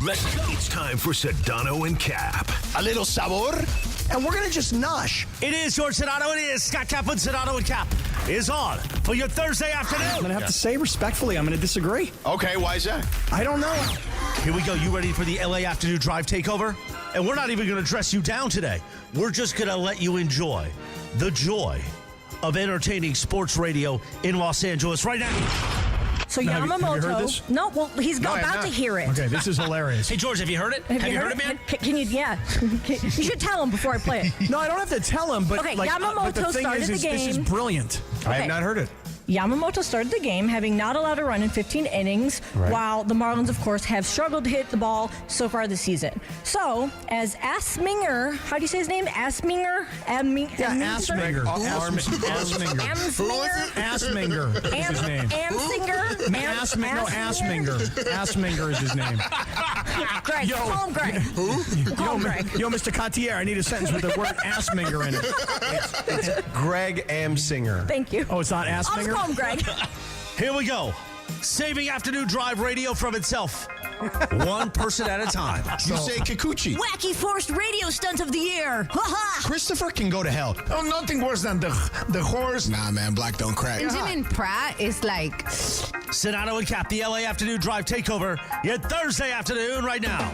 Let's go. It's time for Sedano and Cap. A little sabor, and we're going to just nosh. It is George Sedano. It is Scott Kaplan. Sedano and Cap is on for your Thursday afternoon. I'm going to have to say respectfully, I'm going to disagree. Okay, why is that? I don't know. Here we go. You ready for the LA afternoon drive takeover? And we're not even going to dress you down today. We're just going to let you enjoy the joy of entertaining sports radio in Los Angeles right now. So Now, Yamamoto. have you heard this? No, well, he's about to hear it. Okay, this is hilarious. Hey, George, have you heard it? Have you heard it, man? Can you? Yeah. You should tell him before I play it. No, I don't have to tell him, but, Okay, but Yamamoto the thing started is, the this is game. brilliant. I Okay. have not heard it. Yamamoto started the game having not allowed a run in 15 innings, while the Marlins, of course, have struggled to hit the ball so far this season. So, as Asminger, how do you say his name? Asminger? Asminger. Asminger is his name. Asminger? Asminger is his name. Greg, call him Greg. Who? Call him Greg. Yo, Mr. Cartier, I need a sentence with the word Asminger in it. It's Greg Amsinger. Thank you. Oh, it's not I'll just Asminger? call him Greg. Here we go. Saving afternoon drive radio from itself. One person at a time. You say Kikuchi. Wacky forced radio stunt of the year. Christopher can go to hell. Oh, nothing worse than the horse. Nah, man, black don't crack. Benjamin Pratt is like... Sedano and Cap, the LA afternoon drive takeover. Your Thursday afternoon right now.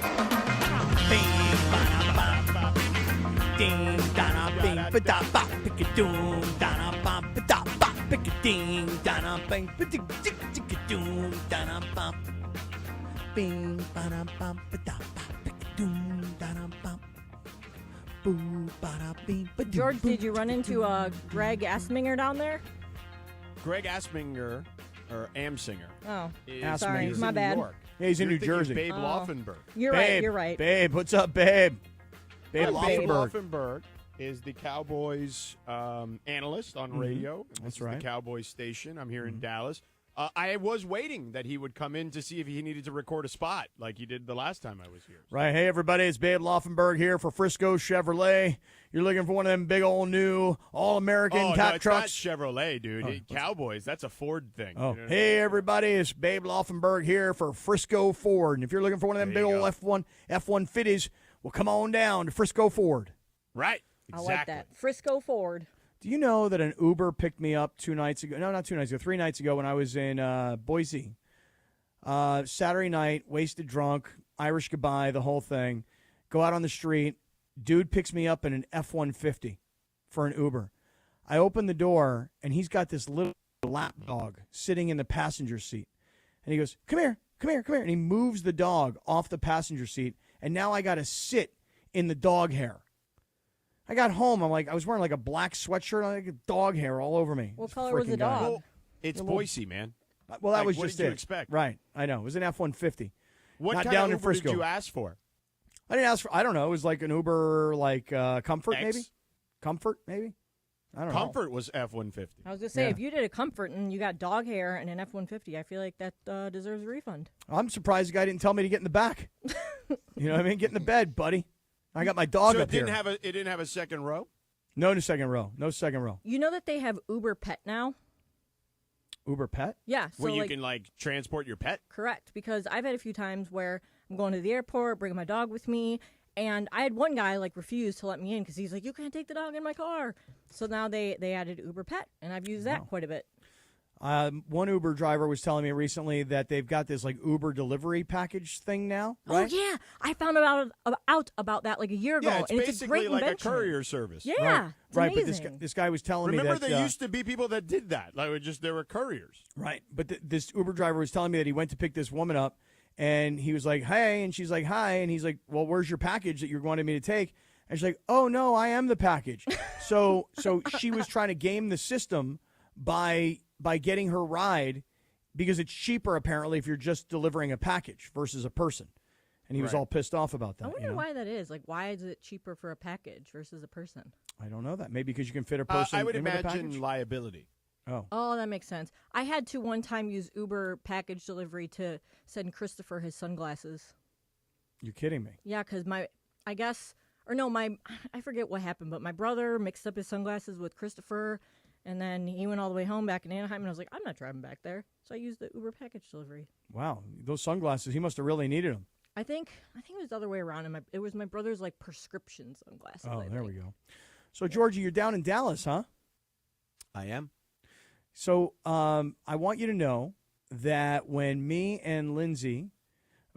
George, did you run into Greg Asminger down there? Greg Asminger, or Amsinger. Oh, is sorry, is my in bad. New York. Yeah, he's in You're New thinking Jersey. Babe Oh. Laufenberg. You're right. Babe, what's up, babe? Babe Babe Laufenberg. Laufenberg is the Cowboys analyst on radio. This That's is right. the Cowboys station. I'm here in Dallas. I was waiting that he would come in to see if he needed to record a spot like he did the last time I was here. Right. Hey, everybody. It's Babe Laufenberg here for Frisco Chevrolet. You're looking for one of them big old new all-American Oh, top no, it's trucks. not Chevrolet, dude. Cowboys, that's a Ford thing. Oh, You know what I hey, mean? everybody. It's Babe Laufenberg here for Frisco Ford. And if you're looking for one of them There big you old go. F-150s, well, come on down to Frisco Ford. Right. I Exactly. like that. Frisco Ford. Do you know that an Uber picked me up 2 nights ago? No, not 2 nights ago. 3 nights ago when I was in Boise. Saturday night, wasted drunk, Irish goodbye, the whole thing. Go out on the street. Dude picks me up in an F-150 for an Uber. I open the door, and he's got this little lap dog sitting in the passenger seat. And he goes, come here, come here, come here. And he moves the dog off the passenger seat, and now I got to sit in the dog hair. I got home. I was wearing like a black sweatshirt, like dog hair all over me. What This color was the freaking guy. dog? Well, it's Boise, man. Well, that Like, was what just did you it. expect? Right. I know. It was an F-150. What Not kind down of in Uber Frisco. did you ask for? I didn't ask for, I don't know. It was like an Uber, like Comfort, X? maybe? Comfort, maybe? I don't know. Comfort was F-150. I was going to say, Yeah. if you did a Comfort and you got dog hair and an F-150, I feel like that deserves a refund. I'm surprised the guy didn't tell me to get in the back. You know what I mean? Get in the bed, buddy. I got my dog So up it didn't here. have it didn't have a second row? No second row. No second row. You know that they have Uber Pet now? Uber Pet? Yeah. So Where you like, can like transport your pet? correct, because I've had a few times where I'm going to the airport, bringing my dog with me, and I had one guy like refuse to let me in because he's like, you can't take the dog in my car. So now they added Uber Pet, and I've used that quite a bit. One Uber driver was telling me recently that they've got this like Uber delivery package thing now. Right? Oh yeah, I found out about that like a year ago, Yeah, it's and it's a basically great like invention. a courier service. Yeah, it's Right, but amazing. this guy was telling me Remember, that there used to be people that did that. Like, there were couriers. right, but this Uber driver was telling me that he went to pick this woman up, and he was like, "Hey," and she's like, "Hi," and he's like, "Well, where's your package that you wanted me to take?" And she's like, "Oh no, I am the package." so she was trying to game the system by getting her ride because it's cheaper apparently if you're just delivering a package versus a person. And he was Right. all pissed off about that. I wonder you know? why that is. Like, why is it cheaper for a package versus a person? I don't know that. Maybe because you can fit a person I would in with a imagine package? liability. Oh. Oh, that makes sense. I had to one time use Uber package delivery to send Christopher his sunglasses. You're kidding me. Yeah, because I forget what happened, but my brother mixed up his sunglasses with Christopher, and then he went all the way home back in Anaheim, and I was like, I'm not driving back there. So I used the Uber package delivery. Wow. Those sunglasses, he must have really needed them. I think it was the other way around. And it was my brother's like prescription sunglasses. Oh, I there think. we go. So, Georgie, you're down in Dallas, huh? I am. So I want you to know that when me and Lindsay,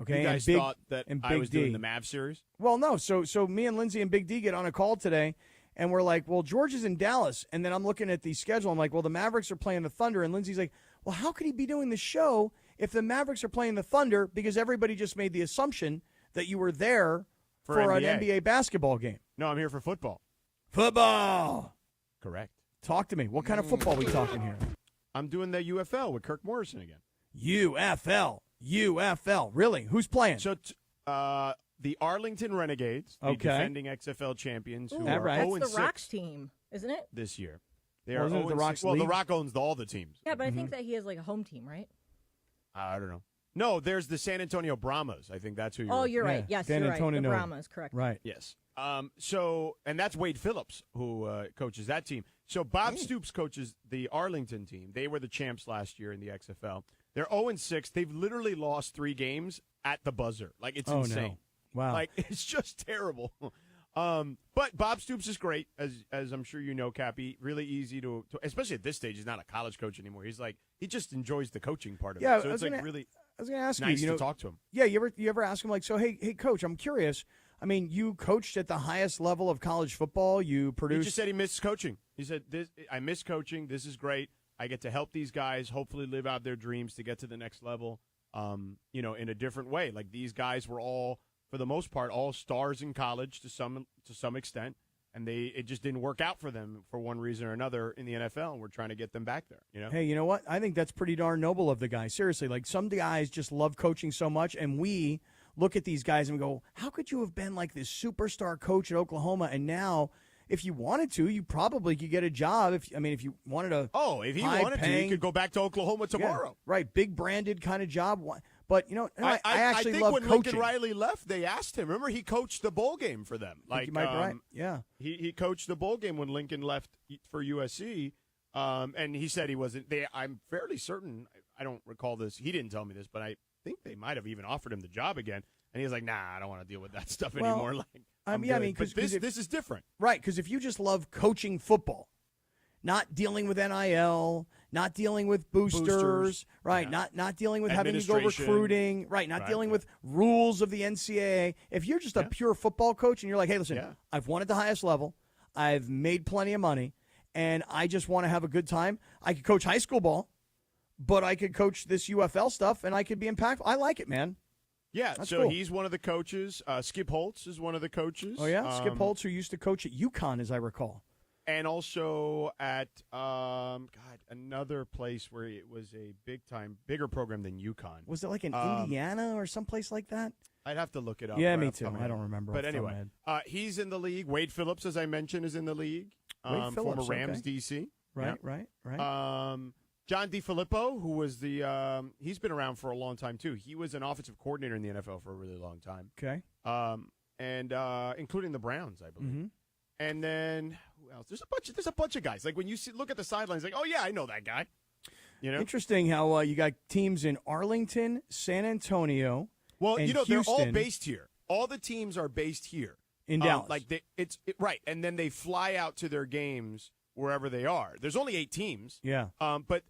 okay, You guys and Big, thought that and I Big was D, doing the Mavs series? well, no. So me and Lindsay and Big D get on a call today, and we're like, well, George is in Dallas, and then I'm looking at the schedule. I'm like, well, the Mavericks are playing the Thunder, and Lindsay's like, well, how could he be doing the show if the Mavericks are playing the Thunder? Because everybody just made the assumption that you were there for an NBA basketball game. No, I'm here for football. Football. Correct. Talk to me. What kind of football are we talking here? I'm doing the UFL with Kirk Morrison again. UFL. Really? Who's playing? So the Arlington Renegades, the Okay. defending XFL champions, who Ooh, are right. 0-6 That's the Rocks team, isn't it? this year. They Well, are isn't it the 0-6. Rocks Well, the league? Rock owns all the teams. Yeah, but I think that he has like a home team, right? I don't know. No, there's the San Antonio Brahmas. I think that's who you're Oh, you're right. Yeah, Yes, San you're Antonio. right. The Brahmas, correct. Right. Yes. So, and that's Wade Phillips who coaches that team. So Bob Stoops coaches the Arlington team. They were the champs last year in the XFL. They're 0-6. They've literally lost 3 games at the buzzer. Like, it's insane. No. Wow. Like, it's just terrible. But Bob Stoops is great, as I'm sure you know, Cappy. Really easy to, especially at this stage. He's not a college coach anymore. He's like, he just enjoys the coaching part of Yeah, it. So I it's was like gonna- really I was going to ask nice you, to talk to him. Yeah, you ever ask him like, so hey, coach, I'm curious. I mean, you coached at the highest level of college football. You He produced. just said he missed coaching. He said, I miss coaching. This is great. I get to help these guys hopefully live out their dreams to get to the next level, in a different way. Like, these guys were all, for the most part, all stars in college to some extent, and it just didn't work out for them for one reason or another in the NFL, and we're trying to get them back there, you know? Hey, you know what? I think that's pretty darn noble of the guy. Seriously, like some guys just love coaching so much, and we look at these guys and go, how could you have been like this superstar coach at Oklahoma, and now, if you wanted to, you probably could get a job. If you wanted to. Oh, if he wanted to, he could go back to Oklahoma tomorrow. Yeah, right, big branded kind of job. But, you know, I actually think love when coaching. Lincoln Riley left, they asked him. Remember, he coached the bowl game for them. Like, you might be right. Yeah. He coached the bowl game when Lincoln left for USC, and he said he wasn't. I'm fairly certain. I don't recall this. He didn't tell me this, but I think they might have even offered him the job again. And he was like, "Nah, I don't want to deal with that stuff anymore." Like, I'm good. But this is different, right? Because if you just love coaching football, not dealing with NIL, not dealing with boosters, right? Yeah. Not dealing with having to go recruiting, right? Not dealing with rules of the NCAA. If you're just a pure football coach and you're like, hey, listen, I've won at the highest level, I've made plenty of money, and I just want to have a good time. I could coach high school ball, but I could coach this UFL stuff, and I could be impactful. I like it, man. Yeah, That's so cool. he's one of the coaches. Skip Holtz is one of the coaches. Oh, yeah? Skip Holtz, who used to coach at UConn, as I recall. And also at, another place where it was a bigger program than UConn. Was it like in Indiana or someplace like that? I'd have to look it up. Yeah, right me off the too. top of my I head. don't remember. But off the top of anyway, my head. he's in the league. Wade Phillips, as I mentioned, is in the league. Wade Phillips, former Rams okay. DC. Right. John DiFilippo, who was he's been around for a long time too. He was an offensive coordinator in the NFL for a really long time. Okay. And including the Browns, I believe. Mm-hmm. And then who else? There's a bunch of guys. Like when you look at the sidelines, like, oh yeah, I know that guy. You know. Interesting how you got teams in Arlington, San Antonio. Well, and they're all Houston. based here. All the teams are based here In Dallas. Right, and then they fly out to their games wherever they are. There's only 8 teams. Yeah. But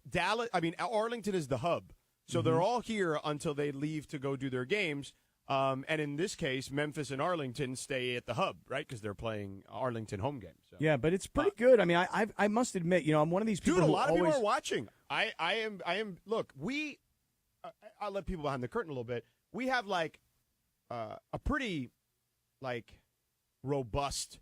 Arlington is the hub. So they're all here until they leave to go do their games. And in this case, Memphis and Arlington stay at the hub, right? Because they're playing Arlington home games. So. Yeah, but it's pretty good. I mean, I must admit, I'm one of these people Dude, a who lot of always... people are watching. I am. Look, I'll let people behind the curtain a little bit. We have like a pretty robust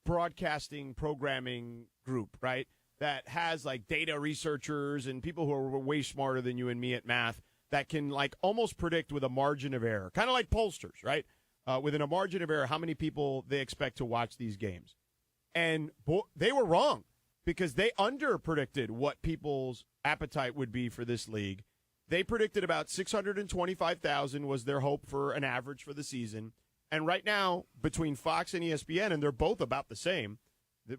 broadcasting programming group, right? That has like data researchers and people who are way smarter than you and me at math that can like almost predict with a margin of error, kind of like pollsters, right? Within a margin of error, how many people they expect to watch these games. And they were wrong because they under-predicted what people's appetite would be for this league. They predicted about 625,000 was their hope for an average for the season. And right now, between Fox and ESPN, and they're both about the same,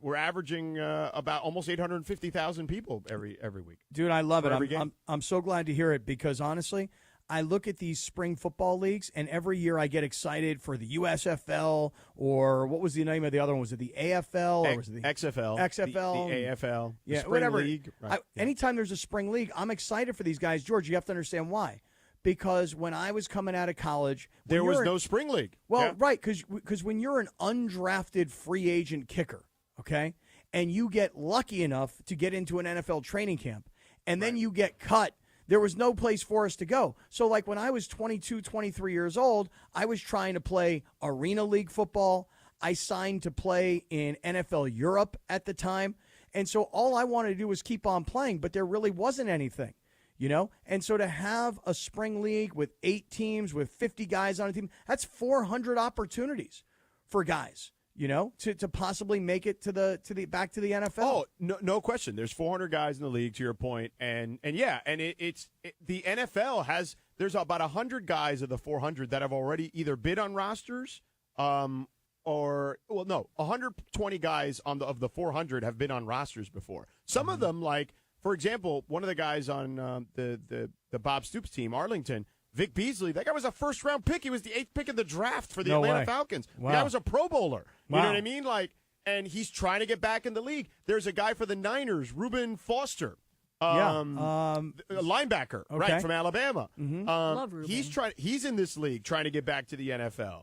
we're averaging about almost 850,000 people every week. Dude, I love it. every game. I'm so glad to hear it because, honestly, I look at these spring football leagues, and every year I get excited for the USFL, or what was the name of the other one? Was it the AFL or was it the XFL? XFL, the AFL, the yeah, spring whatever. league. Right. Anytime there's a spring league, I'm excited for these guys. George, you have to understand why. Because when I was coming out of college, there was no spring league. Well, yeah. right, because when you're an undrafted free agent kicker, okay, and you get lucky enough to get into an NFL training camp, and then you get cut, there was no place for us to go. So, like, when I was 22, 23 years old, I was trying to play Arena League football. I signed to play in NFL Europe at the time. And so all I wanted to do was keep on playing, but there really wasn't anything. You know, and so to have a spring league with 8 teams with 50 guys on a team, that's 400 opportunities for guys, you know, to possibly make it to the back to the NFL. Oh, no question. There's 400 guys in the league, to your point, and yeah, and the NFL has, there's about 100 guys of the 400 that have already either bid on rosters, 120 guys of the 400 have been on rosters before. Some of them, like, for example, one of the guys on the Bob Stoops team, Arlington, Vic Beasley, that guy was a first-round pick. He was the 8th pick in the draft for the Atlanta Falcons. Wow. The guy was a Pro Bowler. You Wow. know what I mean? Like, and he's trying to get back in the league. There's a guy for the Niners, Reuben Foster, linebacker, okay. right, from Alabama. Mm-hmm. Love Reuben. He's in this league trying to get back to the NFL.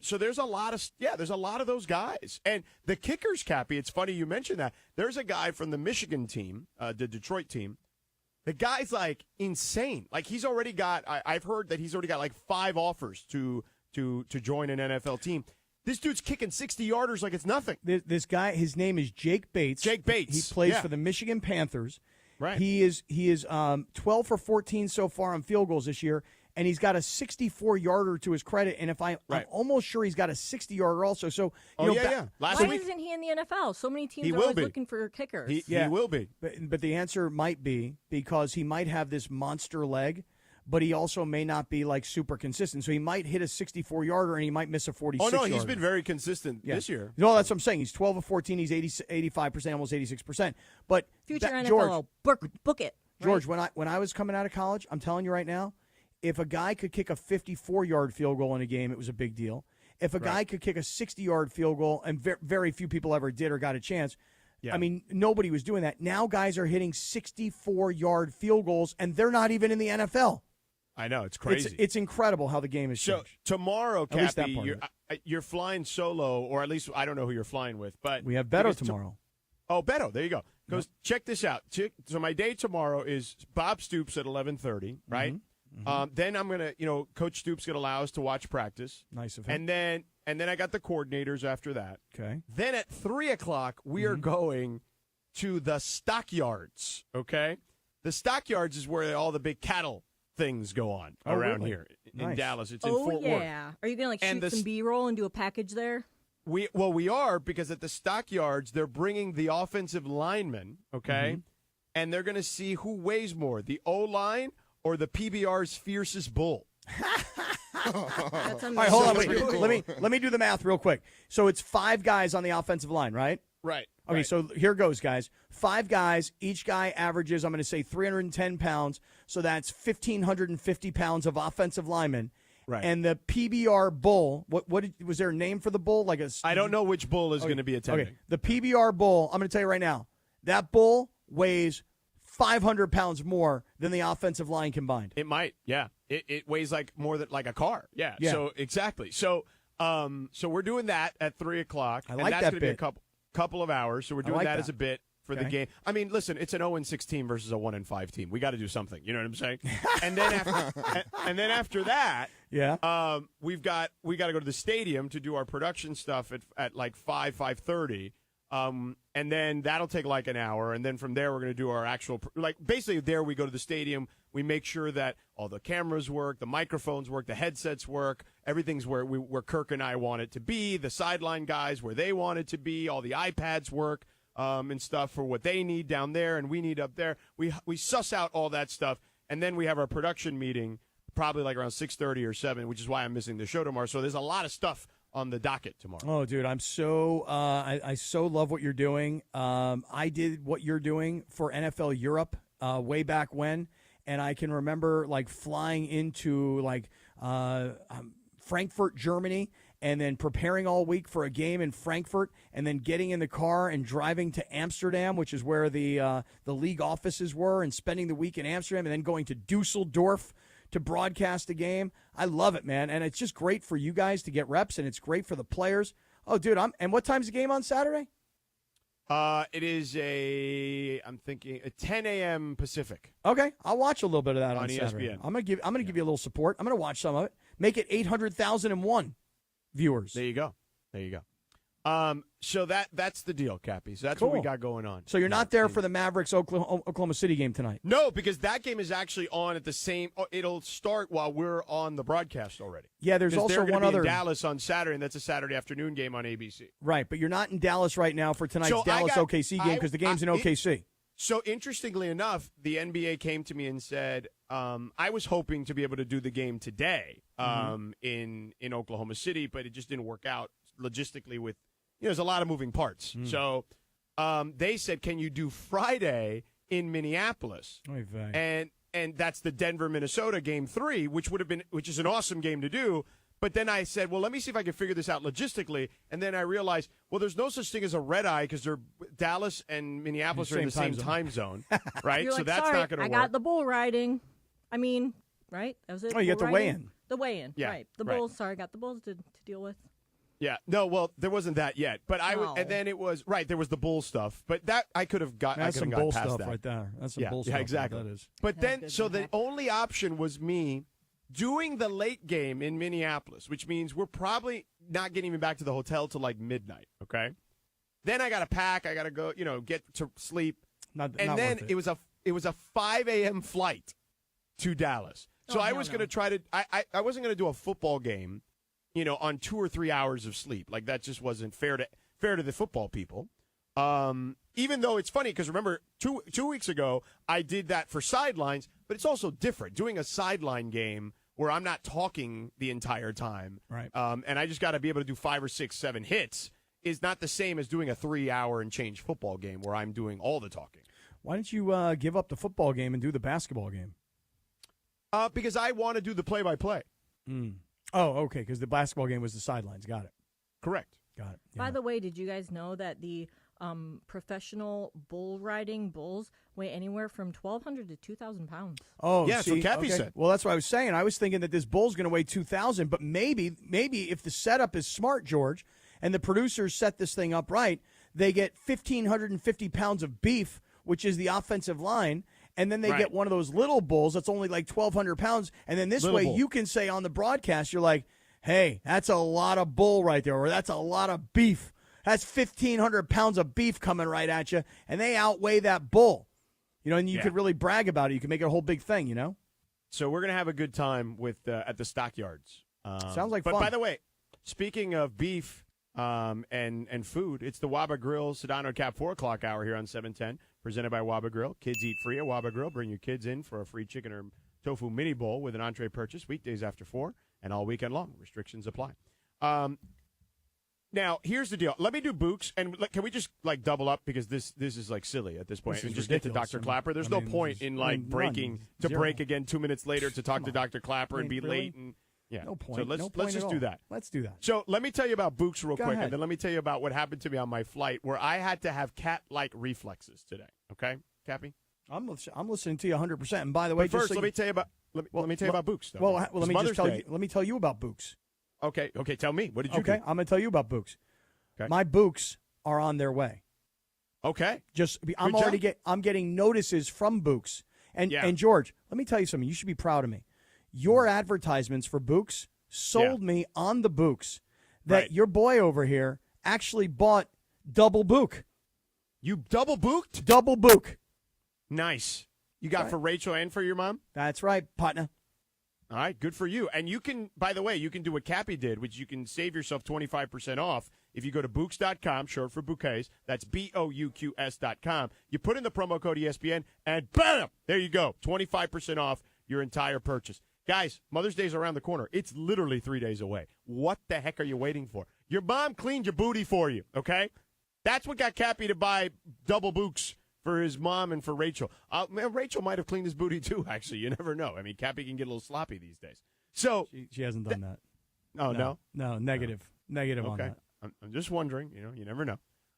So there's a lot of those guys. And the kickers, Cappy, it's funny you mentioned that. There's a guy from the Michigan team, the Detroit team. The guy's, like, insane. Like, he's already got, I've heard that he's already got, like, 5 offers to join an NFL team. This dude's kicking 60-yarders like it's nothing. This guy, his name is Jake Bates. Jake Bates. He plays for the Michigan Panthers. Right. He is 12 for 14 so far on field goals this year. And he's got a 64-yarder to his credit, and I'm almost sure he's got a 60-yarder also. So, Last Why week, isn't he in the NFL? So many teams He are will always be. looking for kickers. he will be. But the answer might be because he might have this monster leg, but he also may not be, like, super consistent. So he might hit a 64-yarder and he might miss a 46-yarder. Oh, no, he's been very consistent this year. No, that's what I'm saying. He's 12 of 14. He's 85%, almost 86%. But Future NFL, George, book it. George, when I was coming out of college, I'm telling you right now, if a guy could kick a 54-yard field goal in a game, it was a big deal. If a guy could kick a 60-yard field goal, and very few people ever did or got a chance, I mean, nobody was doing that. Now guys are hitting 64-yard field goals, and they're not even in the NFL. I know, it's crazy. It's incredible how the game has changed. So tomorrow, At least that Cappy, part of you're flying solo, or at least I don't know who you're flying with. But We have Beto tomorrow. Beto, there you go. Goes, check this out. So my day tomorrow is Bob Stoops at 11:30, right? Then I'm gonna, Coach Stoops gonna allow us to watch practice. Nice of him. And then I got the coordinators after that. Okay. Then at 3:00 we are going to the stockyards. Okay, the stockyards is where all the big cattle things go on around really? here in Nice. Dallas. It's in Fort Worth. Are you gonna And shoot some B-roll and do a package there? We are, because at the stockyards they're bringing the offensive linemen. Okay, and they're going to see who weighs more, the O-line or the PBR's fiercest bull. That's All right, hold on. Wait. Let me do the math real quick. So it's 5 guys on the offensive line, right? Right. Okay, right. so here goes, guys. 5 guys. Each guy averages, I'm going to say, 310 pounds. So that's 1,550 pounds of offensive linemen. Right. And the PBR bull, was there a name for the bull? I don't know which bull is going to be attending. Okay, the PBR bull, I'm going to tell you right now, that bull weighs 500 pounds more than the offensive line combined. It might, yeah. It weighs more than a car. Yeah. Yeah. So exactly. So we're doing that at 3:00. I and like that's that gonna be a bit. couple of hours. So we're doing like that that. as a bit for the Okay. game. I mean, listen, it's an 0-6 team versus a 1-5 team. We got to do something. You know what I'm saying? And then after that, Yeah. we got to go to the stadium to do our production stuff at like 5:30. And then that'll take like an hour, and then from there we're going to do our actual basically there we go to the stadium. We make sure that all the cameras work, the microphones work, the headsets work, everything's where Kirk and I want it to be. The sideline guys where they want it to be. All the iPads work and stuff for what they need down there and we need up there. We suss out all that stuff, and then we have our production meeting probably like around 6:30 or 7, which is why I'm missing the show tomorrow. So there's a lot of stuff on the docket tomorrow. Oh, dude, I'm so I so love what you're doing. I did what you're doing for NFL Europe way back when, and I can remember like flying into like Frankfurt, Germany, and then preparing all week for a game in Frankfurt, and then getting in the car and driving to Amsterdam, which is where the league offices were, and spending the week in Amsterdam, and then going to Dusseldorf to broadcast a game. I love it, man, and it's just great for you guys to get reps, and it's great for the players. Oh, dude, and what time's the game on Saturday? It is I'm thinking a 10 a.m. Pacific. Okay, I'll watch a little bit of that on ESPN. Saturday. I'm gonna give you a little support. I'm gonna watch some of it. Make it 800,001 viewers. There you go. So that's the deal, Cappy. So that's Cool. what we got going on. So you're not there for the Mavericks Oklahoma City game tonight? No, because that game is actually on at the same. It'll start while we're on the broadcast already. Yeah, there's also they're gonna one be other in Dallas on Saturday, and that's a Saturday afternoon game on ABC. Right, but you're not in Dallas right now for tonight's Dallas OKC game because the game's in OKC. So interestingly enough, the NBA came to me and said, I was hoping to be able to do the game today in Oklahoma City, but it just didn't work out logistically with, there's a lot of moving parts. So they said, can you do Friday in Minneapolis? And that's the Denver-Minnesota game 3, which is an awesome game to do. But then I said, well, let me see if I can figure this out logistically. And then I realized, well, there's no such thing as a red eye because Dallas and Minneapolis are in the same time zone, right? You're so like, that's sorry, not going to work. I got the bull riding. I mean, right? That was it. Oh, you got the Bull weigh-in. riding? The weigh-in, Yeah, right. The right. Bulls, sorry, got the Bulls to deal with. Yeah, no, well, there wasn't that yet, but and then it was there was the bull stuff, but that I could have got. That's I some could have bull got past stuff that. right there. That's some Yeah, bull yeah, stuff. exactly. That is. But That's then, good so to the have. only option was me doing the late game in Minneapolis, which means we're probably not getting even back to the hotel till like midnight. Okay, then I got to pack. I got to go, get to sleep, Not and then worth it was a 5 a.m. flight to Dallas. So I was going to try to. I wasn't going to do a football game, on 2 or 3 hours of sleep. Like that just wasn't fair to the football people. Even though it's funny because remember 2 weeks ago I did that for sidelines, but it's also different doing a sideline game where I'm not talking the entire time. Right. And I just got to be able to do 5 or 6, 7 hits is not the same as doing a 3-hour and change football game where I'm doing all the talking. Why don't you give up the football game and do the basketball game? Because I want to do the play-by-play. Oh, okay, because the basketball game was the sidelines. Got it. Correct. Got it. By the way, did you guys know that the professional bull riding bulls weigh anywhere from 1,200 to 2,000 pounds? Oh, yeah, that's what Cappy said. Well, that's what I was saying. I was thinking that this bull's going to weigh 2,000, but maybe if the setup is smart, George, and the producers set this thing up right, they get 1,550 pounds of beef, which is the offensive line, and then they get one of those little bulls that's only like 1,200 pounds, and then this way you can say on the broadcast, you're like, hey, that's a lot of bull right there, or that's a lot of beef. That's 1,500 pounds of beef coming right at you, and they outweigh that bull. And you could really brag about it. You can make it a whole big thing, So we're going to have a good time at the stockyards. Sounds like fun. But by the way, speaking of beef and food, it's the Waba Grill Sedano Cap 4 o'clock hour here on 710, presented by Waba Grill. Kids eat free at Waba Grill. Bring your kids in for a free chicken or tofu mini bowl with an entree purchase weekdays after 4 and all weekend long. Restrictions apply. Now, here's the deal. Let me do Books, and can we just double up because this is silly at this point, This and is just ridiculous. get to Dr. Clapper. There's no point in breaking to Zero. break again 2 minutes later to talk to Dr. Clapper and be really? late and No point. So let's No point just at do all. that. Let's do that. So let me tell you about Books real Go quick, ahead. and then let me tell you about what happened to me on my flight where I had to have cat-like reflexes today. Okay, Cappy? I'm listening to you 100%. And by the way, But first, just so let me tell you about about Books. Though. Well, It's let me Mother's just tell Day. you. Let me tell you about Books. Okay, tell me. What did you Okay, do? I'm going to tell you about Books. Okay. My Books are on their way. Okay. I'm getting notices from Books. And George, let me tell you something. You should be proud of me. Your advertisements for Books sold me on the Books that your boy over here actually bought double Book. You double booked? Double Book. Nice. You got for Rachel and for your mom? That's right, partner. All right, good for you. And you can, by the way, you can do what Cappy did, which you can save yourself 25% off if you go to Books.com, short for bouquets. That's BOUQS.com. You put in the promo code ESPN, and bam, there you go, 25% off your entire purchase. Guys, Mother's Day is around the corner. It's literally 3 days away. What the heck are you waiting for? Your mom cleaned your booty for you, okay? That's what got Cappy to buy double Books for his mom and for Rachel. Rachel might have cleaned his booty too, actually. You never know. I mean, Cappy can get a little sloppy these days. So She hasn't done that. Oh, no? No, negative. Negative on that. I'm just wondering. You never know.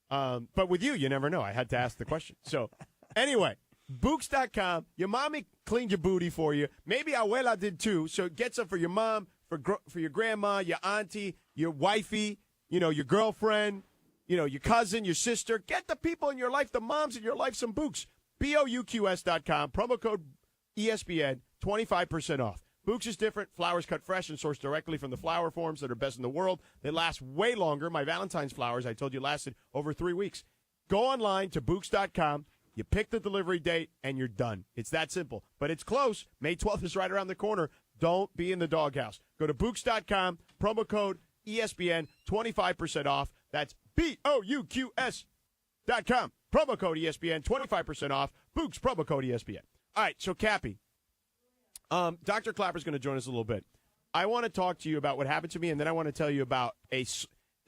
But with you never know. I had to ask the question. So anyway, Books.com, your mommy cleaned your booty for you. Maybe abuela did too. So get some for your mom, for your grandma, your auntie, your wifey, your girlfriend, your cousin, your sister. Get the people in your life, the moms in your life, some Books. BOUQS.com, promo code ESPN, 25% off. Books is different. Flowers cut fresh and sourced directly from the flower farms that are best in the world. They last way longer. My Valentine's flowers, I told you, lasted over 3 weeks. Go online to Books.com. You pick the delivery date, and you're done. It's that simple. But it's close. May 12th is right around the corner. Don't be in the doghouse. Go to Books.com, promo code ESPN, 25% off. That's BOUQS.com. Promo code ESPN, 25% off. Books, promo code ESPN. All right, so Cappy. Dr. Clapper's going to join us a little bit. I want to talk to you about what happened to me, and then I want to tell you about a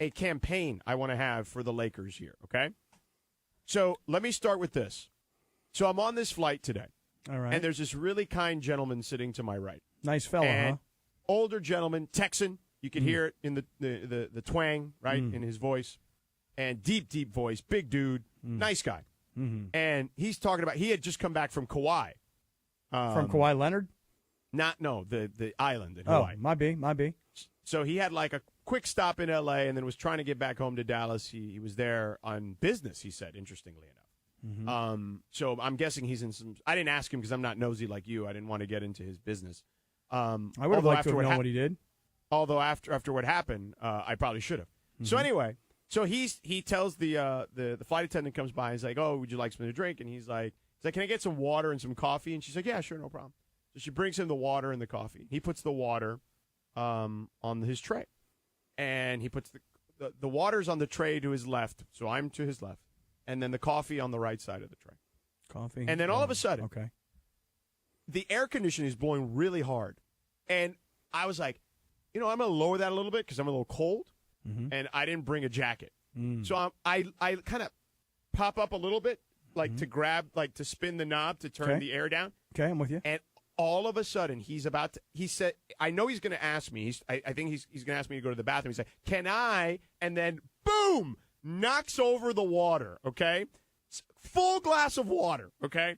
campaign I want to have for the Lakers here, okay? So let me start with this. So I'm on this flight today. All right. And there's this really kind gentleman sitting to my right. Nice fella, huh? Older gentleman, Texan. You can hear it in the twang, right, in his voice. And deep, deep voice, big dude, nice guy. Mm-hmm. And he's talking about, he had just come back from Kauai. From Kawhi Leonard? The island in Hawaii. Oh, might be. So he had like a quick stop in L.A. and then was trying to get back home to Dallas. He was there on business, he said, interestingly enough. Mm-hmm. So I'm guessing he's in some – I didn't ask him because I'm not nosy like you. I didn't want to get into his business. I would have liked to have known what he did. Although after what happened, I probably should have. Mm-hmm. So anyway, he tells the flight attendant comes by and he's like, oh, would you like something to drink? And he's like, can I get some water and some coffee? And she's like, yeah, sure, no problem. So she brings him the water and the coffee. He puts the water on his tray. And he puts the water's on the tray to his left, so I'm to his left. And then the coffee on the right side of the tray. Coffee. And then all of a sudden, okay, the air conditioning is blowing really hard. And I was like, I'm going to lower that a little bit because I'm a little cold. Mm-hmm. And I didn't bring a jacket. So I kind of pop up a little bit, like to grab, like to spin the knob to turn the air down. Okay, I'm with you. And all of a sudden, he said, I know he's going to ask me. I think he's going to ask me to go to the bathroom. He's like, can I? And then, boom, knocks over the water, okay? Full glass of water, okay?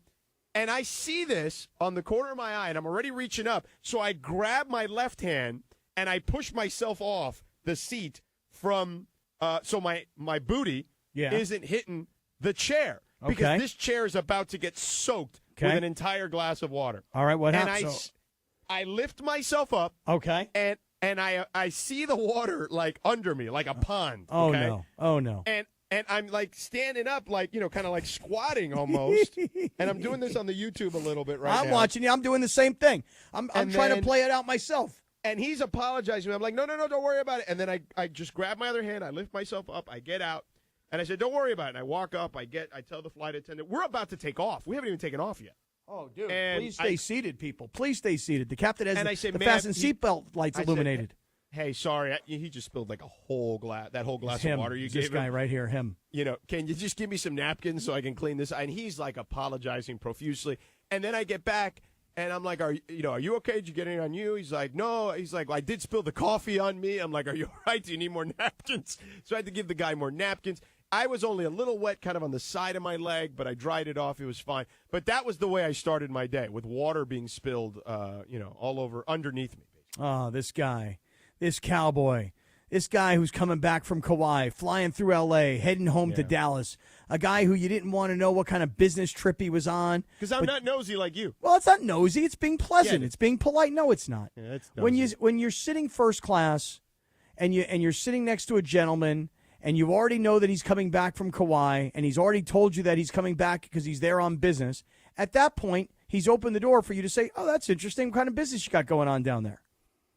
And I see this on the corner of my eye, and I'm already reaching up. So I grab my left hand, and I push myself off the seat from so my booty isn't hitting the chair. Because this chair is about to get soaked with an entire glass of water. All right, what happened? And I lift myself up. Okay. And I see the water like under me, like a pond. Oh, okay? no. Oh, no. And I'm like standing up, like, kind of like squatting almost. And I'm doing this on the YouTube a little bit right now. I'm watching you. I'm doing the same thing. I'm trying to play it out myself. And he's apologizing. I'm like, no, don't worry about it. And then I just grab my other hand. I lift myself up. I get out. And I said, don't worry about it. And I walk up. I tell the flight attendant, we're about to take off. We haven't even taken off yet. Oh, dude. And please stay seated, people. Please stay seated. The captain has the fasten fasten seatbelt lights illuminated. Hey, sorry. He just spilled like a whole glass, that whole glass of water you gave him. This guy right here, him. Can you just give me some napkins so I can clean this? And he's like apologizing profusely. And then I get back. And I'm like, are you okay? Did you get it on you? He's like, no. He's like, well, I did spill the coffee on me. I'm like, are you all right? Do you need more napkins? So I had to give the guy more napkins. I was only a little wet kind of on the side of my leg, but I dried it off. It was fine. But that was the way I started my day, with water being spilled, all over underneath me. Oh, this guy, this cowboy, this guy who's coming back from Kauai, flying through L.A., heading home to Dallas, a guy who you didn't want to know what kind of business trip he was on. Because I'm not nosy like you. Well, it's not nosy. It's being pleasant. Yeah. It's being polite. No, it's not. Yeah, it's nosy. When you're sitting first class and you're sitting next to a gentleman and you already know that he's coming back from Kauai, and he's already told you that he's coming back because he's there on business, at that point, he's opened the door for you to say, oh, that's interesting. What kind of business you got going on down there?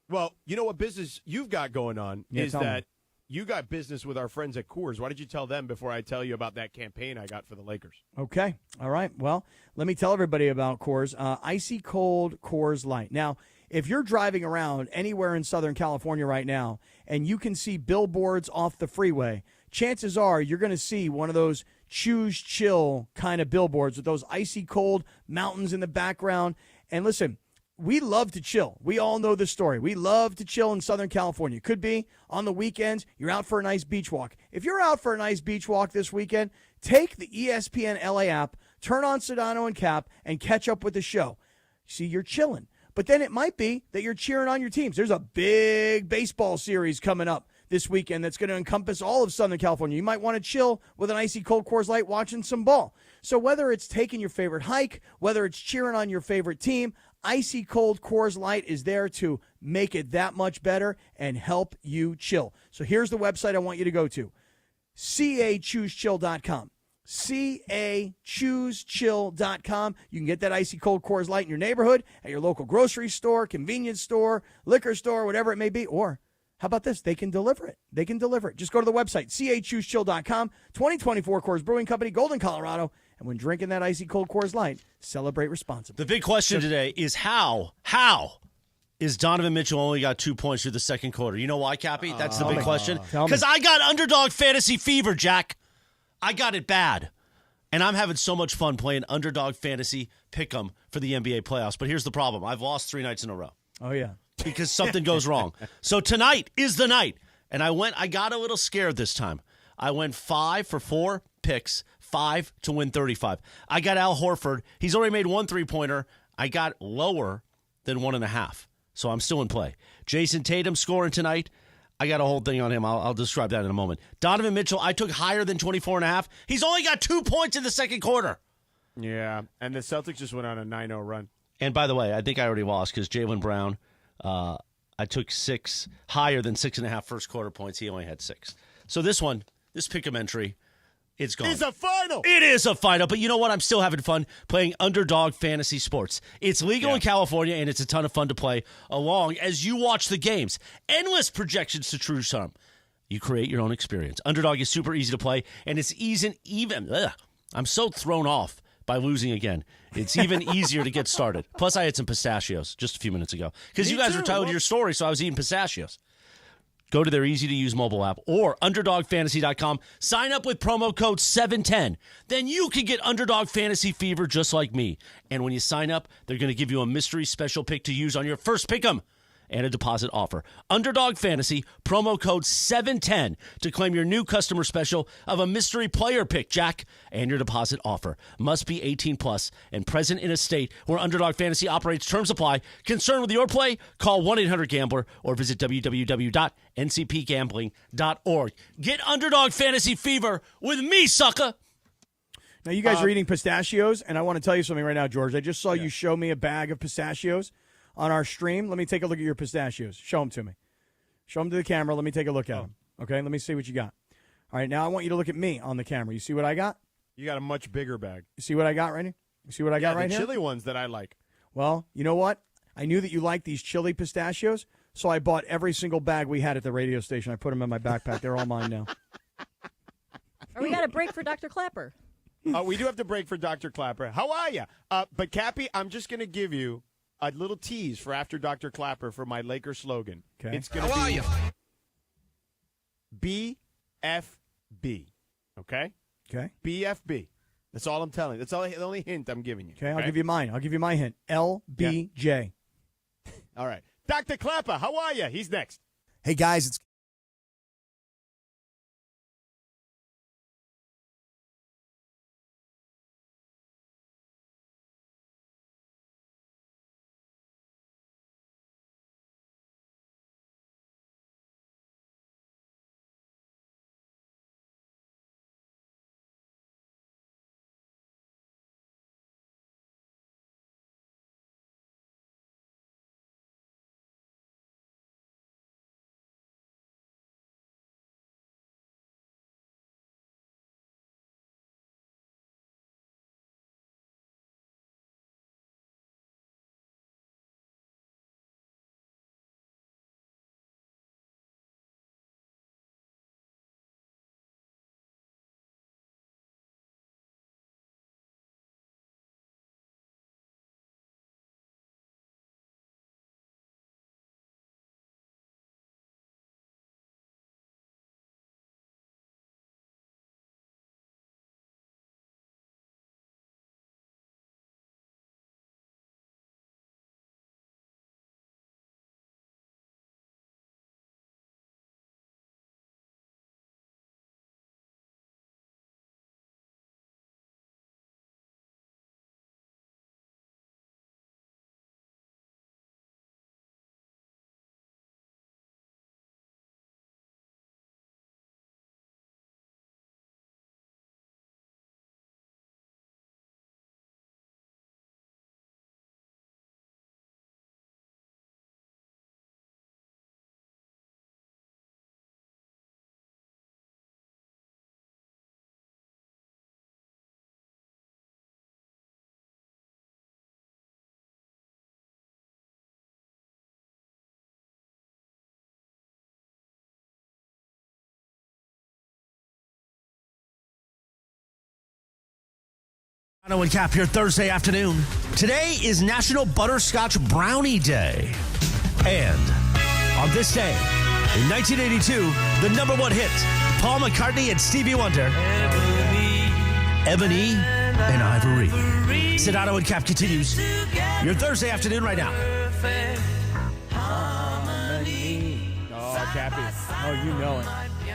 Well, you know what business you've got going on is that you got business with our friends at Coors. Why did you tell them before I tell you about that campaign I got for the Lakers? Okay. All right. Well, let me tell everybody about Coors. Icy cold Coors Light. Now, if you're driving around anywhere in Southern California right now and you can see billboards off the freeway, chances are you're going to see one of those choose chill kind of billboards with those icy cold mountains in the background. And listen, we love to chill. We all know this story. We love to chill in Southern California. Could be on the weekends, you're out for a nice beach walk. If you're out for a nice beach walk this weekend, take the ESPN LA app, turn on Sedano and Cap, and catch up with the show. See, you're chilling. But then it might be that you're cheering on your teams. There's a big baseball series coming up this weekend that's going to encompass all of Southern California. You might want to chill with an icy cold Coors Light watching some ball. So whether it's taking your favorite hike, whether it's cheering on your favorite team, icy cold Coors Light is there to make it that much better and help you chill. So here's the website I want you to go to, cachoosechill.com. cachoosechill.com. You can get that icy cold Coors Light in your neighborhood, at your local grocery store, convenience store, liquor store, whatever it may be. Or how about this? They can deliver it. They can deliver it. Just go to the website, cachoosechill.com. 2024 Coors Brewing Company, Golden, Colorado. And when drinking that icy cold Coors Light, celebrate responsibly. The big question today is how is Donovan Mitchell only got 2 points through the second quarter? You know why, Cappy? That's the big question. Because I got underdog fantasy fever, Jack. I got it bad. And I'm having so much fun playing underdog fantasy pick'em for the NBA playoffs. But here's the problem. I've lost 3 nights in a row. Oh, yeah. Because something goes wrong. So tonight is the night. And I got a little scared this time. I went 5 for 4 picks, 5 to win 35. I got Al Horford. He's already made 1 3-pointer. I got lower than 1.5. So I'm still in play. Jason Tatum scoring tonight. I got a whole thing on him. I'll describe that in a moment. Donovan Mitchell, I took higher than 24.5. He's only got 2 points in the second quarter. Yeah, and the Celtics just went on a 9-0 run. And by the way, I think I already lost because Jaylen Brown, I took 6 higher than 6.5 first quarter points. He only had 6. So this pick'em entry, it's gone. It's a final. It is a final. But you know what? I'm still having fun playing underdog fantasy sports. It's legal in California, and it's a ton of fun to play along as you watch the games. Endless projections to true sum. You create your own experience. Underdog is super easy to play, and it's even. I'm so thrown off by losing again. It's even easier to get started. Plus, I had some pistachios just a few minutes ago because you guys were telling your story, so I was eating pistachios. Go to their easy-to-use mobile app or UnderdogFantasy.com. Sign up with promo code 710. Then you can get Underdog Fantasy Fever just like me. And when you sign up, they're going to give you a mystery special pick to use on your first pick'em and a deposit offer. Underdog Fantasy, promo code 710 to claim your new customer special of a mystery player pick, Jack, and your deposit offer. Must be 18 plus and present in a state where Underdog Fantasy operates. Terms apply. Concerned with your play? Call 1-800-GAMBLER or visit www.ncpgambling.org. Get Underdog Fantasy Fever with me, sucker. Now, you guys are eating pistachios, and I want to tell you something right now, George. I just saw you show me a bag of pistachios on our stream. Let me take a look at your pistachios. Show them to me. Show them to the camera. Let me take a look at them. Okay, let me see what you got. All right, now I want you to look at me on the camera. You see what I got? You got a much bigger bag. You see what I got right here? You see what I got right the here? chili ones that I like. Well, you know what? I knew that you liked these chili pistachios, so I bought every single bag we had at the radio station. I put them in my backpack. They're all mine now. Or we got a break for Dr. Clapper. We do have to break for Dr. Clapper. How are you? But, Cappy, I'm just going to give you a little tease for after Dr. Clapper for my Laker slogan. Okay. It's going to be BFB. Okay? Okay. BFB. That's all I'm telling you. That's the only hint I'm giving you. Okay, I'll give you mine. I'll give you my hint. LBJ. All right. Dr. Clapper, how are you? He's next. Hey, guys, it's Sedano and Cap here Thursday afternoon. Today is National Butterscotch Brownie Day. And on this day, in 1982, the number one hit, Paul McCartney and Stevie Wonder, Ebony and Ivory. Sedano and Cap continues your Thursday afternoon right now. Oh, Cappy. Oh, you know it.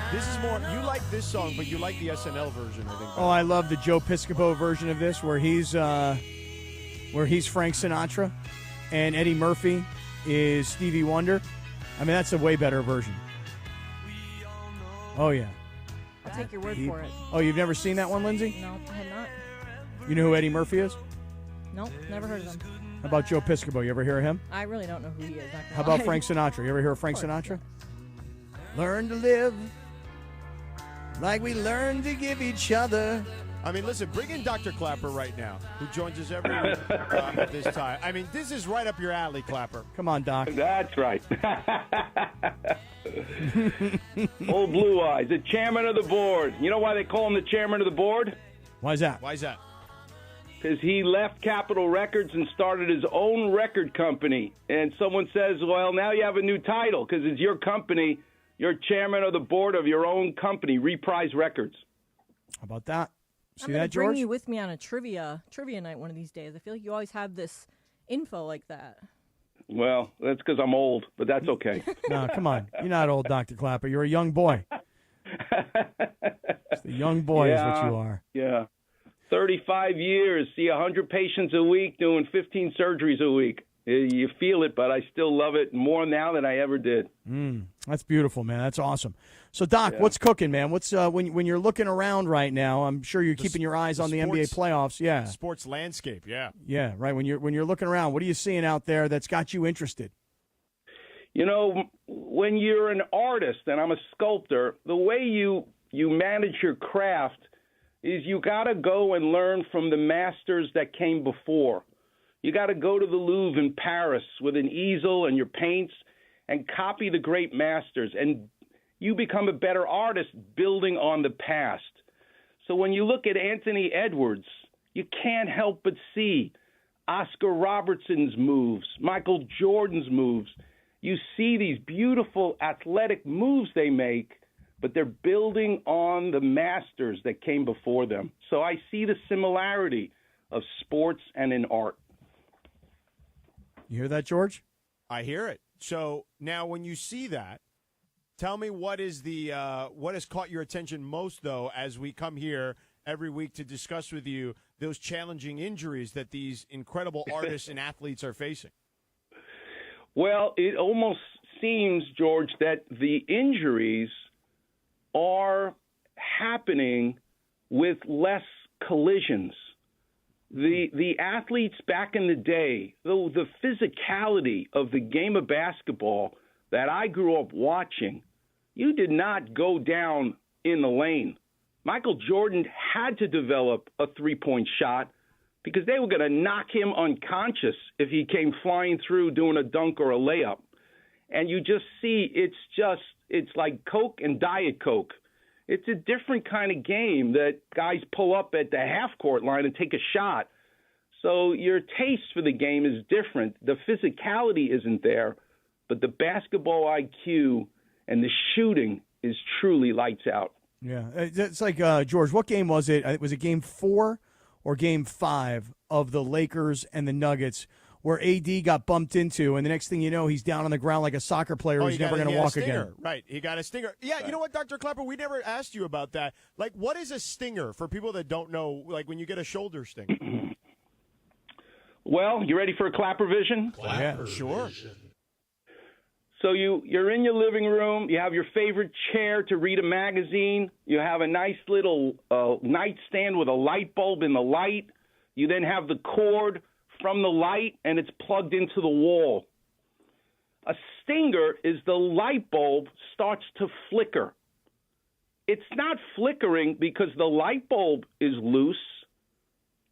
This is more, you like this song, but you like the SNL version, I think. Oh, I love the Joe Piscopo version of this, where he's Frank Sinatra, and Eddie Murphy is Stevie Wonder. I mean, that's a way better version. Oh yeah. I'll take your word for it. Oh, you've never seen that one, Lindsay? No, I have not. You know who Eddie Murphy is? Nope, never heard of him. How about Joe Piscopo? You ever hear of him? I really don't know who he is. Not How gonna about lie. Frank Sinatra? You ever hear of Frank Sinatra? Learn to live like we learn to give each other. I mean, listen, bring in Dr. Clapper right now, who joins us every week at this time. I mean, this is right up your alley, Clapper. Come on, Doc. That's right. Old Blue Eyes, the chairman of the board. You know why they call him the chairman of the board? Why is that? Why is that? Because he left Capitol Records and started his own record company. And someone says, well, now you have a new title because it's your company. You're chairman of the board of your own company, Reprise Records. How about that? See I'm gonna that, George? bring you with me on a trivia night one of these days. I feel like you always have this info like that. Well, that's because I'm old, but that's okay. No, come on. You're not old, Dr. Clapper. You're a young boy. It's the young boy is what you are. Yeah. 35 years, see 100 patients a week, doing 15 surgeries a week. You feel it, but I still love it more now than I ever did. That's beautiful, man. That's awesome. So, Doc, what's cooking, man? What's when you're looking around right now? I'm sure you're keeping your eyes on the NBA playoffs. Yeah, Sports landscape, yeah. yeah, right. When you're looking around, what are you seeing out there that's got you interested? You know, when you're an artist, and I'm a sculptor, the way you manage your craft is you got to go and learn from the masters that came before. You got to go to the Louvre in Paris with an easel and your paints and copy the great masters, and you become a better artist building on the past. So when you look at Anthony Edwards, you can't help but see Oscar Robertson's moves, Michael Jordan's moves. You see these beautiful athletic moves they make, but they're building on the masters that came before them. So I see the similarity of sports and in art. You hear that, George? I hear it. So now when you see that, tell me what is the what has caught your attention most, though, as we come here every week to discuss with you those challenging injuries that these incredible artists and athletes are facing. Well, it almost seems, George, that the injuries are happening with less collisions. The athletes back in the day, the physicality of the game of basketball that I grew up watching, you did not go down in the lane. Michael Jordan had to develop a three-point shot because they were going to knock him unconscious if he came flying through doing a dunk or a layup. And you just see it's like Coke and Diet Coke. It's a different kind of game that guys pull up at the half-court line and take a shot. So your taste for the game is different. The physicality isn't there, but the basketball IQ and the shooting is truly lights out. Yeah, it's like, George, what game was it? Was it game 4 or game 5 of the Lakers and the Nuggets where AD got bumped into, and the next thing you know, he's down on the ground like a soccer player who's never going to walk again. Right, he got a stinger. Yeah, you know what, Dr. Clapper, we never asked you about that. Like, what is a stinger for people that don't know, like when you get a shoulder stinger? Well, you ready for a Clapper vision? Yeah, sure. So you're in your living room. You have your favorite chair to read a magazine. You have a nice little nightstand with a light bulb in the light. You then have the cord from the light, and it's plugged into the wall. A stinger is the light bulb starts to flicker. It's not flickering because the light bulb is loose.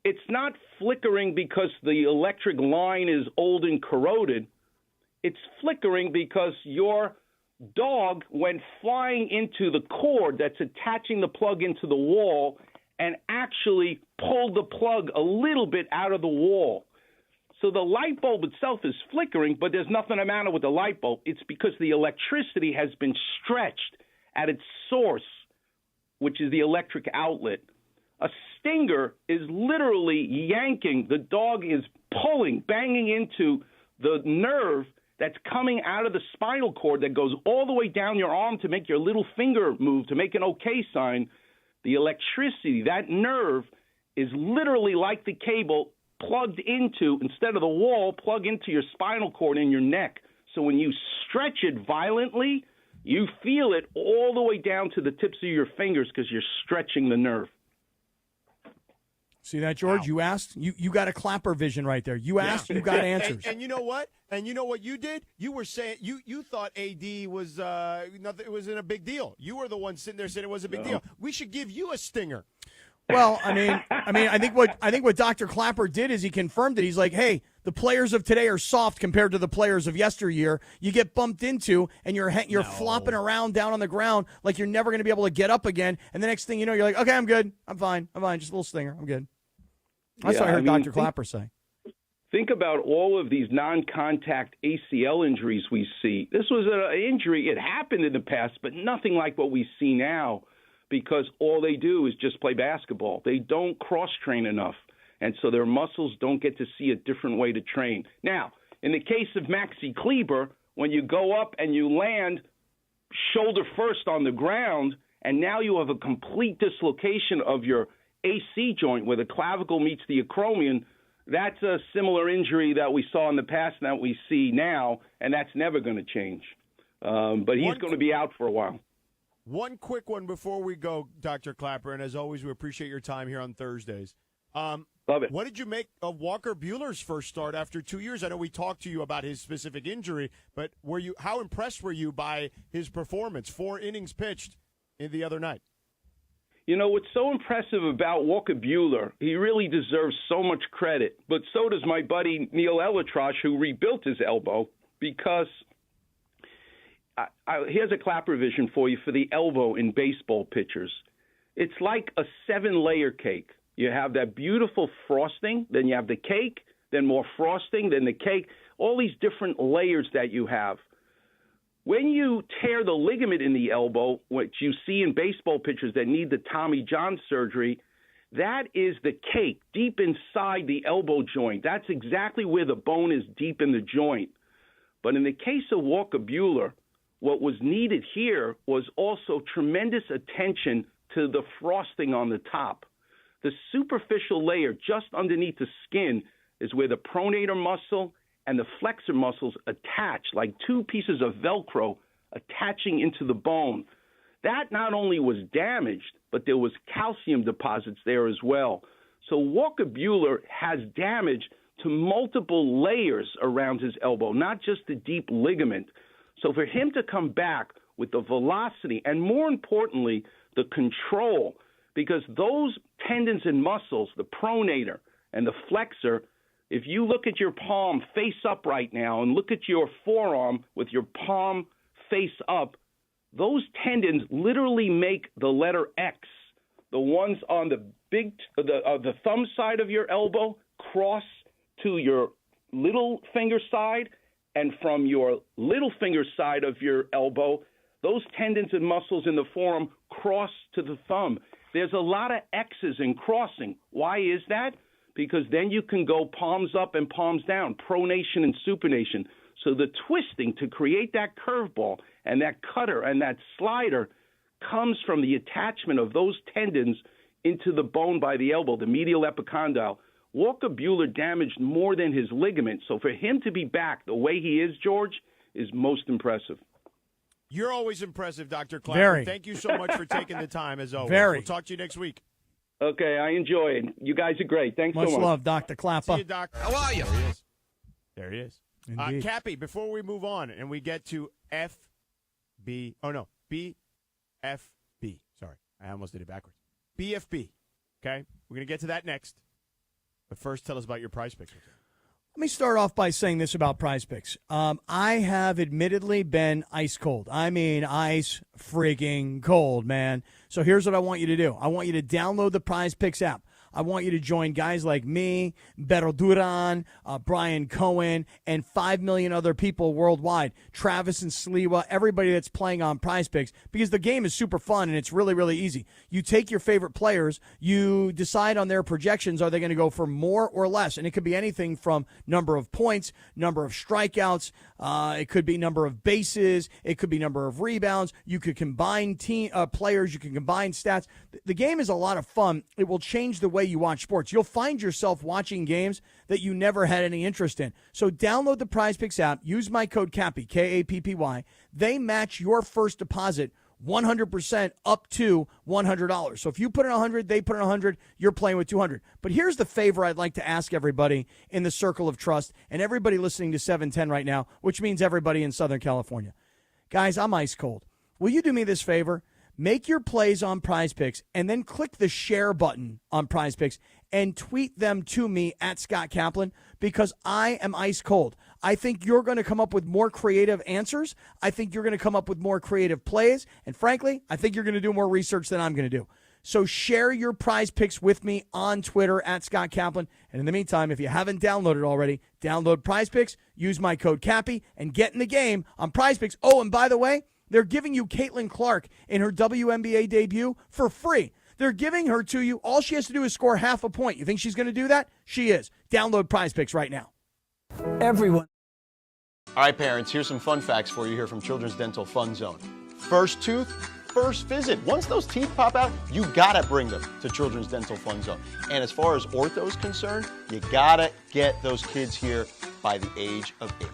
It's not flickering because the electric line is old and corroded. It's flickering because your dog went flying into the cord that's attaching the plug into the wall and actually pulled the plug a little bit out of the wall. So the light bulb itself is flickering, but there's nothing the matter with the light bulb. It's because the electricity has been stretched at its source, which is the electric outlet. A stinger is literally yanking. The dog is pulling, banging into the nerve that's coming out of the spinal cord that goes all the way down your arm to make your little finger move, to make an okay sign. The electricity, that nerve, is literally like the cable plugged into, instead of the wall, plug into your spinal cord in your neck. So when you stretch it violently, you feel it all the way down to the tips of your fingers because you're stretching the nerve. See that, George? Wow. You asked. You got a clapper vision right there. You asked. You got answers. And you know what? And you know what you did? You were saying you thought AD was nothing. It wasn't a big deal. You were the one sitting there saying it was a big deal. We should give you a stinger. Well, I think what Dr. Clapper did is he confirmed it. He's like, hey, the players of today are soft compared to the players of yesteryear. You get bumped into, and you're flopping around down on the ground like you're never going to be able to get up again. And the next thing you know, you're like, okay, I'm good. I'm fine. Just a little stinger. I'm good. That's what I heard Dr. Clapper say. Think about all of these non-contact ACL injuries we see. This was an injury. It happened in the past, but nothing like what we see now, because all they do is just play basketball. They don't cross-train enough, and so their muscles don't get to see a different way to train. Now, in the case of Maxi Kleber, when you go up and you land shoulder first on the ground, and now you have a complete dislocation of your AC joint where the clavicle meets the acromion, that's a similar injury that we saw in the past and that we see now, and that's never going to change. But he's going to be out for a while. One quick one before we go, Dr. Clapper, and as always, we appreciate your time here on Thursdays. Love it. What did you make of Walker Buehler's first start after 2 years? I know we talked to you about his specific injury, but how impressed were you by his performance? 4 innings pitched the other night. You know, what's so impressive about Walker Buehler, he really deserves so much credit, but so does my buddy Neil Elitrosh, who rebuilt his elbow, because here's a Clapper vision for you for the elbow in baseball pitchers. It's like a 7-layer cake. You have that beautiful frosting, then you have the cake, then more frosting, then the cake, all these different layers that you have. When you tear the ligament in the elbow, which you see in baseball pitchers that need the Tommy John surgery, that is the cake deep inside the elbow joint. That's exactly where the bone is, deep in the joint. But in the case of Walker Buehler, what was needed here was also tremendous attention to the frosting on the top. The superficial layer just underneath the skin is where the pronator muscle and the flexor muscles attach like 2 pieces of Velcro attaching into the bone. That not only was damaged, but there was calcium deposits there as well. So Walker Buehler has damage to multiple layers around his elbow, not just the deep ligament. So for him to come back with the velocity and, more importantly, the control, because those tendons and muscles, the pronator and the flexor, if you look at your palm face up right now and look at your forearm with your palm face up, those tendons literally make the letter X. The ones on the thumb side of your elbow cross to your little finger side, and from your little finger side of your elbow, those tendons and muscles in the forearm cross to the thumb. There's a lot of X's in crossing. Why is that? Because then you can go palms up and palms down, pronation and supination. So the twisting to create that curveball and that cutter and that slider comes from the attachment of those tendons into the bone by the elbow, the medial epicondyle. Walker Buehler damaged more than his ligament. So for him to be back the way he is, George, is most impressive. You're always impressive, Dr. Clapper. Very. Thank you so much for taking the time, as always. Very. We'll talk to you next week. Okay, I enjoy it. You guys are great. Thanks Much so much. love, Dr. Clapper. See you, Doc. How are you? There he is. Indeed. Cappy, before we move on and we get to BFB. Sorry, I almost did it backwards. BFB. Okay, we're going to get to that next. But first, tell us about your Prize Picks. Let me start off by saying this about Prize Picks. I have admittedly been ice cold. I mean, ice freaking cold, man. So here's what I want you to do. I want you to download the Prize Picks app. I want you to join guys like me, Beto Duran, Brian Cohen, and 5 million other people worldwide, Travis and Sliwa, everybody that's playing on Prize Picks, because the game is super fun and it's really, really easy. You take your favorite players, you decide on their projections, are they going to go for more or less? And it could be anything from number of points, number of strikeouts, it could be number of bases, it could be number of rebounds. You could combine team players, you can combine stats. The game is a lot of fun. It will change the way you watch sports. You'll find yourself watching games that you never had any interest in. So download the Prize Picks app, use my code Cappy, Kappy. They match your first deposit 100% up to $100. So if you put in 100, they put in 100, you're playing with 200. But here's the favor I'd like to ask everybody in the circle of trust and everybody listening to 710 right now, which means everybody in Southern California. Guys, I'm ice cold. Will you do me this favor? Make your plays on Prize Picks and then click the share button on Prize Picks and tweet them to me at Scott Kaplan, because I am ice cold. I think you're going to come up with more creative answers. I think you're going to come up with more creative plays. And frankly, I think you're going to do more research than I'm going to do. So share your Prize Picks with me on Twitter at Scott Kaplan. And in the meantime, if you haven't downloaded already, download Prize Picks, use my code Cappy, and get in the game on Prize Picks. Oh, and by the way, they're giving you Caitlin Clark in her WNBA debut for free. They're giving her to you. All she has to do is score half a point. You think she's going to do that? She is. Download Prize Picks right now. Everyone. All right, parents, here's some fun facts for you here from Children's Dental Fun Zone. First tooth, first visit. Once those teeth pop out, you gotta bring them to Children's Dental Fun Zone. And as far as ortho is concerned, you gotta get those kids here by the age of 8.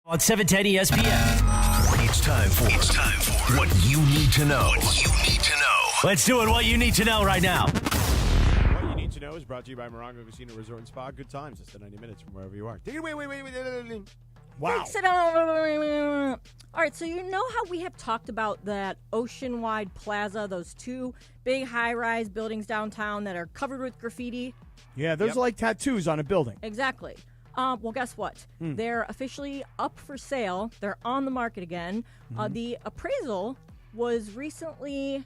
On 710 ESPN. It's time for what you need to know. Let's do it. What you need to know right now. What you need to know is brought to you by Morongo Casino Resort and Spa. Good times. It's 90 minutes from wherever you are. Take it away. Wait. Wow. Sit down. All right, so you know how we have talked about that ocean-wide plaza, those two big high-rise buildings downtown that are covered with graffiti? Yeah, those are like tattoos on a building. Exactly. Well, guess what? They're officially up for sale. They're on the market again. The appraisal was recently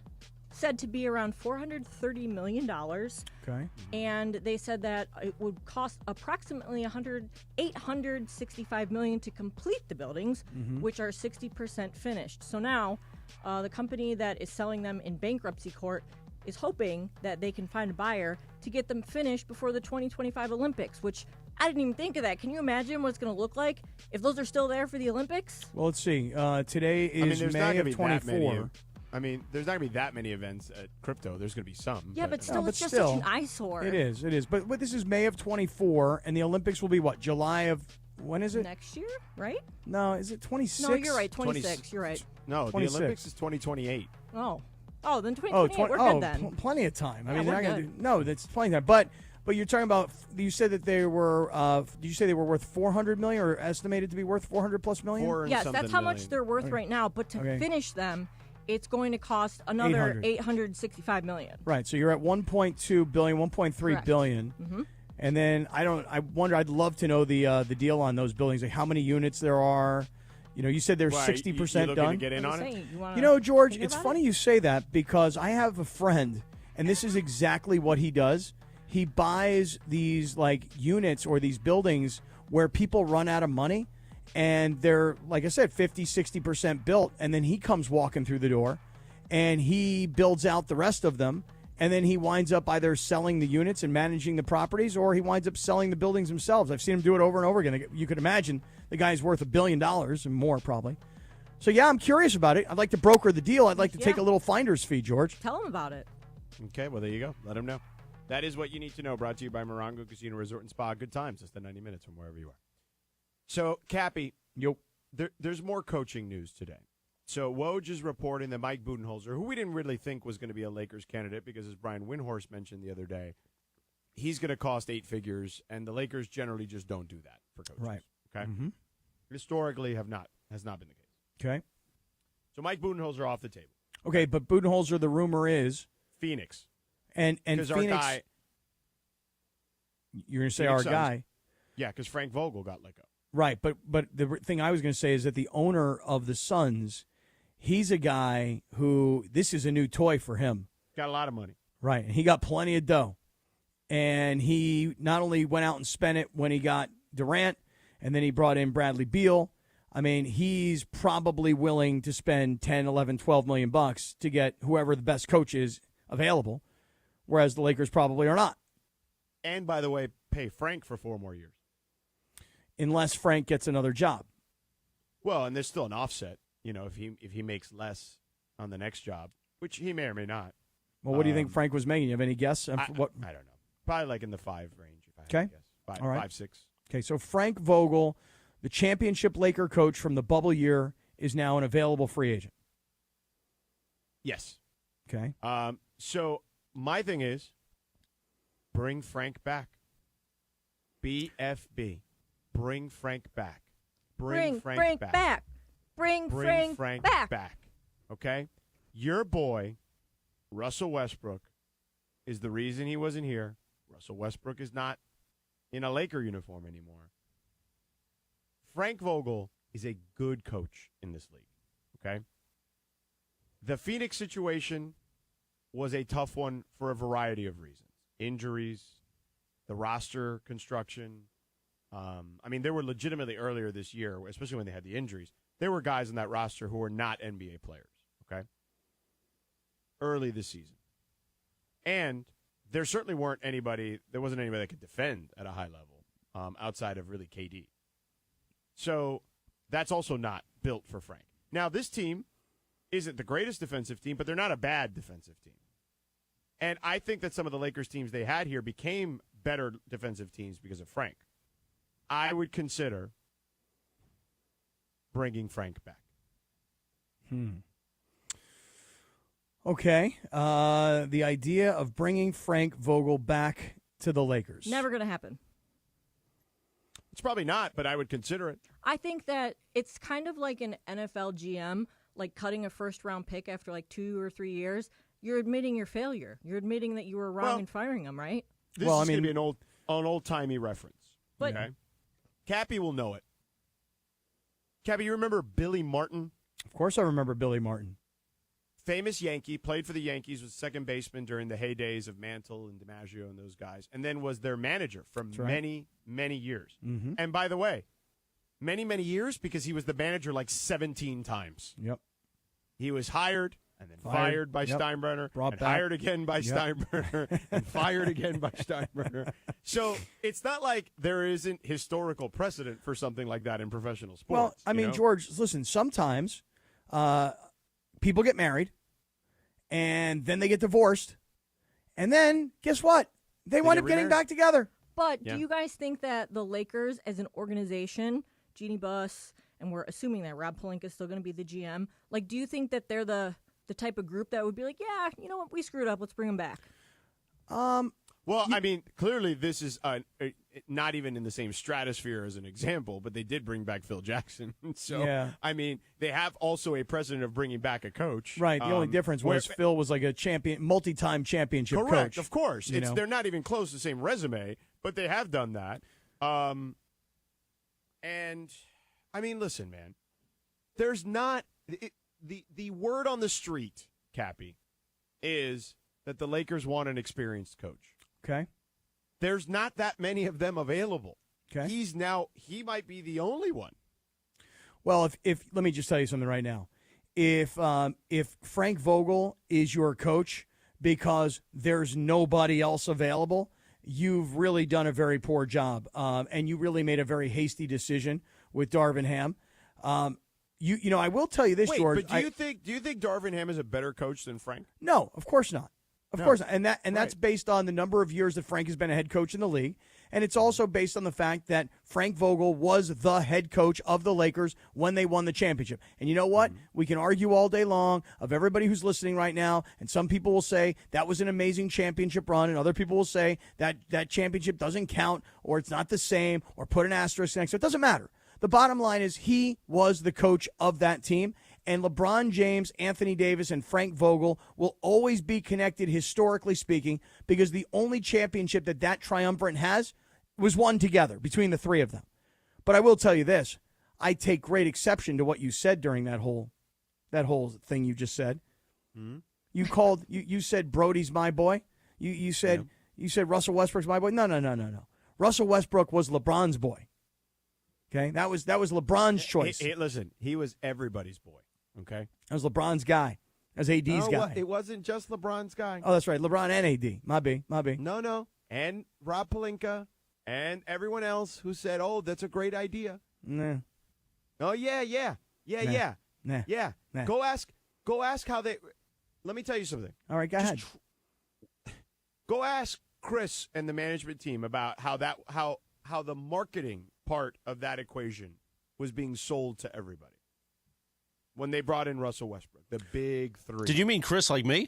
said to be around $430 million. Okay. And they said that it would cost approximately $865 million to complete the buildings, which are 60% finished. So now the company that is selling them in bankruptcy court is hoping that they can find a buyer to get them finished before the 2025 Olympics, which I didn't even think of that. Can you imagine what it's going to look like if those are still there for the Olympics? Well, let's see. Today is May of 24. There's not going to be that many events at Crypto. There's going to be some. Yeah, but still, but it's just still, such an eyesore. It is. But this is May of 24, and the Olympics will be what? July of, when is it? Next year, right? No, is it 26? No, you're right, 26. You're right. No, 26. the Olympics is 2028. Oh, then 2028. We're good then. Plenty of time. Yeah, I mean, we're they're not gonna good. no, that's plenty of time. But you're talking about. You said that they were. Did you say they were worth 400 million, or estimated to be worth 400 plus million? Yes, that's how much they're worth right now. But to finish them, it's going to cost another 865 million. Right. So you're at 1.2 billion, 1.3 Correct. billion. And then I wonder. I'd love to know the deal on those buildings, like how many units there are. You know, you said they're 60% done. To get in on it? You know, George, it's funny you say that because I have a friend, and this is exactly what he does. He buys these like units or these buildings where people run out of money, and they're, like I said, 50, 60% built, and then he comes walking through the door, and he builds out the rest of them, and then he winds up either selling the units and managing the properties, or he winds up selling the buildings themselves. I've seen him do it over and over again. You could imagine the guy's worth $1 billion and more probably. So, yeah, I'm curious about it. I'd like to broker the deal. I'd like to take a little finder's fee, George. Tell him about it. Okay, well, there you go. Let him know. That is what you need to know, brought to you by Morongo Casino Resort and Spa. Good times, just 90 minutes from wherever you are. So, Cappy, there's more coaching news today. So, Woj is reporting that Mike Budenholzer, who we didn't really think was going to be a Lakers candidate because, as Brian Windhorst mentioned the other day, he's going to cost 8 figures, and the Lakers generally just don't do that for coaches. Right. Okay? Historically has not been the case. Okay. So, Mike Budenholzer off the table. Okay, but Budenholzer, the rumor is Phoenix. And Phoenix, our guy, you're going to say Phoenix our guy. Yeah, because Frank Vogel got let go. Right, but the thing I was going to say is that the owner of the Suns, he's a guy who, this is a new toy for him. Got a lot of money. Right, and he got plenty of dough. And he not only went out and spent it when he got Durant, and then he brought in Bradley Beal. I mean, he's probably willing to spend 10, 11, 12 million bucks to get whoever the best coach is available, whereas the Lakers probably are not. And, by the way, pay Frank for 4 more years. Unless Frank gets another job. Well, and there's still an offset, you know, if he makes less on the next job, which he may or may not. Well, what do you think Frank was making? You have any guess? What? I don't know. Probably like in the 5 range, if I had to guess. 5, All right. 5, 6. Okay, so Frank Vogel, the championship Laker coach from the bubble year, is now an available free agent. Yes. Okay. So my thing is, bring Frank back. BFB. Bring Frank back. Bring Frank back. Bring Frank back. Okay? Your boy, Russell Westbrook, is the reason he wasn't here. Russell Westbrook is not in a Laker uniform anymore. Frank Vogel is a good coach in this league. Okay? The Phoenix situation was a tough one for a variety of reasons. Injuries, the roster construction. I mean, there were legitimately earlier this year, especially when they had the injuries, there were guys on that roster who were not NBA players, okay? Early this season. And there certainly there wasn't anybody that could defend at a high level outside of really KD. So that's also not built for Frank. Now, this team isn't the greatest defensive team, but they're not a bad defensive team. And I think that some of the Lakers teams they had here became better defensive teams because of Frank. I would consider bringing Frank back. Okay. The idea of bringing Frank Vogel back to the Lakers. Never going to happen. It's probably not, but I would consider it. I think that it's kind of like an NFL GM, like cutting a first-round pick after like 2 or 3 years. You're admitting your failure. You're admitting that you were wrong in firing him, right? This is going to be an old-timey reference. But okay? Cappy will know it. Cappy, you remember Billy Martin? Of course I remember Billy Martin. Famous Yankee, played for the Yankees, was second baseman during the heydays of Mantle and DiMaggio and those guys, and then was their manager for many, many years. Mm-hmm. And by the way, many, many years because he was the manager like 17 times. Yep. He was hired and then fired by Steinbrenner, and hired again by Steinbrenner, and fired again by Steinbrenner. So it's not like there isn't historical precedent for something like that in professional sports. Well, I mean, George, listen, sometimes people get married, and then they get divorced, and then guess what? They wind up getting back together. But do you guys think that the Lakers as an organization, Jeannie Buss, and we're assuming that Rob Pelinka is still going to be the GM, like, do you think that they're the type of group that would be like, yeah, you know what, we screwed up, let's bring him back? Well, I mean, clearly this is not even in the same stratosphere as an example, but they did bring back Phil Jackson. So, I mean, they have also a precedent of bringing back a coach. Right. The only difference was Phil was like a champion, championship coach. Correct, of course. They're not even close to the same resume, but they have done that. And, I mean, listen, man, there's not the word on the street, Cappy, is that the Lakers want an experienced coach. Okay. There's not that many of them available. Okay. He might be the only one. Well, if let me just tell you something right now. If Frank Vogel is your coach because there's nobody else available, you've really done a very poor job, and you really made a very hasty decision with Darvin Ham. You know, I will tell you this, George. But do you think Darvin Ham is a better coach than Frank? No, of course not. Of course not. And that's based on the number of years that Frank has been a head coach in the league. And it's also based on the fact that Frank Vogel was the head coach of the Lakers when they won the championship. And you know what? We can argue all day long of everybody who's listening right now. And some people will say that was an amazing championship run. And other people will say that that championship doesn't count or it's not the same or put an asterisk next to it. It doesn't matter. The bottom line is he was the coach of that team. And LeBron James, Anthony Davis, and Frank Vogel will always be connected, historically speaking, because the only championship that triumvirate has was won together between the three of them. But I will tell you this. I take great exception to what you said during that whole thing you just said. Mm-hmm. You said Brody's my boy. You said Russell Westbrook's my boy. No. Russell Westbrook was LeBron's boy. Okay? That was LeBron's choice. Listen, he was everybody's boy. Okay, that was LeBron's guy. That was AD's guy. It wasn't just LeBron's guy. Oh, that's right. LeBron and AD. My B. No. And Rob Pelinka and everyone else who said, oh, that's a great idea. Nah. Oh, yeah. Nah. Go ask how they – let me tell you something. All right, go ahead. Go ask Chris and the management team about how the marketing part of that equation was being sold to everybody. When they brought in Russell Westbrook, the big three. Did you mean Chris like me?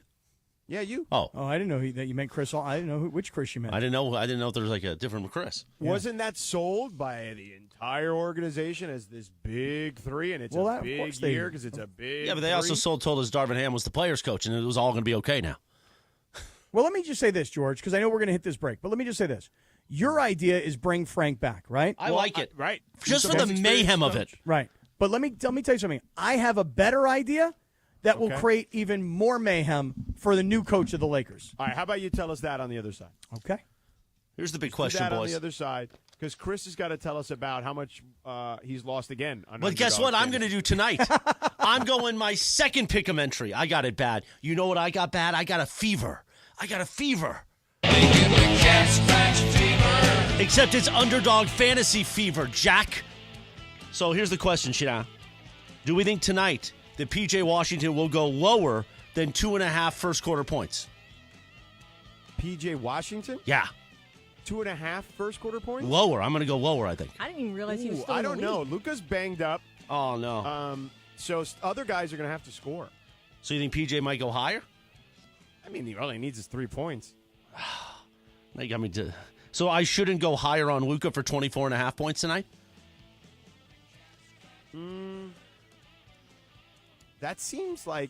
Yeah, you. Oh, I didn't know that you meant Chris. I didn't know which Chris you meant. I didn't know if there was like a different Chris. Yeah. Wasn't that sold by the entire organization as this big three? And it's a big year because it's a big. Yeah, but they also told us Darvin Ham was the players' coach, and it was all going to be okay now. Well, let me just say this, George, because I know we're going to hit this break. But let me just say this: your idea is bring Frank back, right? I like it, right? Just for the mayhem of it, right? But let me tell you something. I have a better idea that will create even more mayhem for the new coach of the Lakers. All right, how about you tell us that on the other side? Okay. Here's the big question, boys. On the other side, because Chris has got to tell us about how much he's lost again. But guess what I'm going to do tonight? I'm going my second pick'em entry. I got it bad. You know what I got bad? I got a fever. Except it's underdog fantasy fever, Jack. So here's the question, Shina. Do we think tonight that P.J. Washington will go lower than 2.5 first quarter points? P.J. Washington? Yeah. 2.5 first quarter points? Lower. I'm going to go lower, I think. I didn't even realize he was still in the league. I don't know. Luka's banged up. Oh, no. So other guys are going to have to score. So you think PJ might go higher? I mean, he really needs his 3 points. They got me to. So I shouldn't go higher on Luka for 24.5 points tonight? That seems like,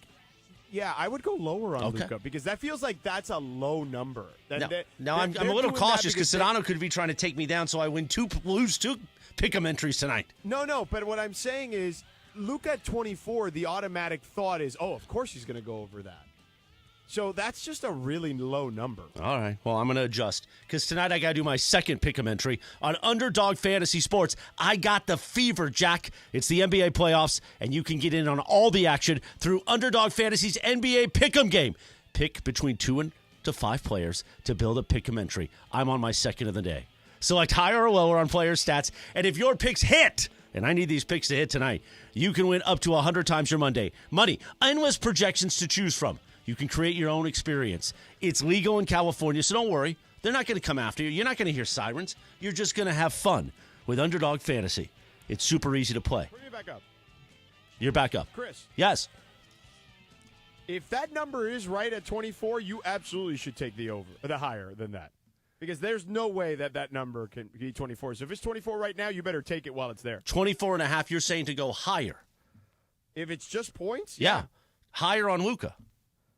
yeah, I would go lower on Okay. Luka because that feels like that's a low number. Now I'm a little cautious because Sedano could be trying to take me down, so I lose two pick'em entries tonight. No, but what I'm saying is, Luka at 24, the automatic thought is, oh, of course he's going to go over that. So that's just a really low number. All right. Well, I'm going to adjust because tonight I got to do my second pick'em entry on Underdog Fantasy Sports. I got the fever, Jack. It's the NBA playoffs, and you can get in on all the action through Underdog Fantasy's NBA pick'em game. Pick between 2 to 5 players to build a pick'em entry. I'm on my second of the day. Select higher or lower on player stats, and if your picks hit, and I need these picks to hit tonight, you can win up to 100 times your money. Endless projections to choose from. You can create your own experience. It's legal in California, so don't worry. They're not going to come after you. You're not going to hear sirens. You're just going to have fun with Underdog Fantasy. It's super easy to play. Bring me back up. You're back up. Chris. Yes. If that number is right at 24, you absolutely should take the higher than that. Because there's no way that number can be 24. So if it's 24 right now, you better take it while it's there. 24.5, you're saying to go higher. If it's just points? Yeah. Higher on Luka.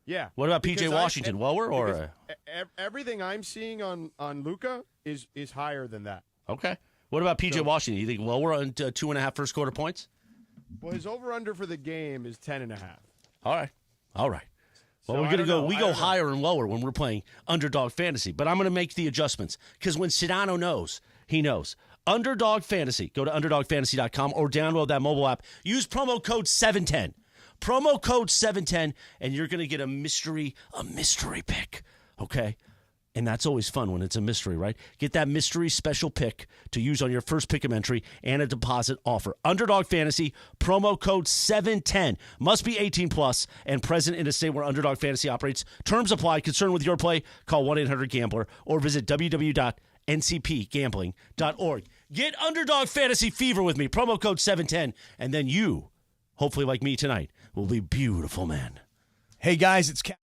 Yeah. What about PJ Washington? Lower or? Everything I'm seeing on Luka is higher than that. Okay. What about PJ Washington? You think lower on 2.5 first quarter points? Well, his over-under for the game is 10.5. All right. Well, So we're going to we go higher and lower when we're playing Underdog Fantasy. But I'm going to make the adjustments because when Sedano knows, he knows. Underdog Fantasy. Go to UnderdogFantasy.com or download that mobile app. Use promo code 710. Promo code 710, and you're going to get a mystery pick, okay? And that's always fun when it's a mystery, right? Get that mystery special pick to use on your first pick'em entry and a deposit offer. Underdog Fantasy, promo code 710. Must be 18 plus and present in a state where Underdog Fantasy operates. Terms apply. Concerned with your play? Call 1-800-GAMBLER or visit www.ncpgambling.org. Get Underdog Fantasy fever with me. Promo code 710, and then you, hopefully like me tonight, will be beautiful, man. Hey, guys, it's Cappy.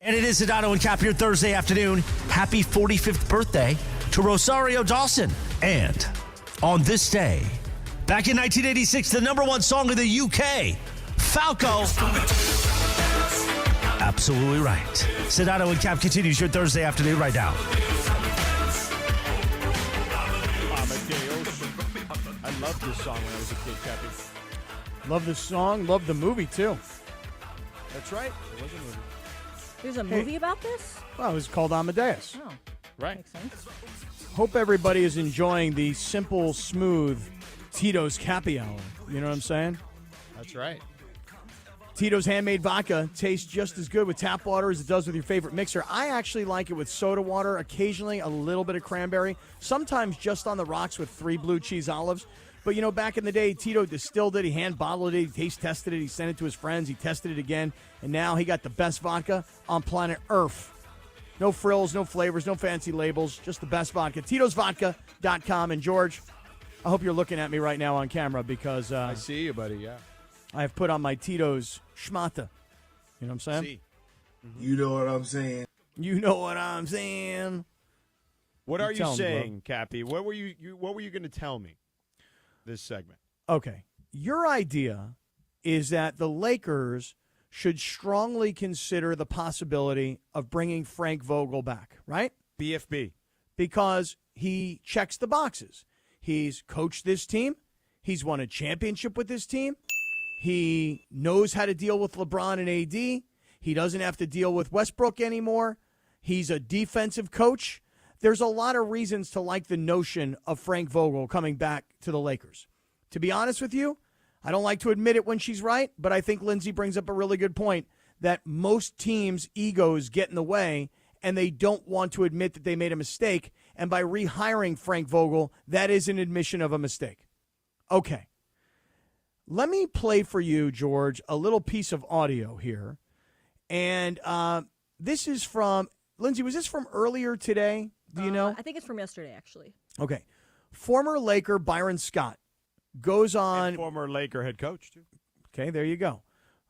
And it is Sedano and Cappy, your Thursday afternoon. Happy 45th birthday to Rosario Dawson. And on this day, back in 1986, the number one song of the UK, Falco. Absolutely right. Sedano and Cap continues your Thursday afternoon right now. I loved this song when I was a kid, Cappy. Love this song. Love the movie, too. That's right. It was a movie. There's a movie about this? Well, it was called Amadeus. Oh, Right. makes sense. Hope everybody is enjoying the simple, smooth Tito's Cappy Hour. You know what I'm saying? That's right. Tito's handmade vodka tastes just as good with tap water as it does with your favorite mixer. I actually like it with soda water, occasionally a little bit of cranberry, sometimes just on the rocks with 3 blue cheese olives. But, you know, back in the day, Tito distilled it, he hand bottled it, he taste tested it, he sent it to his friends, he tested it again, and now he got the best vodka on planet Earth. No frills, no flavors, no fancy labels, just the best vodka. Tito'sVodka.com. And, George, I hope you're looking at me right now on camera because I see you, buddy, yeah. I have put on my Tito's schmata. You know what I'm saying? See. You know what I'm saying? You know what I'm saying. What are you tell 'em, saying, Cappy? What were you going to tell me this segment? Okay. Your idea is that the Lakers should strongly consider the possibility of bringing Frank Vogel back, right? BFB. Because he checks the boxes. He's coached this team. He's won a championship with this team. He knows how to deal with LeBron and AD. He doesn't have to deal with Westbrook anymore. He's a defensive coach. There's a lot of reasons to like the notion of Frank Vogel coming back to the Lakers. To be honest with you, I don't like to admit it when she's right, but I think Lindsay brings up a really good point that most teams' egos get in the way and they don't want to admit that they made a mistake. And by rehiring Frank Vogel, that is an admission of a mistake. Okay. Let me play for you, George, a little piece of audio here. And this is from, Lindsay, was this from earlier today? Do you know? I think it's from yesterday, actually. Okay. Former Laker Byron Scott goes on. And former Laker head coach, too. Okay, there you go.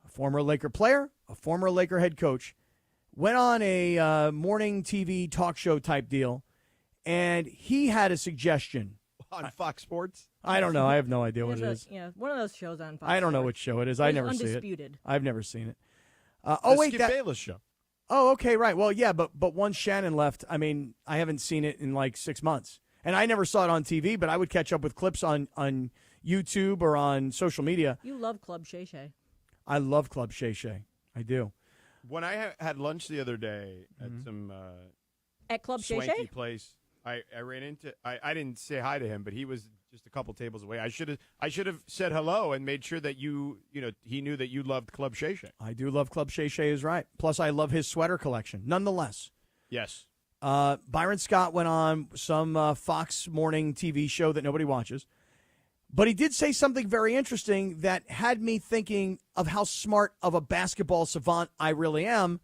A former Laker player, a former Laker head coach, went on a morning TV talk show type deal, and he had a suggestion. On Fox Sports? I don't know. I have no idea what it is. Yeah, one of those shows on Fox I don't know Sports. what show it is. I never see it. Undisputed. I've never seen it. The Skip Bayless show. Oh, okay, right. Well, yeah, but once Shannon left, I mean, I haven't seen it in like 6 months. And I never saw it on TV, but I would catch up with clips on YouTube or on social media. You love Club Shay Shay. I love Club Shay Shay. I do. When I had lunch the other day at some At Club Shay swanky Shay? place, I ran into I didn't say hi to him, but he was just a couple tables away. I should have said hello and made sure that he knew that you loved Club Shay Shay. I do love Club Shay Shay is right. Plus, I love his sweater collection. Nonetheless, Yes. Byron Scott went on some Fox morning TV show that nobody watches. But he did say something very interesting that had me thinking of how smart of a basketball savant I really am.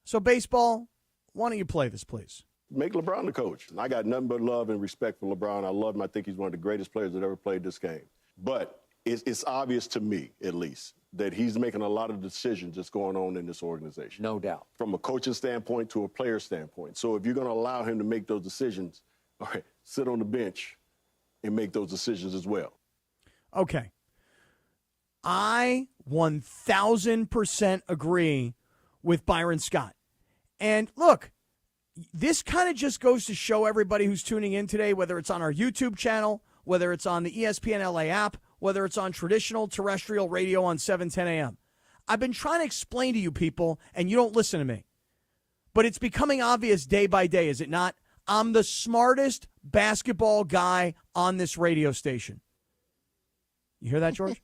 So, baseball, why don't you play this, please? Make LeBron the coach. I got nothing but love and respect for LeBron. I love him. I think he's one of the greatest players that ever played this game. But it's obvious to me, at least, that he's making a lot of decisions that's going on in this organization. No doubt. From a coaching standpoint to a player standpoint. So if you're going to allow him to make those decisions, all right, sit on the bench and make those decisions as well. Okay. I 1,000% agree with Byron Scott. And look, this kind of just goes to show everybody who's tuning in today, whether it's on our YouTube channel, whether it's on the ESPN LA app, whether it's on traditional terrestrial radio on 710 a.m. I've been trying to explain to you people, and you don't listen to me. But it's becoming obvious day by day, is it not? I'm the smartest basketball guy on this radio station. You hear that, George?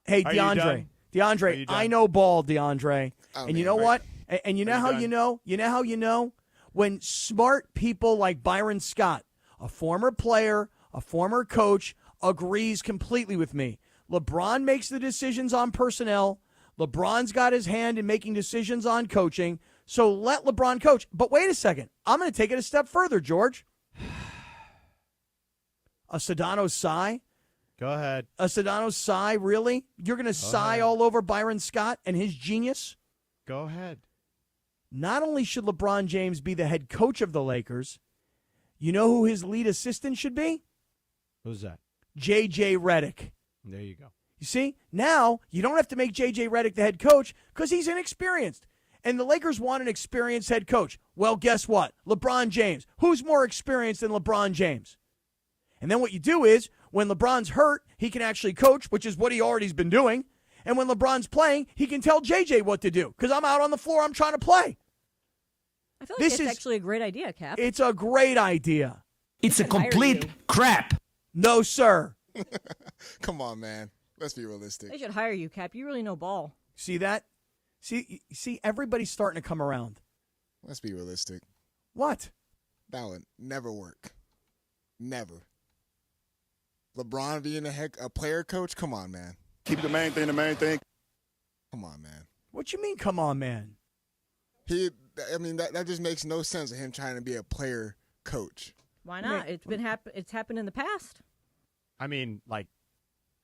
Hey, DeAndre, I know ball, DeAndre. And you know what? And you know how you know? You know how you know? When smart people like Byron Scott, a former player, a former coach, agrees completely with me. LeBron makes the decisions on personnel. LeBron's got his hand in making decisions on coaching. So let LeBron coach. But wait a second. I'm going to take it a step further, George. A Sedano sigh? Go ahead. A Sedano sigh, really? You're going to sigh all over Byron Scott and his genius? Go ahead. Not only should LeBron James be the head coach of the Lakers, you know who his lead assistant should be? Who's that? J.J. Redick. There you go. You see, now you don't have to make J.J. Redick the head coach because he's inexperienced. And the Lakers want an experienced head coach. Well, guess what? LeBron James. Who's more experienced than LeBron James? And then what you do is, when LeBron's hurt, he can actually coach, which is what he already's been doing. And when LeBron's playing, he can tell JJ what to do because I'm out on the floor, I'm trying to play. I feel like that's actually a great idea, Cap. It's a great idea. It's a complete crap. No, sir. Come on, man. Let's be realistic. They should hire you, Cap. You really know ball. See that? See, everybody's starting to come around. Let's be realistic. What? That would never work. Never. LeBron being a player coach? Come on, man. Keep the main thing the main thing. Come on, man. What you mean, come on, man? That just makes no sense of him trying to be a player coach. Why not? It's happened in the past. I mean, like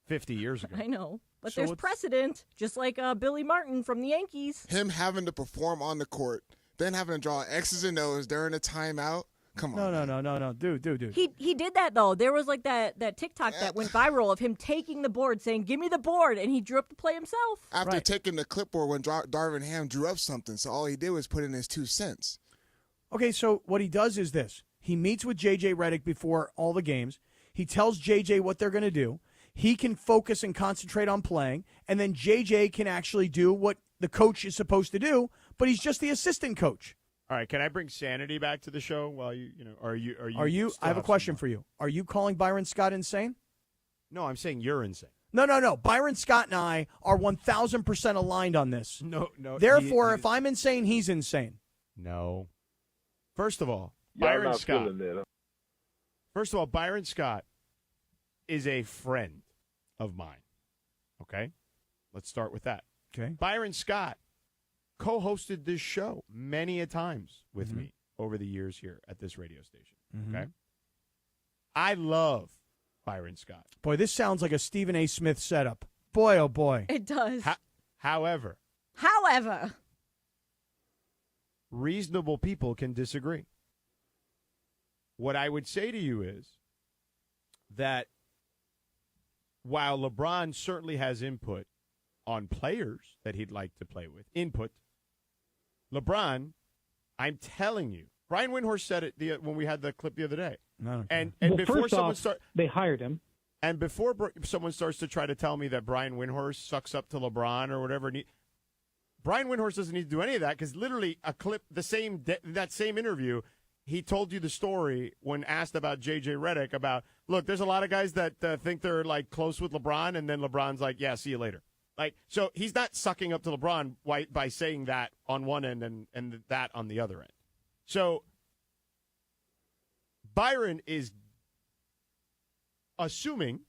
50 years ago. I know. But So there's what's- precedent, just like Billy Martin from the Yankees. Him having to perform on the court, then having to draw X's and O's during a timeout. Come on. No. Dude. He did that, though. There was like that TikTok that went viral of him taking the board, saying, give me the board, and he drew up the play himself. After taking the clipboard when Darvin Ham drew up something, so all he did was put in his 2 cents. Okay, so what he does is this. He meets with J.J. Redick before all the games. He tells J.J. what they're going to do. He can focus and concentrate on playing, and then J.J. can actually do what the coach is supposed to do, but he's just the assistant coach. All right, can I bring sanity back to the show while are you I have a question for you. Are you calling Byron Scott insane? No, I'm saying you're insane. No. Byron Scott and I are 1,000% aligned on this. No. Therefore, if I'm insane, he's insane. No. First of all, Y'all Byron not Scott. feeling that, huh? First of all, Byron Scott is a friend of mine. Okay? Let's start with that. Okay. Byron Scott co-hosted this show many a times with me over the years here at this radio station. Okay? I love Byron Scott. Boy, this sounds like a Stephen A. Smith setup. Boy, oh boy. It does. However, reasonable people can disagree. What I would say to you is that while LeBron certainly has input on players that he'd like to play with, LeBron, I'm telling you, Brian Windhorst said it when we had the clip the other day. And before someone they hired him. And before someone starts to try to tell me that Brian Windhorst sucks up to LeBron or whatever, Brian Windhorst doesn't need to do any of that because literally a clip, that same interview, he told you the story when asked about J.J. Redick about, look, there's a lot of guys that think they're like close with LeBron, and then LeBron's like, yeah, see you later. Like, so he's not sucking up to LeBron by saying that on one end and that on the other end. So Byron is assuming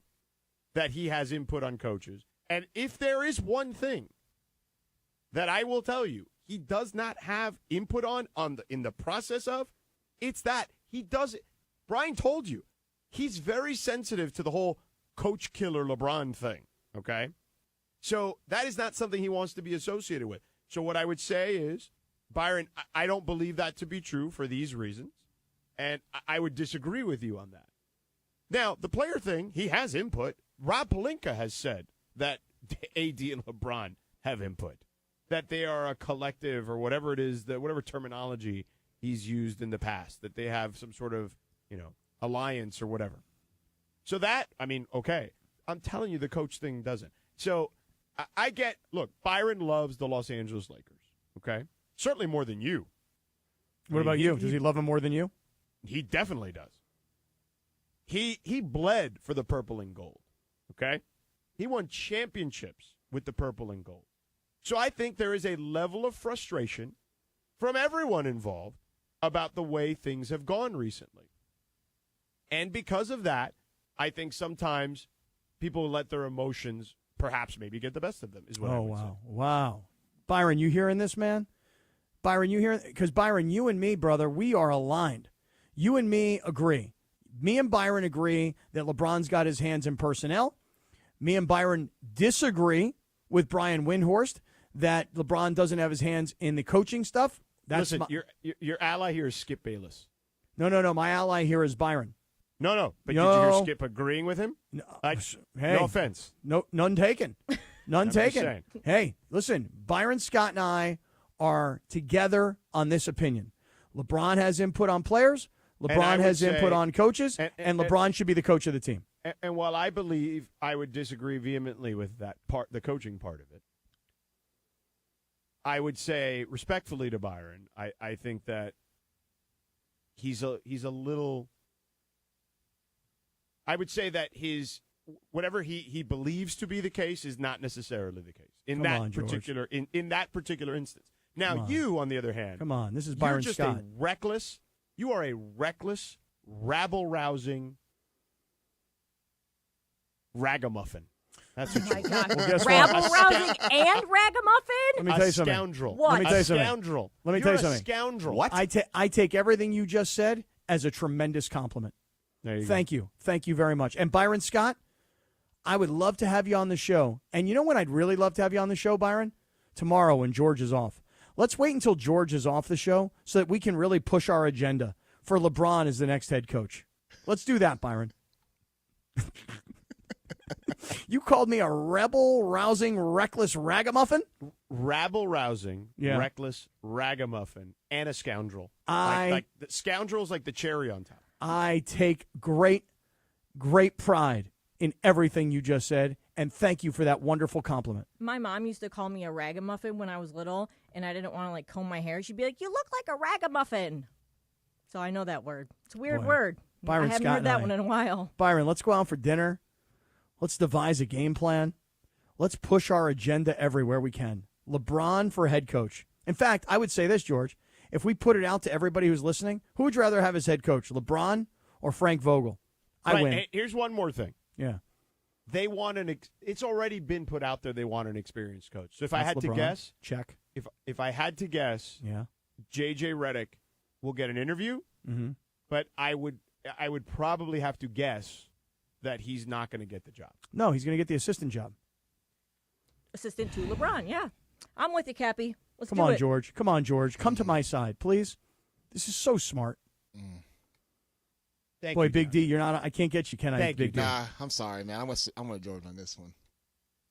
that he has input on coaches. And if there is one thing that I will tell you he does not have input in the process of, it's that he does it. Brian told you he's very sensitive to the whole coach killer LeBron thing, okay? So that is not something he wants to be associated with. So what I would say is, Byron, I don't believe that to be true for these reasons, and I would disagree with you on that. Now, the player thing, he has input. Rob Pelinka has said that AD and LeBron have input, that they are a collective or whatever it is, whatever terminology he's used in the past, that they have some sort of, alliance or whatever. So that, okay. I'm telling you the coach thing doesn't. So I get, look, Byron loves the Los Angeles Lakers, okay? Certainly more than you. What about you? Does he love him more than you? He definitely does. He bled for the purple and gold, okay? He won championships with the purple and gold. So I think there is a level of frustration from everyone involved about the way things have gone recently. And because of that, I think sometimes people let their emotions perhaps maybe get the best of them, is what I would say. Wow. Byron, you hearing this, man? Byron, you hearing? Because, Byron, you and me, brother, we are aligned. You and me agree. Me and Byron agree that LeBron's got his hands in personnel. Me and Byron disagree with Brian Windhorst that LeBron doesn't have his hands in the coaching stuff. That's Listen, your ally here is Skip Bayless. No. My ally here is Byron. No. But did you hear Skip agreeing with him? No, no offense. No, none taken. None I'm just taken. saying. Hey, listen, Byron Scott and I are together on this opinion. LeBron has input on players. LeBron has input on coaches, and LeBron should be the coach of the team. And while I believe I would disagree vehemently with that part, the coaching part of it, I would say respectfully to Byron, I think that he's a little. I would say that whatever he believes to be the case is not necessarily the case in that particular instance. Now you, on the other hand, come on, this is Byron you're just Scott. You are a reckless, rabble-rousing ragamuffin. That's what you are. Well, rabble-rousing and ragamuffin? Let me tell you something. Scoundrel. What? Let me tell you a something. scoundrel. Let me You're tell you a something. Scoundrel. What? I take everything you just said as a tremendous compliment. There you Thank you. Thank you very much. And Byron Scott, I would love to have you on the show. And you know when I'd really love to have you on the show, Byron? Tomorrow when George is off. Let's wait until George is off the show so that we can really push our agenda for LeBron as the next head coach. Let's do that, Byron. You called me a rebel-rousing, reckless ragamuffin? Rabble-rousing, reckless ragamuffin, and a scoundrel. The scoundrel's like the cherry on top. I take great pride in everything you just said, and thank you for that wonderful compliment. My mom used to call me a ragamuffin when I was little, and I didn't want to comb my hair. She'd be like, "You look like a ragamuffin." So I know that word. It's a weird word. Byron I haven't Scott heard that and I. one in a while. Byron, let's go out for dinner. Let's devise a game plan. Let's push our agenda everywhere we can. LeBron for head coach. In fact, I would say this, George. If we put it out to everybody who's listening, who would you rather have as head coach, LeBron or Frank Vogel? I win. Hey, here's one more thing. Yeah. They want it's already been put out there. They want an experienced coach. So if I That's had to LeBron. guess, check. If I had to guess, yeah, JJ Redick will get an interview. Mm-hmm. But I would probably have to guess that he's not going to get the job. No, he's going to get the assistant job. Assistant to LeBron, yeah. I'm with you, Cappy. Let's Come do on, it. George. Come on, George. Come to my side, please. This is so smart. Thank Boy, you, Big John. D, you're not. I can't get you, can I? Thank Big you, D. Nah, I'm sorry, man. I'm with Jordan on this one.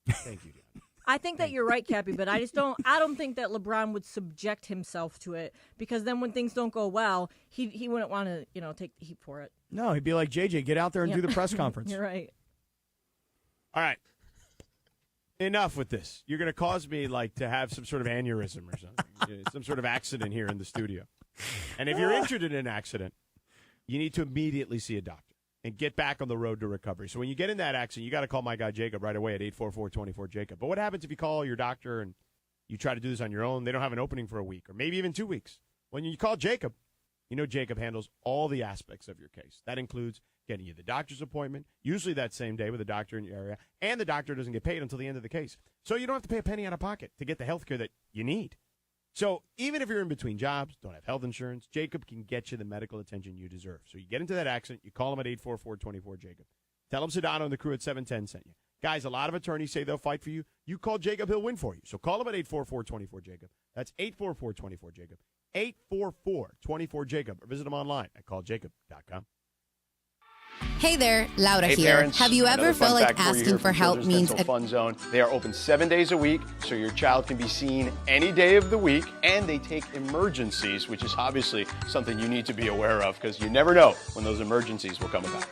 Thank you, John. I think that you're right, Cappy, but I don't think that LeBron would subject himself to it, because then when things don't go well, he wouldn't want to, take the heat for it. No, he'd be like, JJ, get out there and do the press conference. You're right. All right. Enough with this. You're going to cause me to have some sort of aneurysm or something, some sort of accident here in the studio. And if you're injured in an accident, you need to immediately see a doctor and get back on the road to recovery. So when you get in that accident, you got to call my guy Jacob right away at 844-24-JACOB. But what happens if you call your doctor and you try to do this on your own? They don't have an opening for a week or maybe even 2 weeks. When you call Jacob, Jacob handles all the aspects of your case. That includes getting you the doctor's appointment, usually that same day with a doctor in your area, and the doctor doesn't get paid until the end of the case. So you don't have to pay a penny out of pocket to get the health care that you need. So even if you're in between jobs, don't have health insurance, Jacob can get you the medical attention you deserve. So you get into that accident, you call him at 844-24-JACOB. Tell him Sedano and the crew at 710 sent you. Guys, a lot of attorneys say they'll fight for you. You call Jacob, he'll win for you. So call him at 844-24-JACOB. That's 844-24-JACOB. 844-24-JACOB. Or visit him online at calljacob.com. Hey there, Laura Hey here. parents, Have you ever another fun felt like fact for you asking here for from help Children's means Dental Fun Zone. They are open 7 days a week, so your child can be seen any day of the week, and they take emergencies, which is obviously something you need to be aware of because you never know when those emergencies will come about.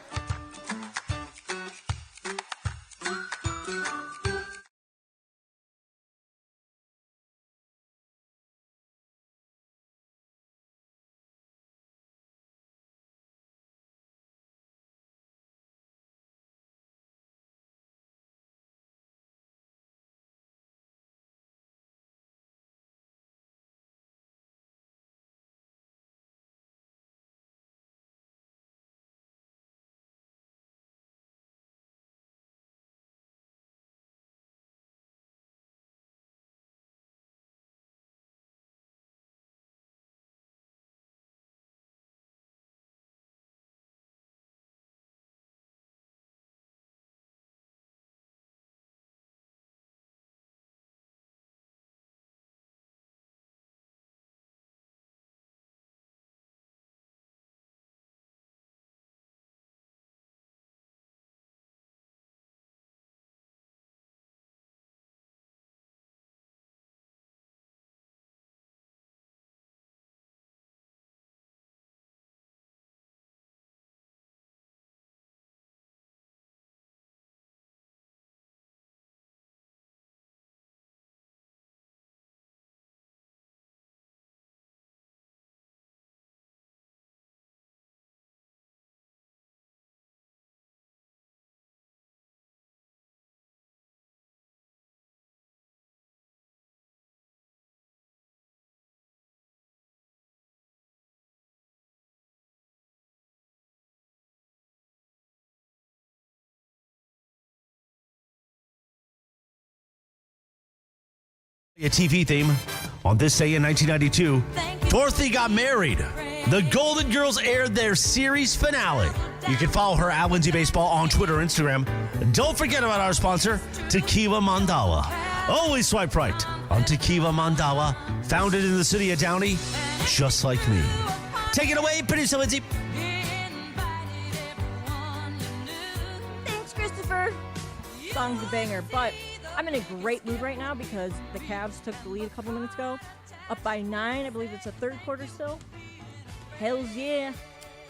A TV theme on this day in 1992. Dorothy got married. The Golden Girls aired their series finale. You can follow her at Lindsay Baseball on Twitter and Instagram. Don't forget about our sponsor, Tequila Mandawa. Always swipe right on Tequila Mandawa, founded in the city of Downey, just like me. Take it away, producer Lindsay. Thanks, Christopher. Song's a banger, but I'm in a great mood right now because the Cavs took the lead a couple minutes ago. Up by 9. I believe it's the third quarter still. Hells yeah.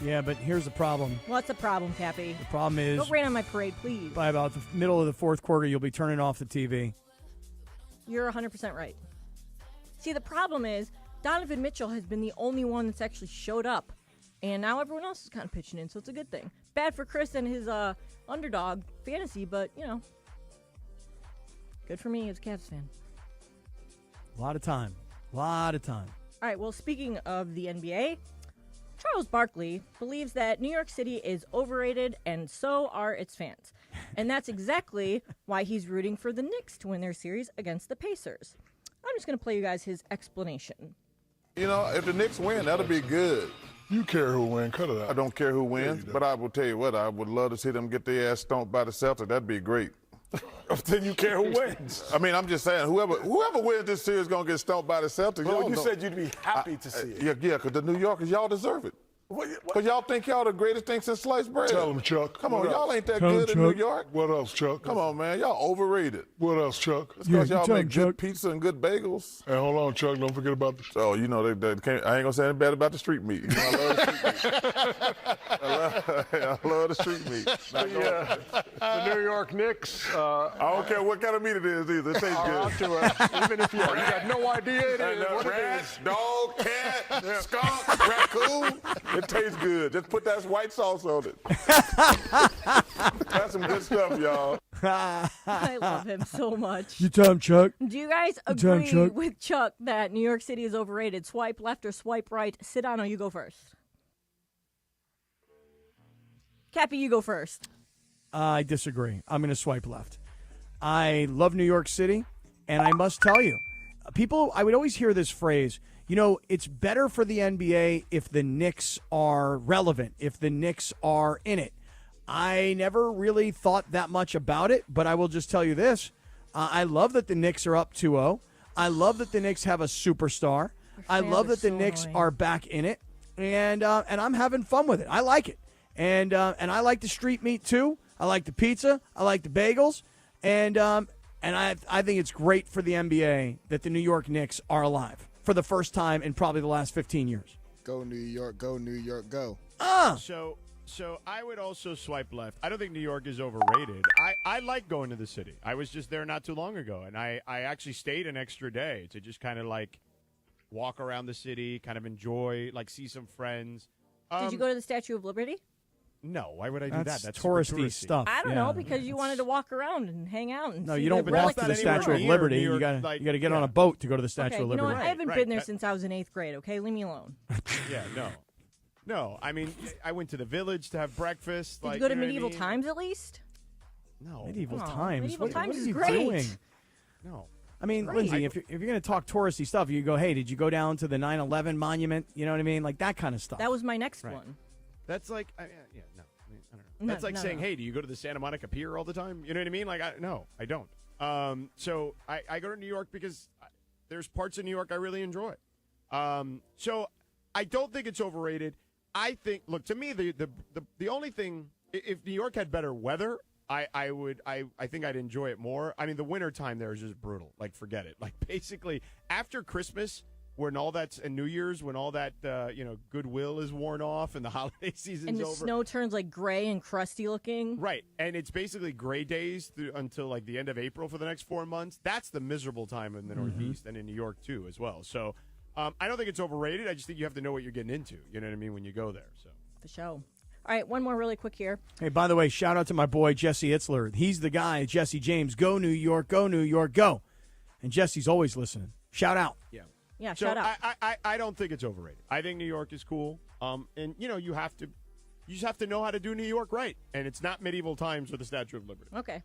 Yeah, but here's the problem. What's the problem, Cappy? The problem is, don't rain on my parade, please. by about the middle of the fourth quarter, you'll be turning off the TV. You're 100% right. See, the problem is Donovan Mitchell has been the only one that's actually showed up, and now everyone else is kind of pitching in, so it's a good thing. Bad for Chris and his underdog fantasy, but, you know, good for me as a Cavs fan. A lot of time. All right, well, speaking of the NBA, Charles Barkley believes that New York City is overrated, and so are its fans. And that's exactly why he's rooting for the Knicks to win their series against the Pacers. I'm just going to play you guys his explanation. You know, if the Knicks win, that'll be good. You care who wins, cut it out. I don't care who wins, but I will tell you what, I would love to see them get their ass stomped by the Celtics. That'd be great. Then you care who wins. I mean, I'm just saying, whoever wins this series is going to get stomped by the Celtics. Well, you said you'd be happy to see it. Yeah, because the New Yorkers, y'all deserve it. Because y'all think y'all the greatest thing since sliced bread. Tell them, Chuck. Come on, what y'all else? ain't that Tell good them, in Chuck. New York. What else, Chuck? Come on, man. Y'all overrated. What else, Chuck? It's because y'all make good pizza and good bagels. Hey, hold on, Chuck. Don't forget about the... Oh, you know, they can't, I ain't going to say anything bad about the street meat. You know, I love the street meat. I love the street meat. The New York Knicks... I don't care what kind of meat it is either. It tastes Out good. to it. Even if you got no idea it is what it Rat, is. dog, cat, skunk, raccoon. It tastes good. Just put that white sauce on it. That's some good stuff, y'all. I love him so much. You tell him, Chuck. Do you guys tell him, agree Chuck. with Chuck that New York City is overrated? Swipe left or swipe right? Sedano, you go first. Cappy, you go first. I disagree. I'm going to swipe left. I love New York City, and I must tell you, I would always hear this phrase, you know, it's better for the NBA if the Knicks are relevant, if the Knicks are in it. I never really thought that much about it, but I will just tell you this. I love that the Knicks are up 2-0. I love that the Knicks have a superstar. I love that the Knicks are back in it, and I'm having fun with it. I like it. And I like the street meat, too. I like the pizza. I like the bagels. And I think it's great for the NBA that the New York Knicks are alive for the first time in probably the last 15 years. Go New York, go New York, go. So I would also swipe left. I don't think New York is overrated. I like going to the city. I was just there not too long ago, and I actually stayed an extra day to just kind of like walk around the city, kind of enjoy, like see some friends. Did you go to the Statue of Liberty? No, why would I do that? That's touristy stuff. I don't know, because you wanted to walk around and hang out. And No, see you don't the walk relics. to the Statue of Liberty. You got to get on a boat to go to the Statue Okay, of you know Liberty. what? I haven't been there since I was in 8th grade, okay? Leave me alone. Yeah, no. I mean, I went to the Village to have breakfast. Did you go to Medieval Times at least? No. Medieval Come on, Times? Medieval What Times are is you great. doing? No. I mean, Right. Lindsay, if you're going to talk touristy stuff, you go, hey, did you go down to the 9/11 monument? You know what I mean? Like that kind of stuff. That was my next one. That's like, no. I mean, I don't know. That's like saying, hey, do you go to the Santa Monica Pier all the time? You know what I mean? Like, no, I don't. So I go to New York because there's parts of New York I really enjoy. So I don't think it's overrated. I think, look, to me, the only thing, if New York had better weather, I think I'd enjoy it more. I mean, the winter time there is just brutal. Like, forget it. Like, basically, after Christmas, when all that's, and New Year's, when all that, goodwill is worn off and the holiday season's And the over. snow turns like gray and crusty looking. Right, and it's basically gray days until like the end of April for the next 4 months. That's the miserable time in the Northeast and in New York too, as well. So I don't think it's overrated. I just think you have to know what you're getting into. You know what I mean when you go there. So For show. All right, one more really quick here. Hey, by the way, shout out to my boy Jesse Itzler. He's the guy, Jesse James. Go New York, go New York, go. And Jesse's always listening. Shout out. Yeah, so shout out. I don't think it's overrated. I think New York is cool. And you just have to know how to do New York right. And it's not medieval times with the Statue of Liberty. Okay.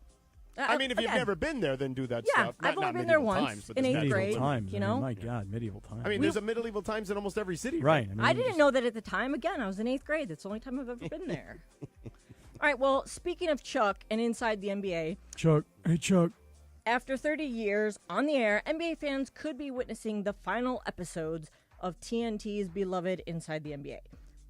I mean, if you've never been there, then do that stuff. I've only been there once in 8th grade. Times, you know, my God, medieval times. I mean, there's a medieval times in almost every city. Right. I didn't know that at the time. Again, I was in 8th grade. That's the only time I've ever been there. All right, well, speaking of Chuck and inside the NBA. Chuck. Hey, Chuck. After 30 years on the air, NBA fans could be witnessing the final episodes of TNT's beloved Inside the NBA.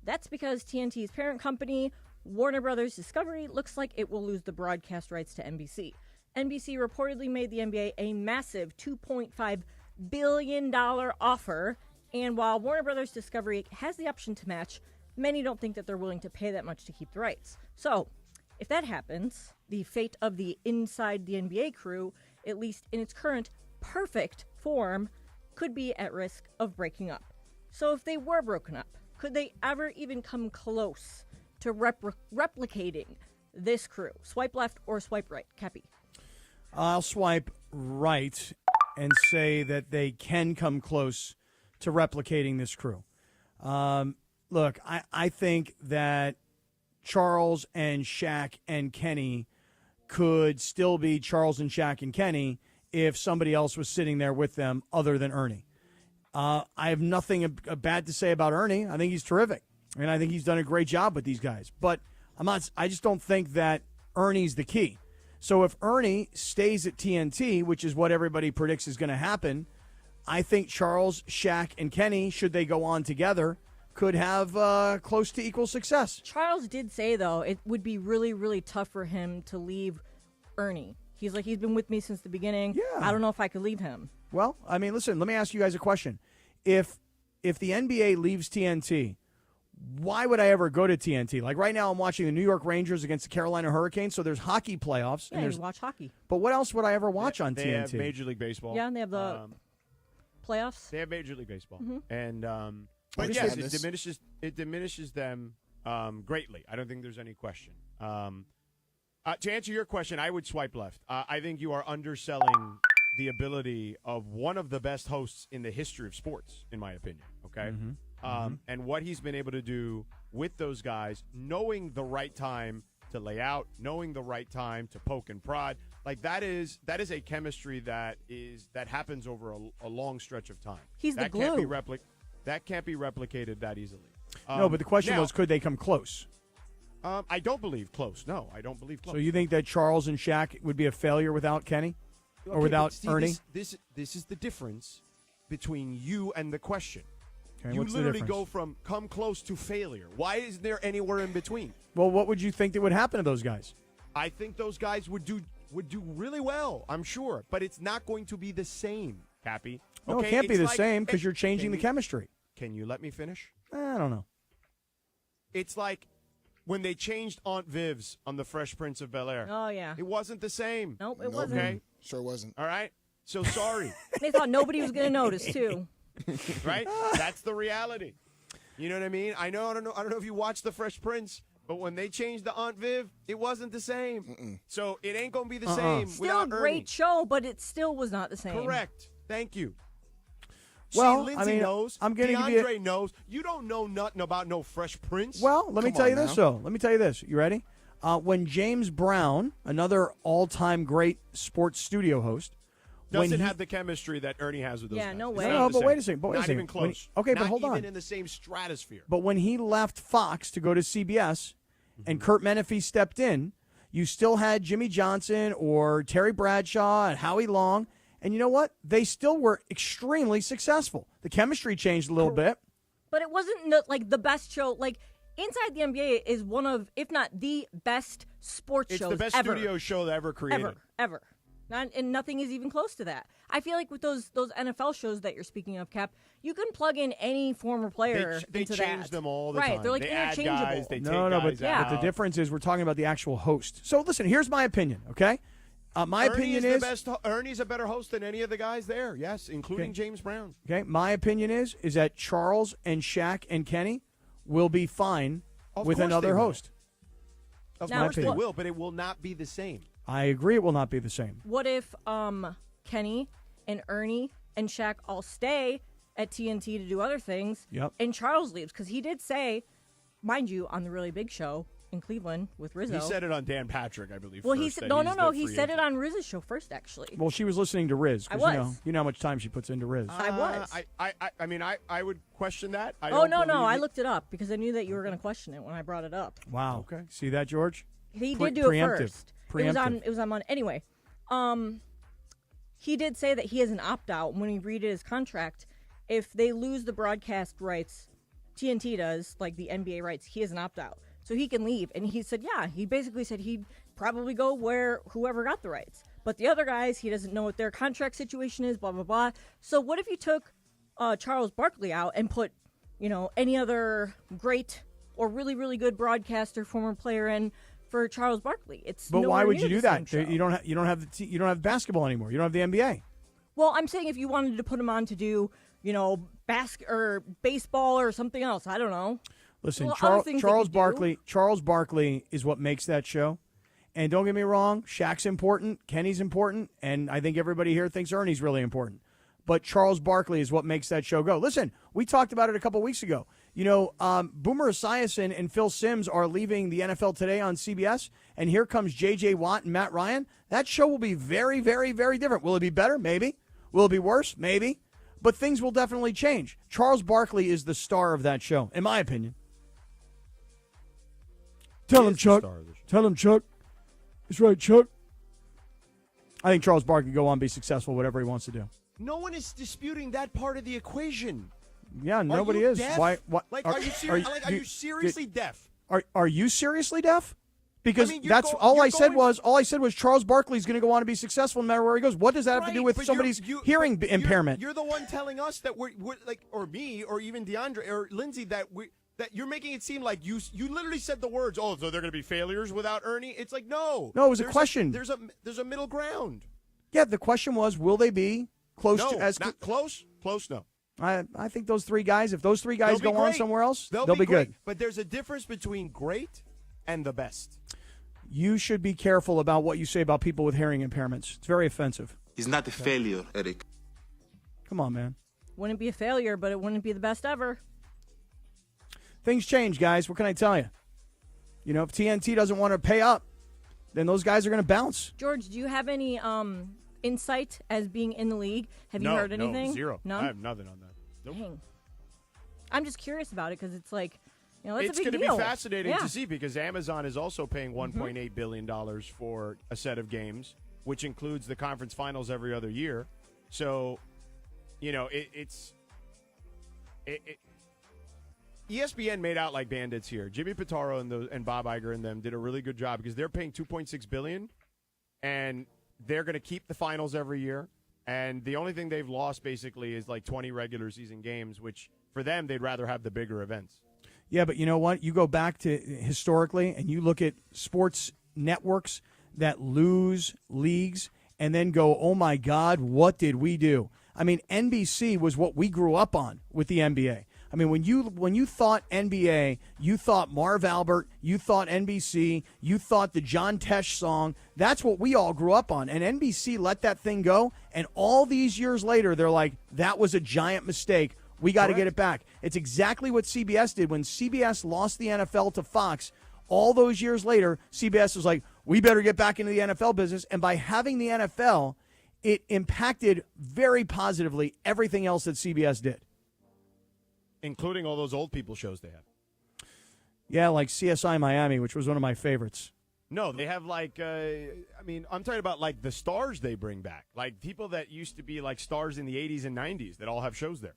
That's because TNT's parent company, Warner Brothers Discovery, looks like it will lose the broadcast rights to NBC. NBC reportedly made the NBA a massive $2.5 billion offer, and while Warner Brothers Discovery has the option to match, many don't think that they're willing to pay that much to keep the rights. So, if that happens, the fate of the Inside the NBA crew, at least in its current perfect form, could be at risk of breaking up. So if they were broken up, could they ever even come close to replicating this crew? Swipe left or swipe right? Cappy. I'll swipe right and say that they can come close to replicating this crew. Look, I think that Charles and Shaq and Kenny could still be Charles and Shaq and Kenny if somebody else was sitting there with them other than Ernie. I have nothing bad to say about Ernie. I think he's terrific, and I think he's done a great job with these guys. But I just don't think that Ernie's the key. So if Ernie stays at TNT, which is what everybody predicts is going to happen, I think Charles, Shaq, and Kenny, should they go on together, could have close to equal success. Charles did say, though, it would be really, really tough for him to leave Ernie. He's like, he's been with me since the beginning. Yeah. I don't know if I could leave him. Well, I mean, listen, let me ask you guys a question. If the NBA leaves TNT, why would I ever go to TNT? Like right now I'm watching the New York Rangers against the Carolina Hurricanes, so there's hockey playoffs. Yeah, and you watch hockey. But what else would I ever watch on TNT? They have Major League Baseball. Yeah, and they have the playoffs. They have Major League Baseball. Mm-hmm. And but yes, it diminishes them greatly. I don't think there's any question. To answer your question, I would swipe left. I think you are underselling the ability of one of the best hosts in the history of sports, in my opinion. Okay, and what he's been able to do with those guys, knowing the right time to lay out, knowing the right time to poke and prod, like that is a chemistry that happens over a long stretch of time. He's the glue. That can't be replicated that easily. No, but the question was, could they come close? I don't believe close. No, I don't believe close. So you think that Charles and Shaq would be a failure without Kenny? Or without Ernie? This is the difference between you and the question. Okay, you what's the literally difference? go from come close to failure. Why isn't there anywhere in between? Well, what would you think that would happen to those guys? I think those guys would do really well, I'm sure. But it's not going to be the same, Cappy. No, okay? it can't be It's the like- same because you're changing the chemistry. Can you let me finish? I don't know. It's like when they changed Aunt Viv's on The Fresh Prince of Bel-Air. Oh, yeah. It wasn't the same. Nope, it wasn't. Okay? Sure wasn't. All right? So sorry. They thought nobody was going to notice, too. Right? That's the reality. You know what I mean? I don't know if you watched The Fresh Prince, but when they changed the Aunt Viv, it wasn't the same. So it ain't going to be the same Still without a great Ernie. show, but it still was not the same. Correct. Thank you. Well, See, Lindsay knows. I'm going to give DeAndre knows. You don't know nothing about no Fresh Prince. Well, let me tell you this, though. Let me tell you this. You ready? When James Brown, another all-time great sports studio host, doesn't have the chemistry that Ernie has with those guys. no way. No, but wait a second. Not even close. Okay, but Not hold on. even in the same stratosphere. But when he left Fox to go to CBS and Kurt Menefee stepped in, you still had Jimmy Johnson or Terry Bradshaw and Howie Long. And you know what? They still were extremely successful. The chemistry changed a little bit. But it wasn't like the best show. Like Inside the NBA is one of, if not the best sports shows ever. It's the best studio show ever created. Ever. And nothing is even close to that. I feel like with those NFL shows that you're speaking of, Cap, you can plug in any former player They into change that. them all the right, time. they're like they add interchangeable. guys, they take But guys out. the difference is we're talking about the actual host. So listen, here's my opinion, okay? My opinion is Ernie's a better host than any of the guys there. Yes, including James Brown. Okay, my opinion is that Charles and Shaq and Kenny will be fine with another host. Of course they will, but it will not be the same. I agree it will not be the same. What if Kenny and Ernie and Shaq all stay at TNT to do other things, Yep. and Charles leaves? Because he did say, mind you, on the Really Big Show in Cleveland with Rizzo. He said it on Dan Patrick, I believe. Well, first, he said that no. he's He the said free it on Riz's show first, actually. Well, she was listening to Riz. I 'cause, was. You know how much time she puts into Riz. I was. I mean, I would question that. I No. don't I believe looked it up because I knew that you were going to question it when I brought it up. Wow. Okay. See that, George? He did do it preemptive. first. Preemptive. It was on Monday. Anyway, he did say that he has an opt-out when he redid his contract. If they lose the broadcast rights, TNT does, like the NBA rights, he has an opt-out. So he can leave. And he said, yeah, he basically said he'd probably go where whoever got the rights. But the other guys, he doesn't know what their contract situation is, blah, blah, blah. So what if you took Charles Barkley out and put, any other great or really, really good broadcaster, former player in for Charles Barkley? But why would you do that? Show. You don't have basketball anymore. You don't have the NBA. Well, I'm saying if you wanted to put him on to do, or baseball or something else, I don't know. Listen, Well, Charles Barkley is what makes that show. And don't get me wrong, Shaq's important, Kenny's important, and I think everybody here thinks Ernie's really important. But Charles Barkley is what makes that show go. Listen, we talked about it a couple weeks ago. Boomer Esiason and Phil Simms are leaving the NFL Today on CBS, and here comes J.J. Watt and Matt Ryan. That show will be very, very, very different. Will it be better? Maybe. Will it be worse? Maybe. But things will definitely change. Charles Barkley is the star of that show, in my opinion. Tell him, Chuck. Tell him, Chuck. That's right, Chuck. I think Charles Barkley can go on and be successful, whatever he wants to do. No one is disputing that part of the equation. Yeah, nobody is. Deaf? Why? Are you serious? Are you seriously deaf? Are you seriously deaf? Because I mean, that's all I said was Charles Barkley's going to go on to be successful no matter where he goes. What does that have to do with somebody's hearing impairment? You're the one telling us that we're like, or me, or even DeAndre or Lindsay, that you're making it seem like you literally said the words. Oh, so they're going to be failures without Ernie? It's like no. No, it was a question. There's a middle ground. Yeah, the question was, will they be close to as not close? Close, no. I think those three guys, if those three guys go on somewhere else, they'll be great. good. But there's a difference between great and the best. You should be careful about what you say about people with hearing impairments. It's very offensive. It's not a failure, Eric. Come on, man. Wouldn't be a failure, but it wouldn't be the best ever. Things change, guys. What can I tell you? If TNT doesn't want to pay up, then those guys are going to bounce. George, do you have any insight as being in the league? Have you heard anything? No, zero. No? I have nothing on that. Nope. Dang. I'm just curious about it because it's like, that's it's a big going to deal. be fascinating Yeah. to see because Amazon is also paying $1.8 billion for a set of games, which includes the conference finals every other year. So, ESPN made out like bandits here. Jimmy Pitaro and Bob Iger and them did a really good job because they're paying $2.6 billion, and they're going to keep the finals every year. And the only thing they've lost basically is like 20 regular season games, which for them they'd rather have the bigger events. Yeah, but you know what? You go back to historically and you look at sports networks that lose leagues and then go, oh, my God, what did we do? I mean, NBC was what we grew up on with the NBA. I mean, when you thought NBA, you thought Marv Albert, you thought NBC, you thought the John Tesh song. That's what we all grew up on. And NBC let that thing go, and all these years later, they're like, that was a giant mistake. We got to get it back. It's exactly what CBS did. When CBS lost the NFL to Fox, all those years later, CBS was like, we better get back into the NFL business. And by having the NFL, it impacted very positively everything else that CBS did. Including all those old people shows they have. Yeah, like CSI Miami, which was one of my favorites. No, they have I'm talking about like the stars they bring back. Like people that used to be like stars in the 80s and 90s that all have shows there.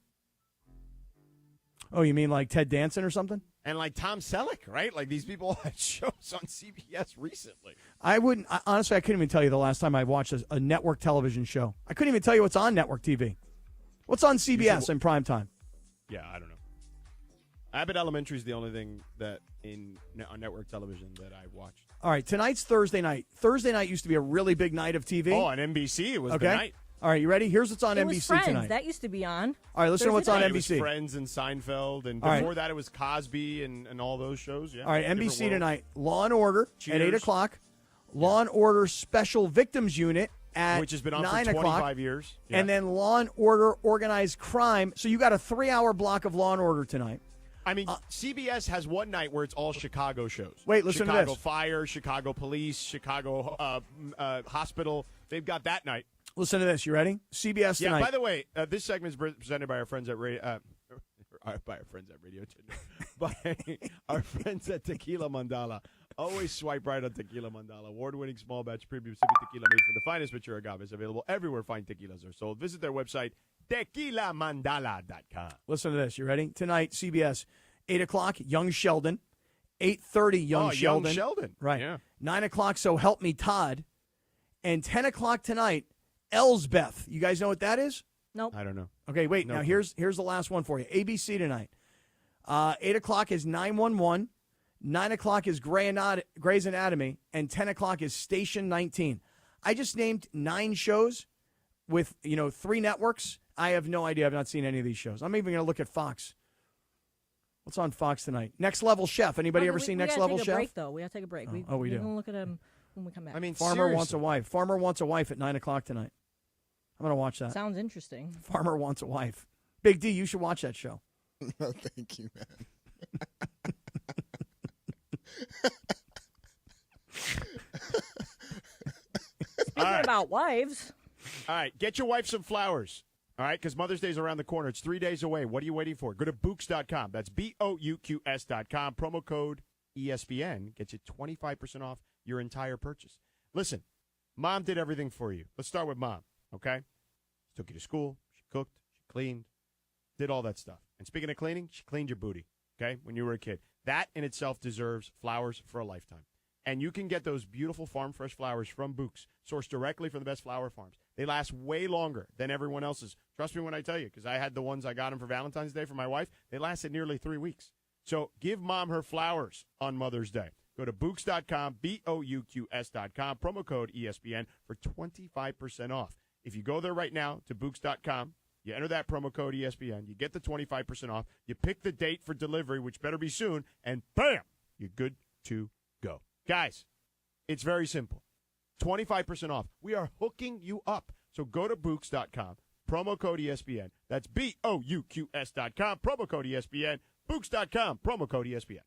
Oh, you mean like Ted Danson or something? And like Tom Selleck, right? Like these people had shows on CBS recently. Honestly, I couldn't even tell you the last time I watched a network television show. I couldn't even tell you what's on network TV. What's on CBS in prime time? Yeah, I don't know. Abbott Elementary is the only thing that on network television that I watched. All right, tonight's Thursday night. Thursday night used to be a really big night of TV. Oh, on NBC it was the night. All right, you ready? Here's what's on it NBC was Friends. tonight. That used to be on. All right, listen to what's on It NBC. was Friends and Seinfeld, and before that it was Cosby and all those shows. Yeah. All right, NBC tonight. Law and Order at 8 o'clock. Law and Order Special Victims Unit at which has been on 9 for 25 o'clock. years. Yeah. And then Law and Order Organized Crime. So you got a 3-hour block of Law and Order tonight. I mean, CBS has one night where it's all Chicago shows. Wait, listen to this. Chicago Fire, Chicago Police, Chicago Hospital. They've got that night. Listen to this. You ready? CBS tonight. Yeah, by the way, this segment is presented by our friends at Radio Tinder. By our friends at Tequila Mandala. Always swipe right on Tequila Mandala. Award-winning small batch premium sippy tequila made from the finest mature agaves. Available everywhere fine tequilas are sold. Visit their website, tequilamandala.com. Listen to this. You ready? Tonight, CBS, 8 o'clock, Young Sheldon. 8:30, Young Sheldon. Young Sheldon. Right. Yeah. 9 o'clock, So Help Me Todd. And 10 o'clock tonight, Elsbeth. You guys know what that is? Nope. I don't know. Okay, wait. No Now, clue. here's the last one for you. ABC tonight. 8 o'clock is 911. 9 o'clock is Grey's Anatomy. And 10 o'clock is Station 19. I just named 9 shows with, 3 networks. I have no idea. I've not seen any of these shows. I'm even going to look at Fox. What's on Fox tonight? Next Level Chef. Anybody ever seen Next Level Chef? We got to take a break, though. We got to take a break. We We're do. going to look at him when we come back. I mean, Farmer Wants a Wife. Farmer Wants a Wife at 9 o'clock tonight. I'm going to watch that. Sounds interesting. Farmer Wants a Wife. Big D, you should watch that show. No, thank you, man. Speaking about wives. All right, get your wife some flowers. All right, because Mother's Day is around the corner. It's 3 days away. What are you waiting for? Go to Books.com. That's BOUQS.com. Promo code ESPN gets you 25% off your entire purchase. Listen, Mom did everything for you. Let's start with Mom, okay? She took you to school. She cooked. She cleaned. Did all that stuff. And speaking of cleaning, she cleaned your booty, okay, when you were a kid. That in itself deserves flowers for a lifetime. And you can get those beautiful farm fresh flowers from Books, sourced directly from the best flower farms. They last way longer than everyone else's. Trust me when I tell you, because I had the ones I got them for Valentine's Day for my wife. They lasted nearly 3 weeks. So give Mom her flowers on Mother's Day. Go to Books.com, BOUQS.com, promo code ESPN for 25% off. If you go there right now to Books.com, you enter that promo code ESPN, you get the 25% off, you pick the date for delivery, which better be soon, and bam, you're good to go. Guys, it's very simple. 25% off. We are hooking you up. So go to Books.com, promo code ESPN. That's BOUQS.com, promo code ESPN. Books.com, promo code ESPN.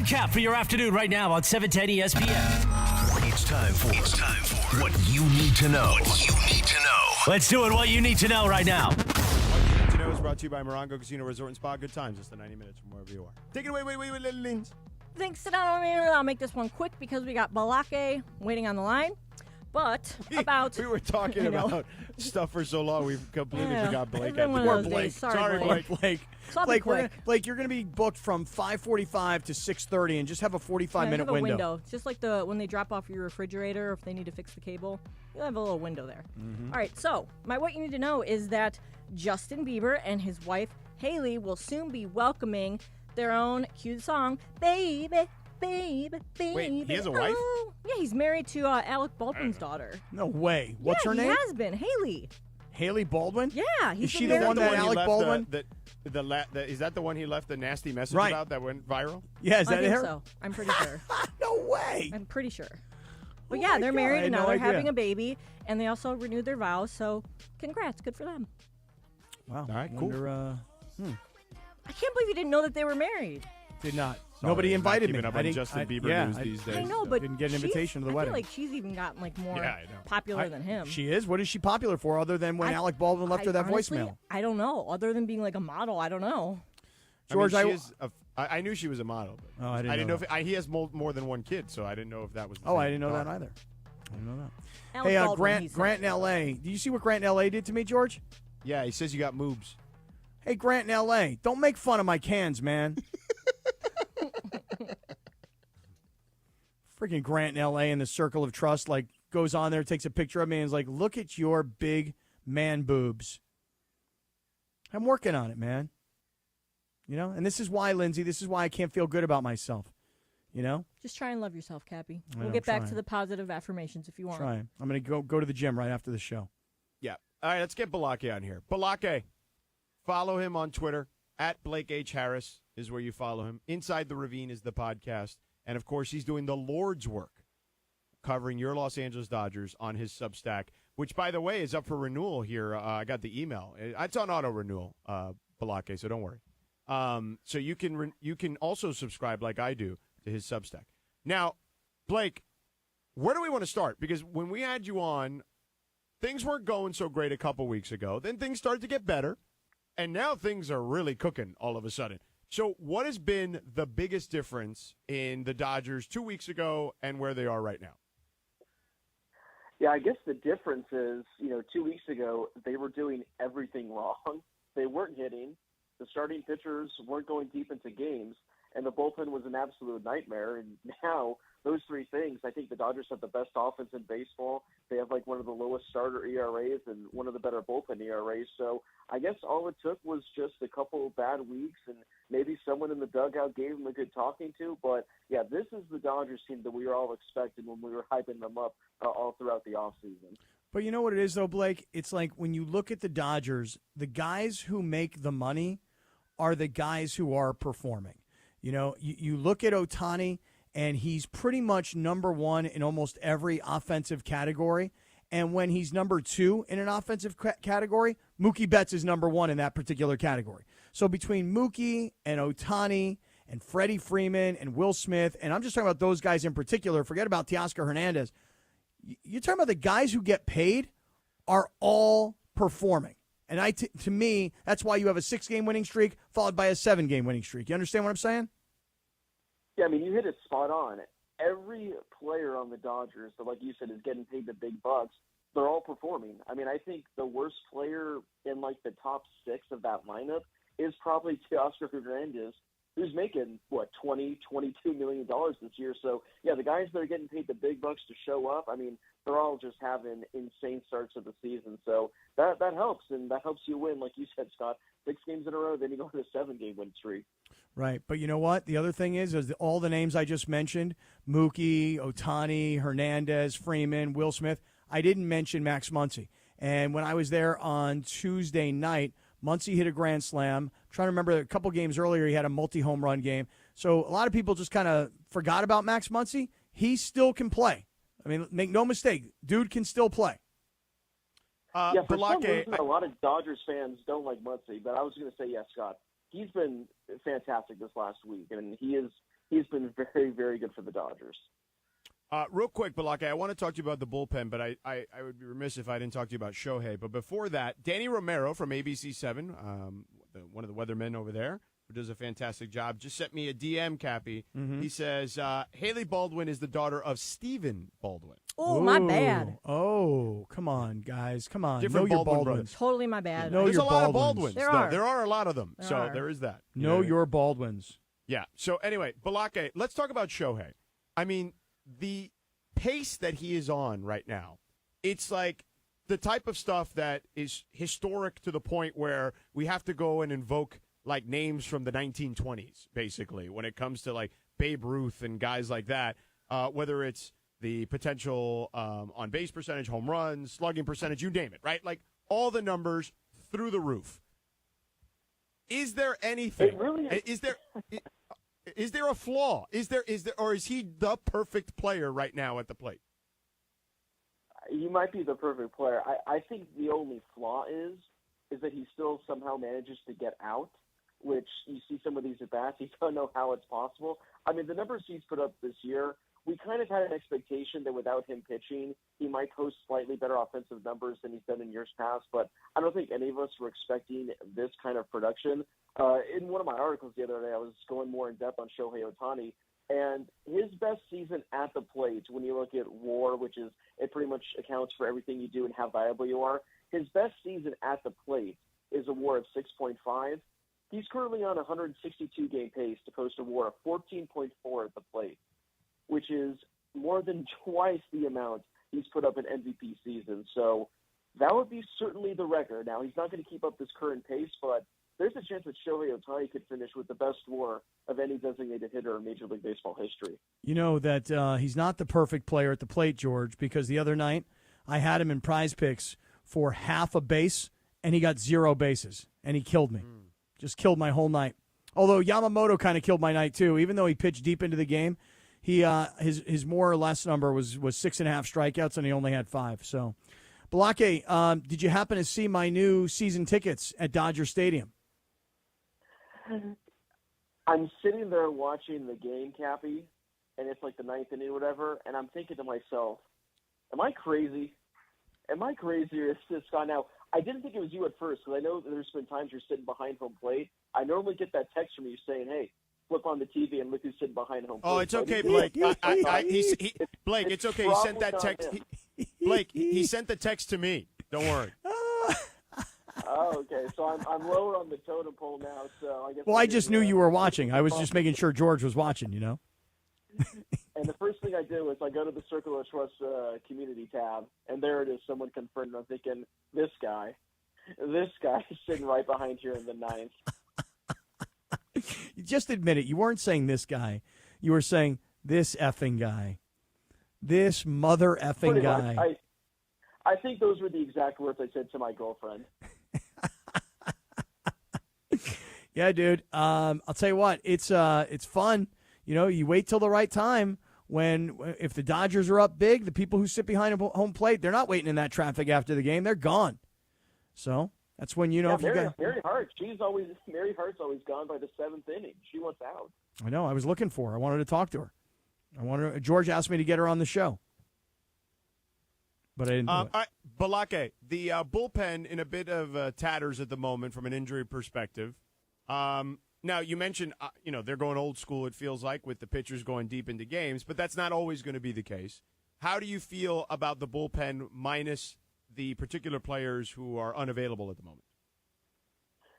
and Cap for your afternoon right now on 710 ESPN. It's time for what you need to know. Let's do it. What you need to know right now. What you need to know is brought to you by Morongo Casino Resort and Spa. Good times. It's the 90 minutes from wherever you are. Take it away, little Lins. Thanks, Sedano. I'll make this one quick because we got Barkley waiting on the line. But we were talking about stuff for so long, we've completely forgot Blake. Poor Blake. Sorry, Blake. Blake, you're going to be booked from 5:45 to 6:30, and just have a 45-minute window. It's just like when they drop off your refrigerator, if they need to fix the cable, you'll have a little window there. Mm-hmm. All right, so what you need to know is that Justin Bieber and his wife Haley will soon be welcoming their own cute song, Baby. Baby. Wait, he has a wife? Yeah, he's married to Alec Baldwin's daughter. No way. What's her name? He has been. Haley. Haley Baldwin? Yeah. Is she the one that Alec Baldwin? Is that the one he left the nasty message about that went viral? Yeah, is that I think her? so. I'm pretty sure. No way. I'm pretty sure. But yeah, they're married and now they're having a baby, and they also renewed their vows, so congrats. Good for them. Wow. All right, cool. I can't believe you didn't know that they were married. Did not. Sorry, Nobody invited me. Up on Justin Bieber news these days. I know, but didn't get an invitation to the wedding. I feel like she's even gotten more popular than him. She is. What is she popular for, other than when Alec Baldwin left her that honestly, voicemail? I don't know. Other than being like a model, I don't know. George, I knew she was a model. But I didn't know if he has more than one kid, so I didn't know if that was. I didn't know that either. I didn't know that. Alec Hey, Baldwin, Grant in L.A. Did you see what Grant in L.A. did to me, George? Yeah, he says you got moobs. Hey, Grant in L.A., don't make fun of my cans, man. Freaking Grant in L.A. in the circle of trust, goes on there, takes a picture of me, and is like, look at your big man boobs. I'm working on it, man. And this is why, Lindsay, this is why I can't feel good about myself. Just try and love yourself, Cappy. I'm We'll get back trying. to the positive affirmations if you want. Trying. I'm going to go to the gym right after the show. Yeah. All right, let's get Barkley on here. Barkley, follow him on Twitter. At Blake H. Harris is where you follow him. Inside the Ravine is the podcast. And, of course, he's doing the Lord's work, covering your Los Angeles Dodgers on his Substack, which, by the way, is up for renewal here. I got the email. It's on auto renewal, Barkley, so don't worry. So you can also subscribe like I do to his Substack. Now, Blake, where do we want to start? Because when we had you on, things weren't going so great a couple weeks ago. Then things started to get better, and now things are really cooking all of a sudden. So what has been the biggest difference in the Dodgers 2 weeks ago and where they are right now? Yeah, I guess the difference is, 2 weeks ago, they were doing everything wrong. They weren't hitting. The starting pitchers weren't going deep into games, and the bullpen was an absolute nightmare. And now, those three things, I think the Dodgers have the best offense in baseball. They have one of the lowest starter ERAs and one of the better bullpen ERAs. So I guess all it took was just a couple of bad weeks, and maybe someone in the dugout gave them a good talking to. But, yeah, this is the Dodgers team that we were all expecting when we were hyping them up all throughout the offseason. But you know what it is, though, Blake? It's like when you look at the Dodgers, the guys who make the money are the guys who are performing. You look at Ohtani, and he's pretty much number one in almost every offensive category. And when he's number two in an offensive category, Mookie Betts is number one in that particular category. So between Mookie and Ohtani and Freddie Freeman and Will Smith, and I'm just talking about those guys in particular, forget about Teoscar Hernandez, you're talking about the guys who get paid are all performing. And to me, that's why you have a 6-game winning streak followed by a 7-game winning streak. You understand what I'm saying? Yeah, you hit it spot on. Every player on the Dodgers, so like you said, is getting paid the big bucks. They're all performing. I think the worst player in the top 6 of that lineup is probably Teoscar Hernandez, who's making, $20, $22 million this year. So, yeah, the guys that are getting paid the big bucks to show up, they're all just having insane starts of the season. So that helps, and that helps you win, like you said, Scott. 6 games in a row, then you go to a 7-game win streak. Right, but you know what? The other thing is all the names I just mentioned, Mookie, Ohtani, Hernandez, Freeman, Will Smith, I didn't mention Max Muncy. And when I was there on Tuesday night, Muncy hit a grand slam. I'm trying to remember a couple games earlier, he had a multi-home run game. So a lot of people just kind of forgot about Max Muncy. He still can play. Make no mistake, dude can still play. For some reason, a lot of Dodgers fans don't like Muncy, but I was going to say, yes, Scott. He's been fantastic this last week, and he is he's been very, very good for the Dodgers. Real quick, Balake, I want to talk to you about the bullpen, but I would be remiss if I didn't talk to you about Shohei. But before that, Danny Romero from ABC7, one of the weathermen over there, who does a fantastic job, just sent me a DM, Cappy. Mm-hmm. He says, Haley Baldwin is the daughter of Stephen Baldwin. Oh, my bad. Oh, come on, guys. Come on. Different know your Baldwin Baldwins. brothers. Totally my bad. Know There's your a lot of Baldwins. Baldwins. There are a lot of them. There is that. You Know what I mean? your Baldwins. Yeah. So anyway, Balake, let's talk about Shohei. I mean, the pace that he is on right now, it's like the type of stuff that is historic to the point where we have to go and invoke like names from the 1920s, basically, when it comes to like Babe Ruth and guys like that, whether it's the potential on base percentage, home runs, slugging percentage, you name it, right? Like all the numbers through the roof. Is there anything? It really is. Is there a flaw? Is there, or is he the perfect player right now at the plate? He might be the perfect player. I think the only flaw is that he still somehow manages to get out, which you see some of these at-bats, you don't know how it's possible. I mean, the numbers he's put up this year, we kind of had an expectation that without him pitching, he might post slightly better offensive numbers than he's done in years past, but I don't think any of us were expecting this kind of production. In one of my articles the other day, I was going more in depth on Shohei Ohtani, and his best season at the plate, when you look at WAR, which is it pretty much accounts for everything you do and how valuable you are, his best season at the plate is a WAR of 6.5. He's currently on a 162-game pace to post a WAR of 14.4 at the plate, which is more than twice the amount he's put up in MVP season. So that would be certainly the record. Now, he's not going to keep up this current pace, but there's a chance that Shohei Ohtani could finish with the best WAR of any designated hitter in Major League Baseball history. You know that he's not the perfect player at the plate, George, because the other night I had him in Prize Picks for half a base, and he got 0 bases, and he killed me. Just killed my whole night. Although Yamamoto kind of killed my night, too. Even though he pitched deep into the game, he his more or less number was 6.5 strikeouts, and he only had 5. So, Balake, did you happen to see my new season tickets at Dodger Stadium? I'm sitting there watching the game, Cappy, and it's like the 9th inning or whatever, and I'm thinking to myself, am I crazy? Am I crazy or is this guy? Now, I didn't think it was you at first because I know that there's been times you're sitting behind home plate. I normally get that text from you saying, hey, flip on the TV and look who's sitting behind home plate. Oh, it's okay, Blake. Blake, it's okay. He sent that text. Blake, he sent the text to me. Don't worry. Oh, okay. So I'm lower on the totem pole now. So I guess. Well, I just knew you were watching. I was just making sure George was watching, you know? And the first thing I do is I go to the Circle of Trust community tab, and there it is. Someone confirmed. I'm thinking, this guy is sitting right behind here in the 9th. You just admit it. You weren't saying this guy. You were saying this effing guy. This mother effing Pretty guy. much. I think those were the exact words I said to my girlfriend. Yeah, dude. I'll tell you what. It's fun. You know, you wait till the right time. If the Dodgers are up big, the people who sit behind home plate, they're not waiting in that traffic after the game. They're gone. So that's when you know if you got Mary Hart. Mary Hart's always gone by the 7th inning. She wants out. I know. I was looking for her. I wanted to talk to her. George asked me to get her on the show, but I didn't do it. Balake, the bullpen in a bit of tatters at the moment from an injury perspective. Now, you mentioned, they're going old school, it feels like, with the pitchers going deep into games, but that's not always going to be the case. How do you feel about the bullpen minus the particular players who are unavailable at the moment?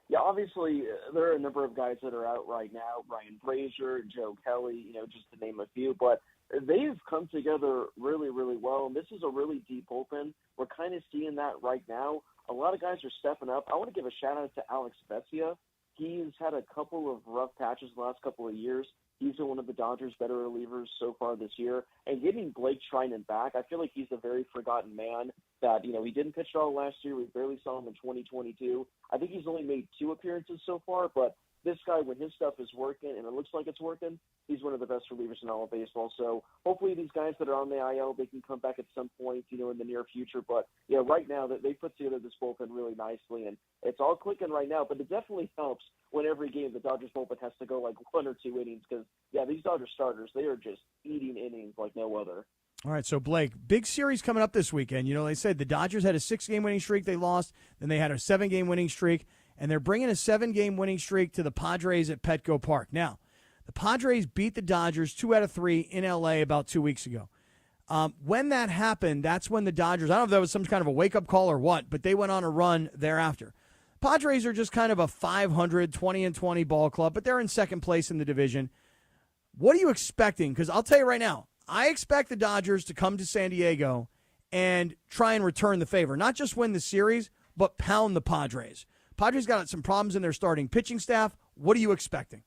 Yeah, obviously, there are a number of guys that are out right now, Ryan Brazier, Joe Kelly, just to name a few, but they've come together really, really well, and this is a really deep bullpen. We're kind of seeing that right now. A lot of guys are stepping up. I want to give a shout-out to Alex Vesia. He's had a couple of rough patches the last couple of years. He's been one of the Dodgers' better relievers so far this year. And getting Blake Trinan back, I feel like he's a very forgotten man that, he didn't pitch at all last year. We barely saw him in 2022. I think he's only made 2 appearances so far, but this guy, when his stuff is working and it looks like it's working, he's one of the best relievers in all of baseball. So hopefully these guys that are on the IL, they can come back at some point, in the near future. But, right now they put together this bullpen really nicely, and it's all clicking right now. But it definitely helps when every game the Dodgers bullpen has to go like 1 or 2 innings because, these Dodgers starters, they are just eating innings like no other. All right, so Blake, big series coming up this weekend. They said the Dodgers had a 6-game winning streak. They lost. Then they had a 7-game winning streak. And they're bringing a 7-game winning streak to the Padres at Petco Park. Now, the Padres beat the Dodgers 2 out of 3 in L.A. about 2 weeks ago. When that happened, that's when the Dodgers, I don't know if that was some kind of a wake-up call or what, but they went on a run thereafter. Padres are just kind of a 500, 20-20 ball club, but they're in second place in the division. What are you expecting? Because I'll tell you right now, I expect the Dodgers to come to San Diego and try and return the favor. Not just win the series, but pound the Padres. Padres got some problems in their starting pitching staff. What are you expecting?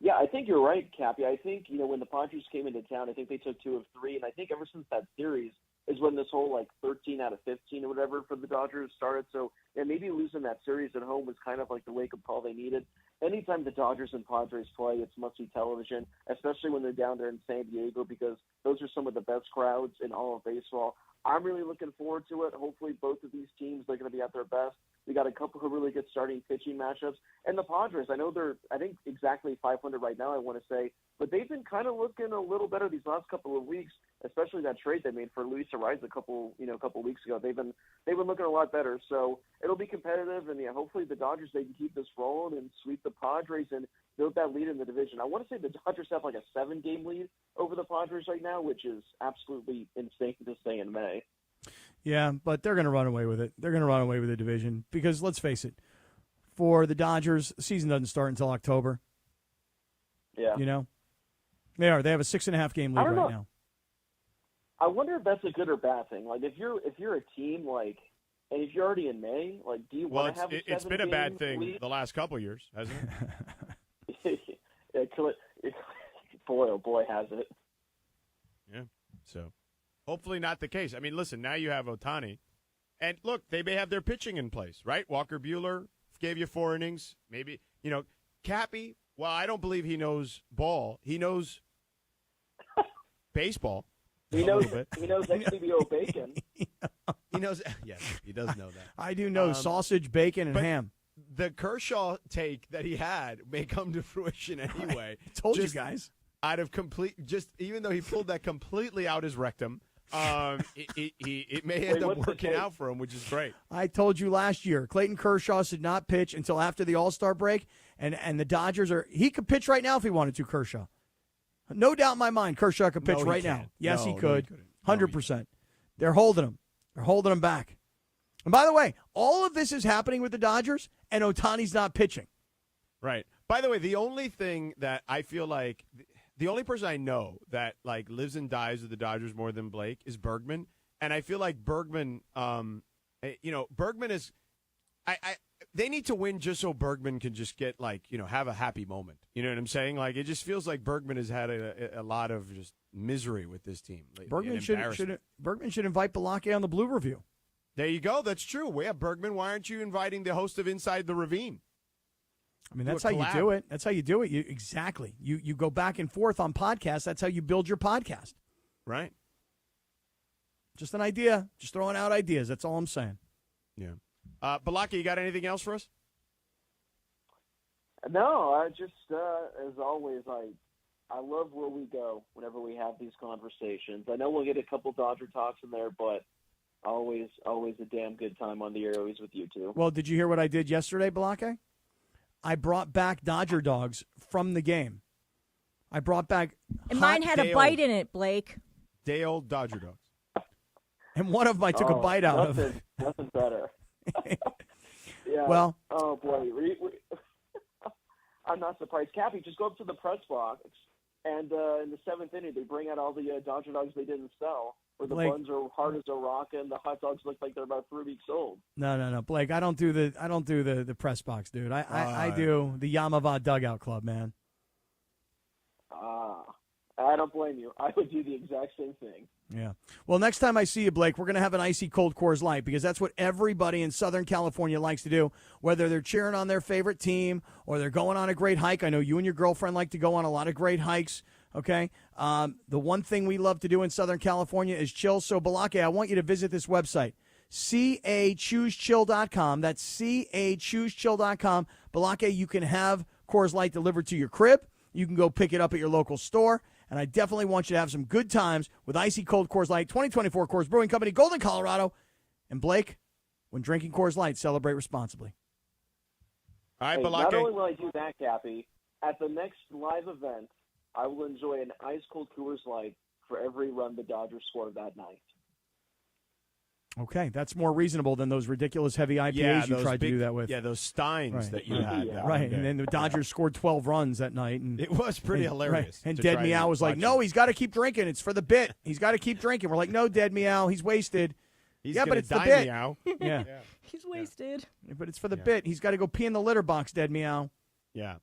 Yeah, I think you're right, Cappy. I think, when the Padres came into town, I think they took 2 of 3. And I think ever since that series is when this whole, 13 out of 15 or whatever for the Dodgers started. So, maybe losing that series at home was kind of like the wake-up call they needed. Anytime the Dodgers and Padres play, it's must-see television, especially when they're down there in San Diego because those are some of the best crowds in all of baseball. I'm really looking forward to it. Hopefully both of these teams, they're going to be at their best. We got a couple of really good starting pitching matchups. And the Padres, I know they're, I think, exactly 500 right now, I want to say. But they've been kind of looking a little better these last couple of weeks, especially that trade they made for Luis Ariz a couple weeks ago. They've been looking a lot better. So it'll be competitive. And, hopefully the Dodgers, they can keep this rolling and sweep the Padres and build that lead in the division. I want to say the Dodgers have like a 7-game lead over the Padres right now, which is absolutely insane to say in May. Yeah, but they're going to run away with it. They're going to run away with the division because, let's face it, for the Dodgers, the season doesn't start until October. Yeah. They are. They have a 6.5-game lead right now. I wonder if that's a good or bad thing. Like, if you're a team, and if you're already in May, do you want to have a 7-game it's been a bad thing lead? the last couple of years, hasn't it? Boy, oh boy, has it. Yeah, so hopefully not the case. I mean, listen, now you have Ohtani. And, look, they may have their pitching in place, right? Walker Buehler gave you 4 innings. Maybe, Cappy, well, I don't believe he knows ball. He knows baseball. He knows XBBO bacon. He knows, yes, he does know that. I do know sausage, bacon, and ham. The Kershaw take that he had may come to fruition anyway. I told you guys. Out of even though he pulled that completely out his rectum, it may end up working out for him, which is great. I told you last year, Clayton Kershaw should not pitch until after the All-Star break, and the Dodgers he could pitch right now if he wanted to, Kershaw. No doubt in my mind, Kershaw could pitch right now. Yes, he could. 100%. They're holding him. They're holding him back. And by the way, all of this is happening with the Dodgers, and Ohtani's not pitching. Right. By the way, the only thing that I feel like the only person I know that lives and dies with the Dodgers more than Blake is Bergman, and I feel like Bergman, Bergman is, they need to win just so Bergman can just get have a happy moment. You know what I'm saying? It just feels like Bergman has had a lot of just misery with this team. Bergman should invite Balake on the Blue Review. There you go. That's true. We have Bergman. Why aren't you inviting the host of Inside the Ravine? I mean, that's how you do it. That's how you do it. Exactly. You go back and forth on podcasts. That's how you build your podcast. Right. Just an idea. Just throwing out ideas. That's all I'm saying. Yeah. Balake, you got anything else for us? No, I just, as always, I love where we go whenever we have these conversations. I know we'll get a couple Dodger talks in there, but always a damn good time on the air, always with you two. Well, did you hear what I did yesterday, Balake? I brought back Dodger dogs from the game. I brought back and mine had a bite in it, Blake. Day-old Dodger dogs. And one of them I took a bite out of. Nothing better. Yeah. Well. Oh, boy. I'm not surprised. Cappy, just go up to the press box, and in the 7th inning, they bring out all the Dodger dogs they didn't sell, where the buns are hard as a rock and the hot dogs look like they're about 3 weeks old. No, Blake. I don't do the press box, dude. I do the Yamava Dugout Club, man. I don't blame you. I would do the exact same thing. Yeah. Well, next time I see you, Blake, we're going to have an icy cold Coors Light because that's what everybody in Southern California likes to do, whether they're cheering on their favorite team or they're going on a great hike. I know you and your girlfriend like to go on a lot of great hikes, okay? The one thing we love to do in Southern California is chill. So, Balake, I want you to visit this website, cachoosechill.com. That's cachoosechill.com. Balake, you can have Coors Light delivered to your crib. You can go pick it up at your local store. And I definitely want you to have some good times with icy cold Coors Light, 2024 Coors Brewing Company, Golden, Colorado. And Blake, when drinking Coors Light, celebrate responsibly. All right, Hey, Balake. not only will I do that, Cappy, at the next live event, I will enjoy an ice-cold Coors Light for every run the Dodgers score that night. Okay, that's more reasonable than those ridiculous heavy IPAs you tried to do that with. Yeah, those Steins that you had. that Right, one day. and then the Dodgers scored 12 runs that night. And It was pretty hilarious And to Dead try to Meow was like, watch no, it. he's got to keep drinking. It's for the bit. He's got to keep drinking. We're like, no, Dead Meow, he's wasted. He's yeah, gonna but it's the die, bit. Meow. Yeah. He's wasted. But it's for the bit. He's got to go pee in the litter box, Dead Meow. Yeah.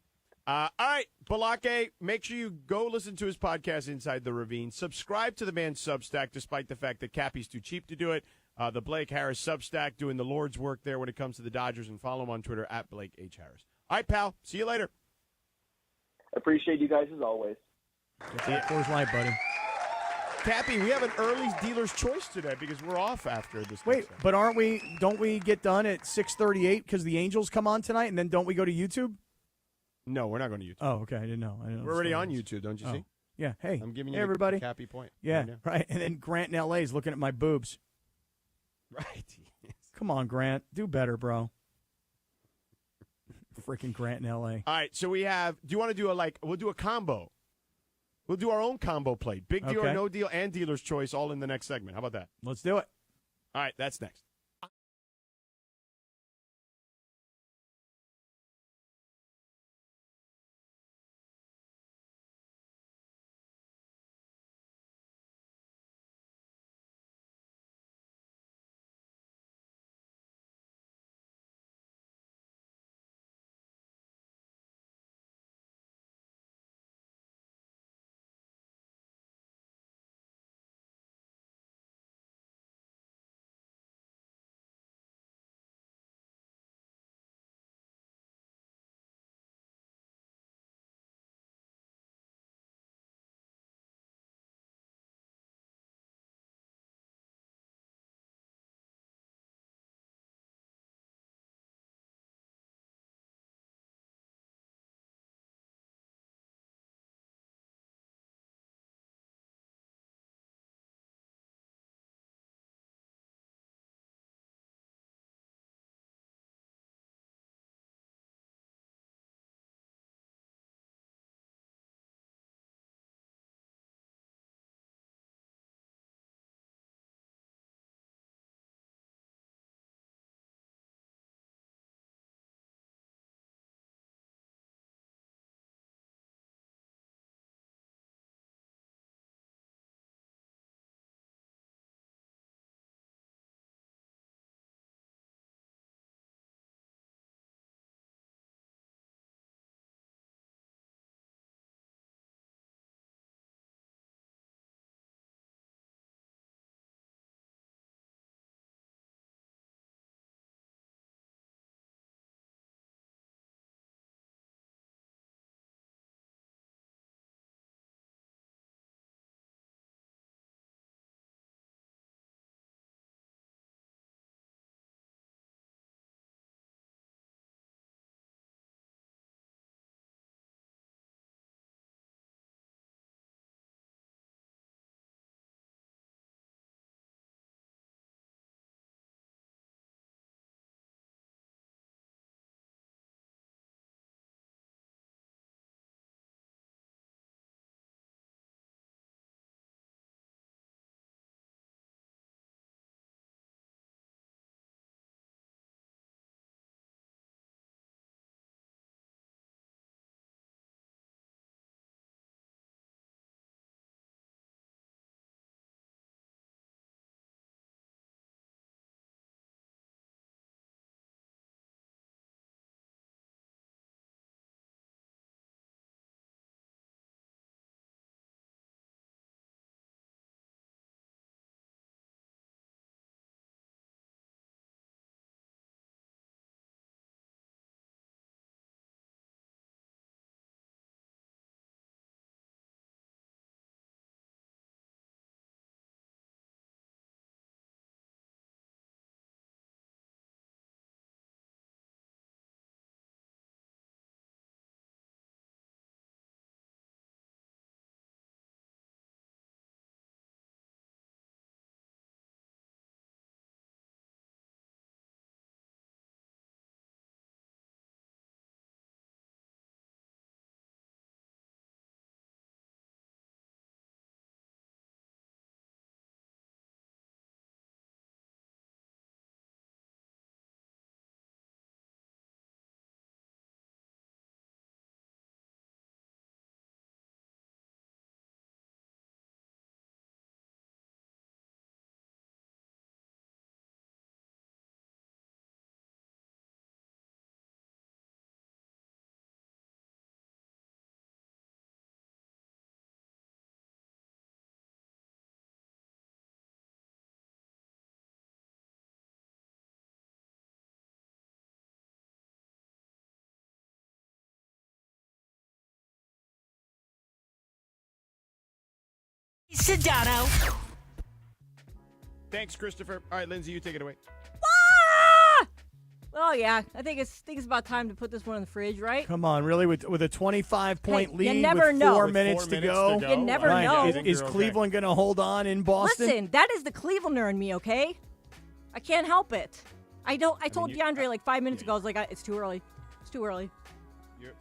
All right, Balake, make sure you go listen to his podcast, Inside the Ravine. Subscribe to the man's Substack, despite the fact that Cappy's too cheap to do it. The Blake Harris Substack, doing the Lord's work there when it comes to the Dodgers, and follow him on Twitter at Blake H. Harris. All right, pal. See you later. Appreciate you guys as always. Coors Light, buddy. Cappy, we have an early dealer's choice today because we're off after this. Wait, but don't we get done at 6:38 because the Angels come on tonight, and then don't we go to YouTube? No, we're not going to YouTube. Oh, okay. I didn't know. We're already on YouTube, don't you see? Yeah. Hey, I'm giving you hey, everybody. the Cappy point. Yeah, right now. right. And then Grant in L.A. is looking at my boobs. Right. Come on, Grant. Do better, bro. Freaking Grant in L.A. All right, so we have, do you want to do we'll do a combo. We'll do our own combo plate. Big deal or Okay. no deal and dealer's choice all in the next segment. How about that? Let's do it. All right, that's next. Sedano. Thanks, Christopher. All right, Lindsay, you take it away. Oh yeah, I think it's about time to put this one in the fridge, right? Come on, really? With a 25-point Hey, lead you never with know. 4 With minutes, to go? You never know. Is Cleveland going to hold on in Boston? Listen, that is the Clevelander in me, okay? I can't help it. I told DeAndre like 5 minutes ago. I was like, it's too early. It's too early.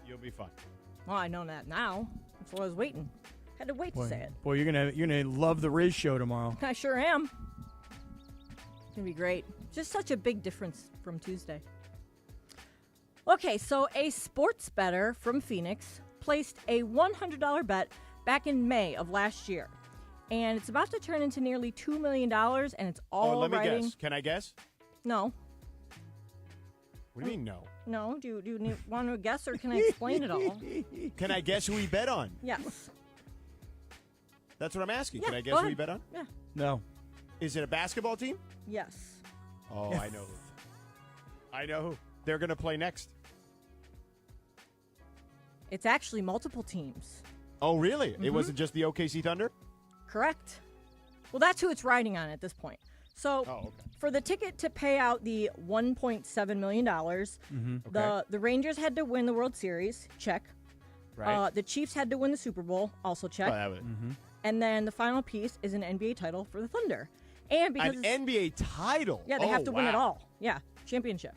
You'll be fine. Well, I know that now. That's why I was waiting. Had to wait to say it. Boy, you're gonna love the Riz show tomorrow. I sure am. It's gonna be great. Just such a big difference from Tuesday. Okay, so a sports bettor from Phoenix placed a $100 bet back in May of last year. And it's about to turn into nearly $2 million, and it's all let me riding... guess. Can I guess? No. What do you mean, no? No. Do you want to guess, or can I explain it all? Can I guess who he bet on? Yes. That's what I'm asking. Yeah, Can I go guess who ahead. he bet on? Yeah. No. Is it a basketball team? Yes. Oh, I know who. I know who. They're going to play next. It's actually multiple teams. Oh, really? Mm-hmm. It wasn't just the OKC Thunder? Correct. Well, that's who it's riding on at this point. So, for the ticket to pay out the $1.7 million, the Rangers had to win the World Series, check. Right. The Chiefs had to win the Super Bowl, also check. And then the final piece is an NBA title for the Thunder. And because an NBA title? Yeah, they have to win it all. Yeah, championship.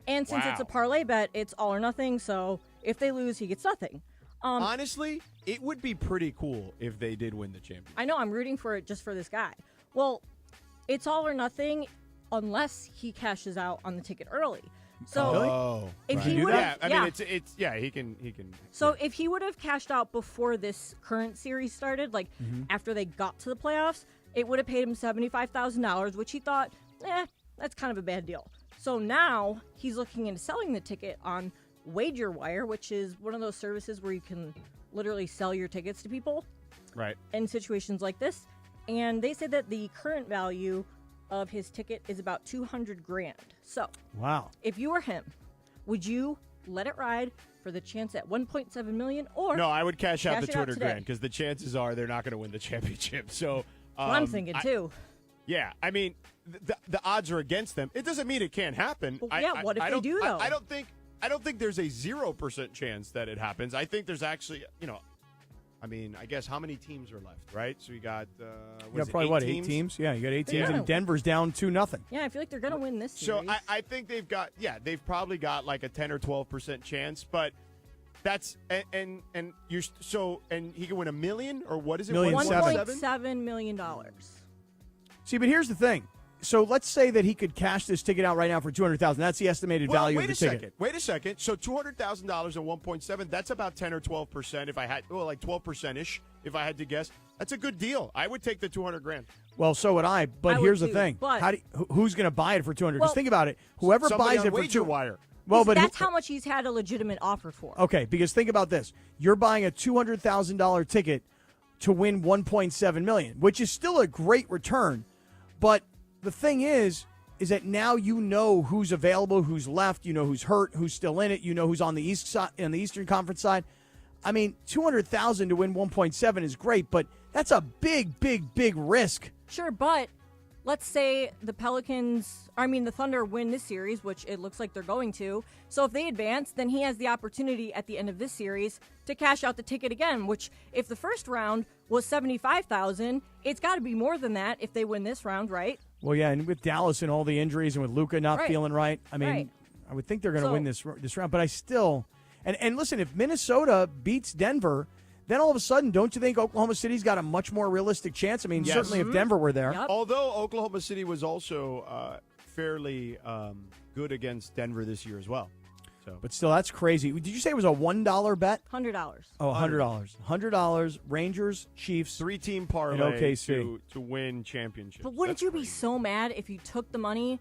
And since it's a parlay bet, it's all or nothing, so if they lose, he gets nothing. Honestly, it would be pretty cool if they did win the championship. I know, I'm rooting for it just for this guy. Well, it's all or nothing unless he cashes out on the ticket early. So if he would have, I mean, it's he can. So if he would have cashed out before this current series started, like after they got to the playoffs, it would have paid him $75,000, which he thought, that's kind of a bad deal. So now he's looking into selling the ticket on WagerWire, which is one of those services where you can literally sell your tickets to people. Right. In situations like this. And they say that the current value of his ticket is about $200,000. So, if you were him, would you let it ride for the chance at $1.7 million, or no? I would cash out the $200,000 because the chances are they're not going to win the championship. So I'm thinking too. Yeah, I mean, the odds are against them. It doesn't mean it can't happen. Well, what if they do though? I don't think there's a 0% chance that it happens. I think there's actually, I mean, I guess how many teams are left, right? So you got, probably 8 teams? Yeah, you got 8 teams, and Denver's down 2-0. Yeah, I feel like they're going to win this series. So I think they've probably got like a 10 or 12% chance, but that's and he can win $1 million, or what is it? $1.7 million. See, but here's the thing. So let's say that he could cash this ticket out right now for $200,000. That's the estimated value of the ticket. Wait a second. So $200,000 and 1.7. That's about 10 or 12%. If I had, like 12%ish. If I had to guess, that's a good deal. I would take the $200,000. Well, so would I. But here's the thing: who's going to buy it for $200,000? Because think about it. Whoever buys it for WagerWire. Well, but that's how much he's had a legitimate offer for. Okay, because think about this: you're buying a $200,000 ticket to win $1.7 million, which is still a great return, but the thing is that now you know who's available, who's left, you know who's hurt, who's still in it, you know who's on the East side, on the Eastern Conference side. I mean, $200,000 to win 1.7 is great, but that's a big, big, big risk. Sure, but let's say the Thunder win this series, which it looks like they're going to. So if they advance, then he has the opportunity at the end of this series to cash out the ticket again, which if the first round was $75,000, it's got to be more than that if they win this round, right? Well, yeah, and with Dallas and all the injuries and with Luka not feeling right, I mean, I would think they're going to win this round. But I still – and listen, if Minnesota beats Denver, then all of a sudden, don't you think Oklahoma City's got a much more realistic chance? I mean, certainly if Denver were there. Yep. Although Oklahoma City was also fairly good against Denver this year as well. So. But still, that's crazy. Did you say it was a $1 bet? $100. Oh, $100. $100, Rangers, Chiefs. 3-team parlay to win championships. But wouldn't you be so mad if you took the money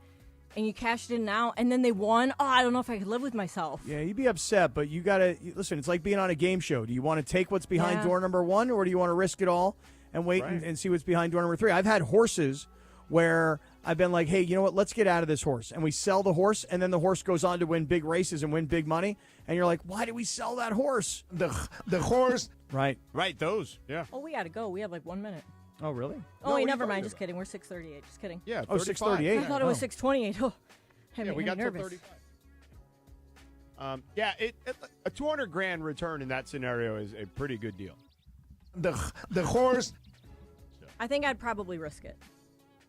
and you cashed it in now and then they won? Oh, I don't know if I could live with myself. Yeah, you'd be upset, but you got to – listen, it's like being on a game show. Do you want to take what's behind door number 1, or do you want to risk it all and wait and see what's behind door number 3? I've had horses where I've been like, hey, you know what, let's get out of this horse. And we sell the horse, and then the horse goes on to win big races and win big money. And you're like, why did we sell that horse? The horse. Right. Right, those, yeah. Oh, we got to go. We have like 1 minute. Oh, really? Oh, wait, never mind. Just kidding. We're 6:38. Just kidding. Yeah, Oh, 6:38. I thought it was 6:28. Oh, yeah, we got till 35. A $200,000 return in that scenario is a pretty good deal. The horse. I think I'd probably risk it.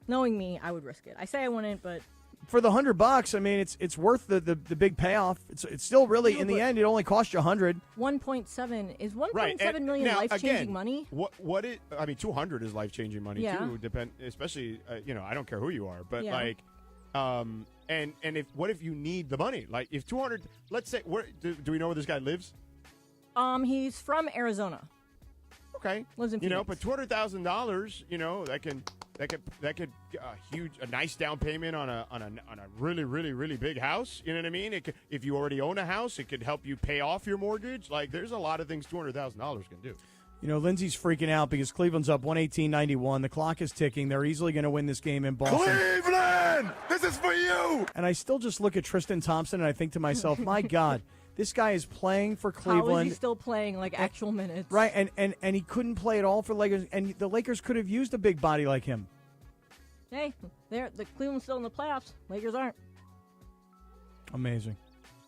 Knowing me, I would risk it. I say I wouldn't, but For the $100, I mean, it's worth the big payoff. It's still really in the end, it only cost you $100. 1.7 is 1.7 Right. million Now, life-changing again, money. What it? I mean, 200 is life-changing money Yeah. too. Especially I don't care who you are, but Yeah. and what if you need the money? Like if 200, let's say, where do we know where this guy lives? He's from Arizona. Okay, lives in Phoenix. but $200,000, that could a nice down payment on a really really really big house. You know what I mean? It could, if you already own a house, it could help you pay off your mortgage. Like there's a lot of things $200,000 can do. Lindsey's freaking out because Cleveland's up 118-91. The clock is ticking. They're easily going to win this game in Boston. Cleveland, this is for you. And I still just look at Tristan Thompson and I think to myself, my God, this guy is playing for Cleveland. How is he still playing actual minutes? Right, and he couldn't play at all for Lakers, and the Lakers could have used a big body like him. Hey, the Cleveland's still in the playoffs. Lakers aren't. Amazing.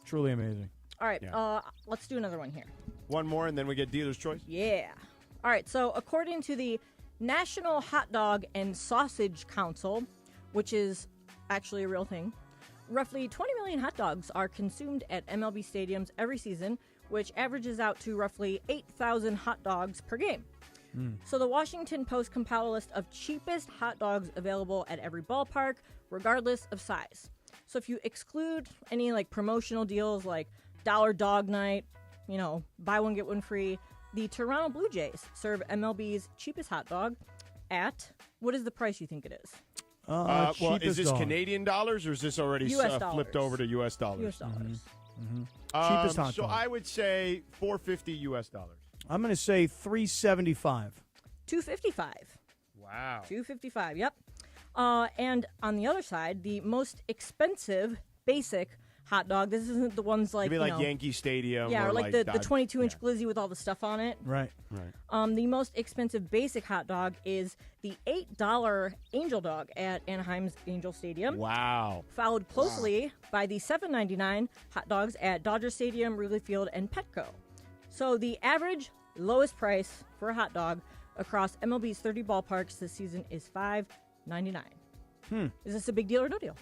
Truly amazing. All right, let's do another one here. One more, and then we get dealer's choice. Yeah. All right, so according to the National Hot Dog and Sausage Council, which is actually a real thing, roughly 20 million hot dogs are consumed at MLB stadiums every season, which averages out to roughly 8,000 hot dogs per game. So the Washington Post compiled a list of cheapest hot dogs available at every ballpark, regardless of size. So if you exclude any promotional deals like Dollar Dog Night, buy one, get one free, the Toronto Blue Jays serve MLB's cheapest hot dog at, what is the price you think it is? Well, is this Canadian dollars or is this already flipped over to U.S. dollars? U.S. dollars. Cheapest hot so dog. I would say $4.50 U.S. dollars. I'm going to say $3.75. $2.55. Wow. $2.55. Yep. And on the other side, the most expensive basic hot dog. This isn't the ones Maybe Yankee Stadium. Yeah, or the 22-inch yeah. glizzy with all the stuff on it. Right. The most expensive basic hot dog is the $8 Angel Dog at Anaheim's Angel Stadium. Wow. Followed closely by the $7.99 hot dogs at Dodger Stadium, Wrigley Field, and Petco. So the average lowest price for a hot dog across MLB's 30 ballparks this season is $5.99. Is this a big deal or no deal?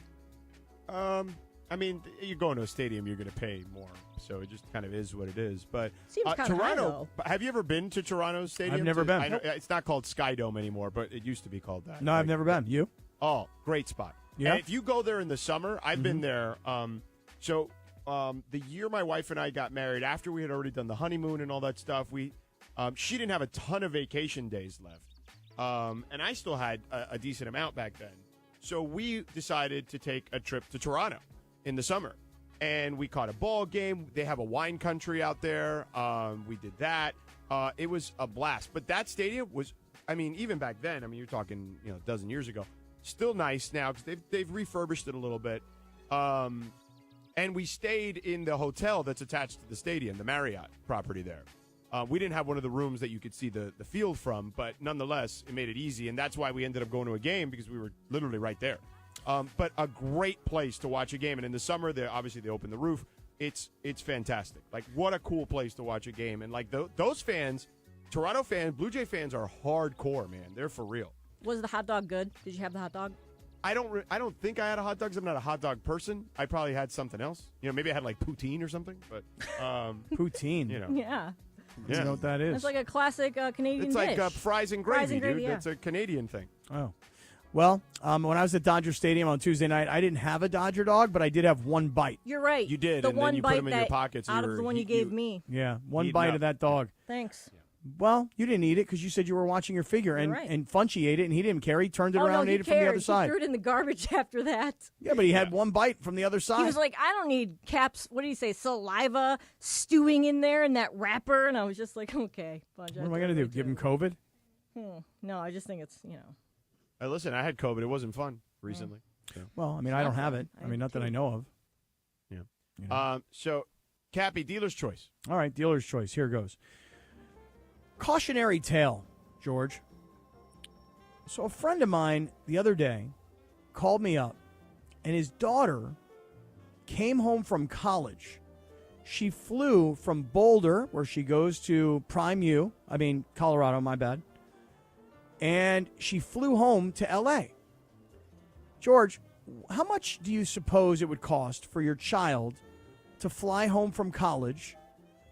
I mean, you're going to a stadium, you're going to pay more, so it just kind of is what it is. But Seems kind of Toronto, have you ever been to Toronto Stadium? I've never been. I know, it's not called Skydome anymore, but it used to be called that. No, I've never been. You? Oh, great spot. Yeah? And if you go there in the summer, I've been there. The year my wife and I got married, after we had already done the honeymoon and all that stuff, she didn't have a ton of vacation days left, and I still had a decent amount back then. So we decided to take a trip to Toronto in the summer, and we caught a ball game. They have a wine country out there. We did that. It was a blast. But that stadium was, even back then, you're talking, a dozen years ago, still nice now because they've refurbished it a little bit. And we stayed in the hotel that's attached to the stadium, the Marriott property there. We didn't have one of the rooms that you could see the field from, but nonetheless, it made it easy, and that's why we ended up going to a game because we were literally right there. But a great place to watch a game, and in the summer, they open the roof. It's fantastic. What a cool place to watch a game, and those fans, Toronto fans, Blue Jay fans are hardcore, man. They're for real. Was the hot dog good? Did you have the hot dog? I don't think I had a hot dog 'cause I'm not a hot dog person. I probably had something else. Maybe I had poutine or something. But poutine. Yeah. You know what that is? It's like a classic Canadian It's dish. like fries and gravy, dude. Yeah. That's a Canadian thing. Oh. Well, when I was at Dodger Stadium on Tuesday night, I didn't have a Dodger dog, but I did have one bite. You're right. You did, The and one then you bite put them in your that pockets. out of the one you gave me. Yeah, one Eating bite up. of that dog. Thanks. Well, you didn't eat it because you said you were watching your figure, and, You're right. and Funchy ate it, and he didn't care. He turned it Oh, around no, and he ate it from the cared. other side. He threw it in the garbage after that. Yeah, but he had one bite from the other side. He was like, I don't need Cap's, what did he say, saliva stewing in there in that wrapper. And I was just like, okay. What am I going to do, give him COVID? No, I just think it's, Hey, listen, I had COVID. It wasn't fun recently. So. Well, I don't have it. Not that I know of. Yeah. So, Cappy, dealer's choice. All right, dealer's choice. Here goes. Cautionary tale, George. So a friend of mine the other day called me up, and his daughter came home from college. She flew from Boulder, where she goes to Colorado, my bad. And she flew home to L.A. George, how much do you suppose it would cost for your child to fly home from college,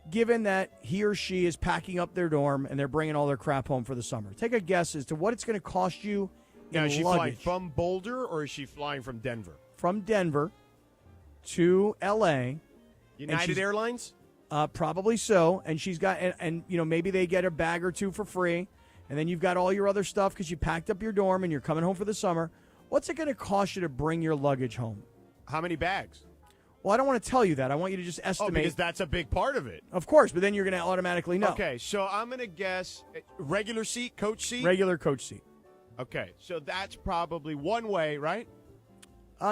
given that he or she is packing up their dorm and they're bringing all their crap home for the summer? Take a guess as to what it's going to cost you in Now, is she luggage. flying from Boulder or is she flying from Denver? From Denver to L.A. United Airlines? Probably so. And she's got, and maybe they get a bag or two for free. And then you've got all your other stuff because you packed up your dorm and you're coming home for the summer. What's it going to cost you to bring your luggage home? How many bags? Well, I don't want to tell you that. I want you to just estimate. Oh, because that's a big part of it. Of course, but then you're going to automatically know. Okay, so I'm going to guess regular seat, coach seat? Regular coach seat. Okay, so that's probably one way, right?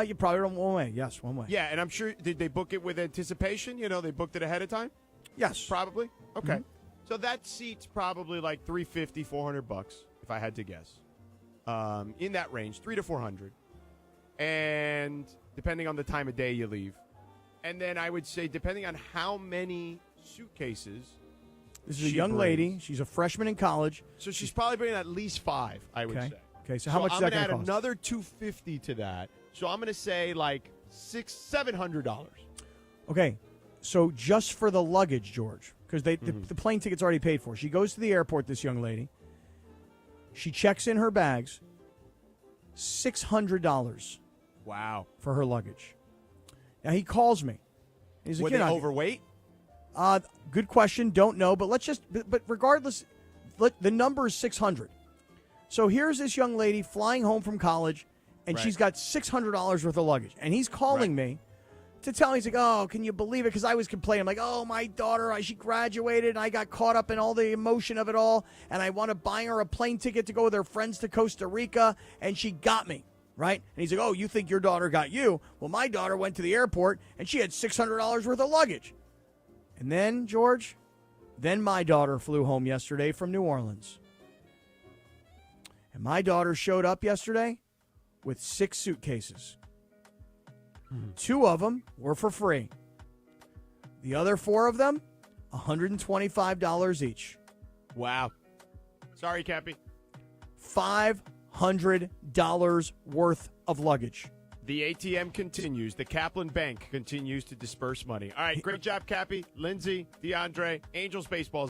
You probably don't one way. Yes, one way. Yeah, and I'm sure, did they book it with anticipation? They booked it ahead of time? Yes. Probably? Okay. Mm-hmm. So that seat's probably like $350, $400, if I had to guess. In that range, $300 to $400. And depending on the time of day you leave. And then I would say, depending on how many suitcases. This is a young lady. She's a freshman in college. So she's probably bringing at least 5, I would say. Okay, so how much is that going to cost? I'm going to add another $250 to that. So I'm going to say like $700. Okay, so just for the luggage, George, because the plane ticket's already paid for. She goes to the airport, this young lady. She checks in her bags. $600. Wow. For her luggage. Now, he calls me. He's like, Were they overweight? Good question. Don't know. But but regardless, the number is 600. So here's this young lady flying home from college, and she's got $600 worth of luggage. And he's calling me to tell me, he's like, oh, can you believe it? Because I was complaining. I'm like, oh, my daughter, she graduated, and I got caught up in all the emotion of it all, and I want to buy her a plane ticket to go with her friends to Costa Rica, and she got me. Right? And he's like, oh, you think your daughter got you? Well, my daughter went to the airport, and she had $600 worth of luggage. And then, George, my daughter flew home yesterday from New Orleans. And my daughter showed up yesterday with 6 suitcases. 2 of them were for free. The other 4 of them, $125 each. Wow. Sorry, Cappy. $500 worth of luggage. The ATM continues. The Kaplan Bank continues to disperse money. All right, great job, Cappy, Lindsay, DeAndre. Angels baseball